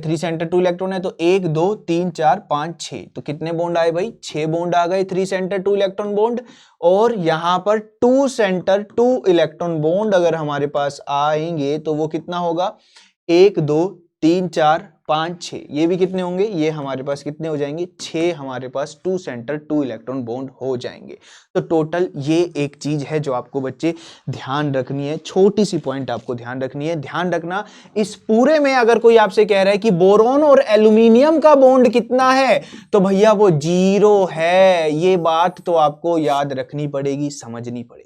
3 सेंटर 2 इलेक्ट्रॉन है, तो 1 2 3 4 5 6, तो कितने बॉन्ड आए भाई? 6 बॉन्ड आ गए 3 सेंटर 2 इलेक्ट्रॉन बॉन्ड। और यहां पर 2 सेंटर 2 इलेक्ट्रॉन बॉन्ड अगर हमारे पास आएंगे तो वो कितना होगा? 1 2 3 4 5 6, ये भी कितने होंगे? ये हमारे पास कितने हो जाएंगे? 6 हमारे पास 2 सेंटर 2 इलेक्ट्रॉन बॉन्ड हो जाएंगे। तो टोटल ये एक चीज है जो आपको बच्चे ध्यान रखनी है, छोटी सी पॉइंट आपको ध्यान रखनी है। ध्यान रखना इस पूरे में अगर कोई आपसे कह रहा है कि बोरॉन और एल्यूमिनियम का बॉन्ड कितना है, तो भैया वो 0 है। ये बात तो आपको याद रखनी पड़ेगी, समझनी पड़ेगी।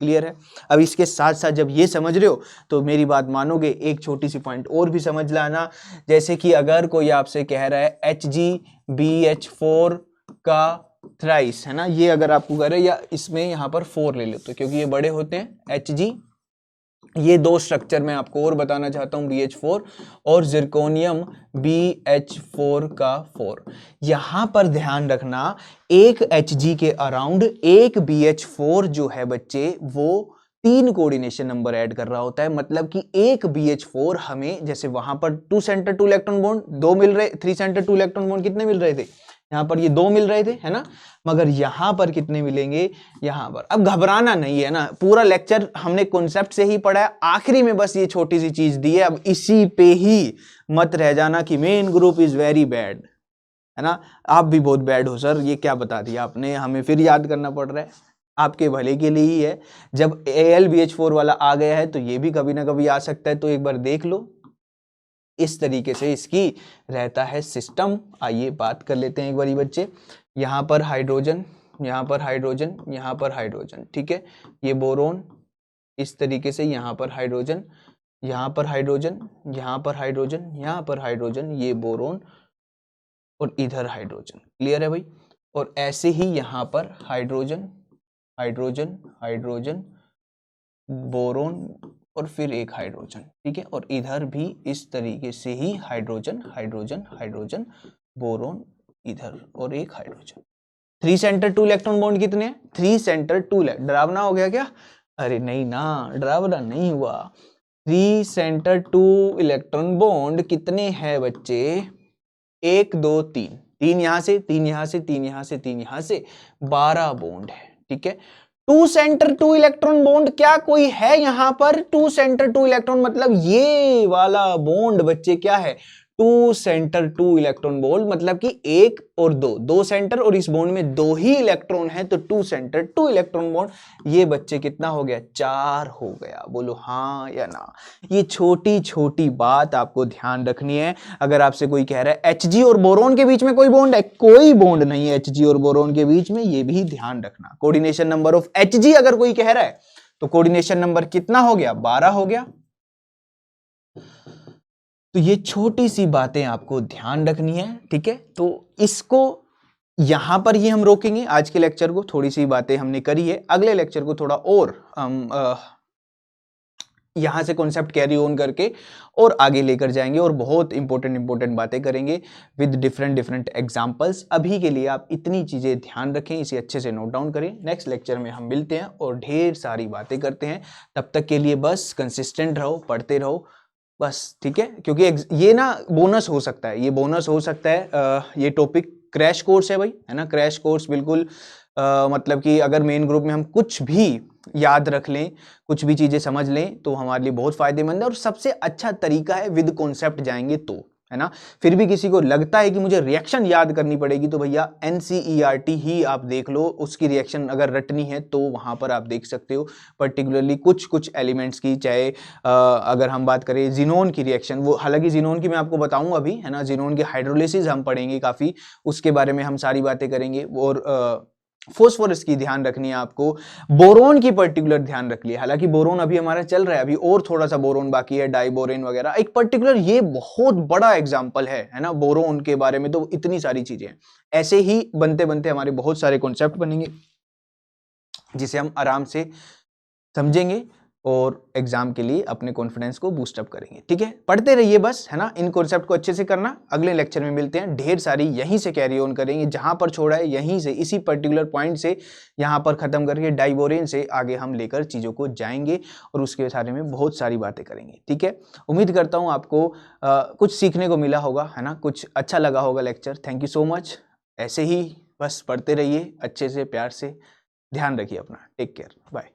क्लियर है? अब इसके साथ साथ जब ये समझ रहे हो तो मेरी बात मानोगे, एक छोटी सी पॉइंट और भी समझ लाना। जैसे कि अगर कोई आपसे कह रहा है HgBH4 का थ्राइस, है ना, ये अगर आपको कह रहे हैं, या इसमें यहां पर 4 ले लो तो क्योंकि ये बड़े होते हैं Hg, ये दो स्ट्रक्चर मैं आपको और बताना चाहता हूं, BH4 और जिरकोनियम BH4 का 4। यहां पर ध्यान रखना एक Hg के अराउंड एक BH4 जो है बच्चे वो 3 कोऑर्डिनेशन नंबर ऐड कर रहा होता है। मतलब कि एक BH4 हमें, जैसे वहां पर 2 सेंटर 2 इलेक्ट्रॉन बॉन्ड 2 मिल रहे, 3 सेंटर 2 इलेक्ट्रॉन बॉन्ड कितने मिल रहे थे? यहां पर ये 2 मिल रहे थे, है ना, मगर यहां पर कितने मिलेंगे? यहां पर। अब घबराना नहीं है ना, पूरा लेक्चर हमने कॉन्सेप्ट से ही पढ़ा है, आखिरी में बस ये छोटी सी चीज दी है। अब इसी पे ही मत रह जाना कि main group is very bad, है ना, आप भी बहुत बैड हो सर, ये क्या बता दिया आपने, हमें फिर याद करना पड़ रहा है। आपके भले के लिए ही है। जब AlBH4 वाला आ गया है तो ये भी कभी ना कभी आ सकता है, तो एक बार देख लो। इस तरीके से इसकी रहता है सिस्टम। आइए बात कर लेते हैं एक बारी बच्चे। यहाँ पर हाइड्रोजन, यहाँ पर हाइड्रोजन, यहाँ पर हाइड्रोजन, ठीक है, ये बोरोन। इस तरीके से यहाँ पर हाइड्रोजन, यहाँ पर हाइड्रोजन, यहाँ पर हाइड्रोजन, यहाँ पर हाइड्रोजन, ये बोरोन और इधर हाइड्रोजन। क्लियर है भाई? और ऐसे ही यहाँ पर हाइड्रोजन, हाइड्रोजन, हाइड्रोजन, बोरोन और फिर एक हाइड्रोजन, ठीक है, और इधर भी इस तरीके से ही हाइड्रोजन, हाइड्रोजन, हाइड्रोजन, बोरोन इधर और एक हाइड्रोजन। 3 सेंटर 2 इलेक्ट्रॉन बॉन्ड कितने हैं? 3 सेंटर 2। डरावना हो गया क्या? अरे नहीं ना, डरावना नहीं हुआ। 3 सेंटर 2 इलेक्ट्रॉन बॉन्ड कितने हैं बच्चे? 1 2 3, 3 यहां से, 3 यहां से, 3 यहां से, 3 यहां से, 12 बॉन्ड है, ठीक है। 2 सेंटर 2 इलेक्ट्रॉन बॉन्ड क्या कोई है यहां पर? 2 सेंटर 2 इलेक्ट्रॉन मतलब ये वाला बॉन्ड बच्चे क्या है? 2 सेंटर 2 इलेक्ट्रॉन बॉन्ड, मतलब कि 1 और 2, 2 सेंटर और इस बॉन्ड में 2 ही इलेक्ट्रॉन है, तो 2 सेंटर 2 इलेक्ट्रॉन बॉन्ड। ये बच्चे कितना हो गया? 4 हो गया। बोलो हाँ या ना। ये छोटी छोटी बात आपको ध्यान रखनी है। अगर आपसे कोई कह रहा है Hg और बोरोन के बीच में कोई बॉन्ड है, कोई बॉन्ड नहीं है Hg और बोरोन के बीच में, ये भी ध्यान रखना। कोऑर्डिनेशन नंबर ऑफ Hg अगर कोई कह रहा है तो कोऑर्डिनेशन नंबर कितना हो गया? 12 हो गया। तो ये छोटी सी बातें आपको ध्यान रखनी है, ठीक है। तो इसको यहां पर ही हम रोकेंगे। आज के लेक्चर को थोड़ी सी बातें हमने करी है, अगले लेक्चर को थोड़ा और हम यहां से कॉन्सेप्ट कैरी ऑन करके और आगे लेकर जाएंगे और बहुत इंपॉर्टेंट बातें करेंगे विद डिफरेंट एग्जांपल्स। अभी के लिए आप इतनी चीजें ध्यान रखें, इसे अच्छे से नोट डाउन करें। नेक्स्ट लेक्चर में हम मिलते हैं और ढेर सारी बातें करते हैं। तब तक के लिए बस कंसिस्टेंट रहो, पढ़ते रहो बस, ठीक है। क्योंकि ये ना बोनस हो सकता है, ये बोनस हो सकता है। ये टॉपिक क्रैश कोर्स है भाई, है ना, क्रैश कोर्स बिल्कुल। मतलब कि अगर मेन ग्रुप में हम कुछ भी याद रख लें, कुछ भी चीजें समझ लें तो हमारे लिए बहुत फायदेमंद है। और सबसे अच्छा तरीका है विद कॉन्सेप्ट जाएंगे तो, है ना। फिर भी किसी को लगता है कि मुझे रिएक्शन याद करनी पड़ेगी तो भैया NCERT ही आप देख लो, उसकी रिएक्शन अगर रटनी है तो वहां पर आप देख सकते हो। पर्टिकुलरली कुछ एलिमेंट्स की, चाहे अगर हम बात करें जिनोन की रिएक्शन, वो हालांकि जिनोन की मैं आपको बताऊंगा अभी, है ना, जिनोन की हाइड्रोलिसिस हम पढ़ेंगे काफी, उसके बारे में हम सारी बातें करेंगे। और फोस्फोरस की ध्यान रखनी है आपको, बोरोन की पर्टिकुलर ध्यान रख लिया। हालांकि बोरोन अभी हमारा चल रहा है, अभी और थोड़ा सा बोरोन बाकी है, डाइबोरेन वगैरह। एक पर्टिकुलर ये बहुत बड़ा एग्जांपल है ना, बोरोन के बारे में तो इतनी सारी चीजें हैं। ऐसे ही बनते बनते हमारे बहुत सारे कॉन्सेप्ट बनेंगे जिसे हम आराम से समझेंगे। और एग्जाम के लिए अपने कॉन्फिडेंस को बूस्ट अप करेंगे। ठीक है, पढ़ते रहिए बस, है ना। इन कॉन्सेप्ट को अच्छे से करना। अगले लेक्चर में मिलते हैं, ढेर सारी यहीं से कैरी ऑन करेंगे, जहां पर छोड़ा है यहीं से, इसी पर्टिकुलर पॉइंट से यहां पर खत्म करके डाइवोरेन से आगे हम लेकर चीजों को जाएंगे और उसके बारे में बहुत सारी बातें करेंगे। ठीक है, उम्मीद करता हूं आपको कुछ सीखने को मिला होगा, है ना, कुछ अच्छा लगा होगा lecture. Thank you so much. ऐसे ही बस पढ़ते रहिए अच्छे से, प्यार से। ध्यान रखिए अपना। Take care, bye.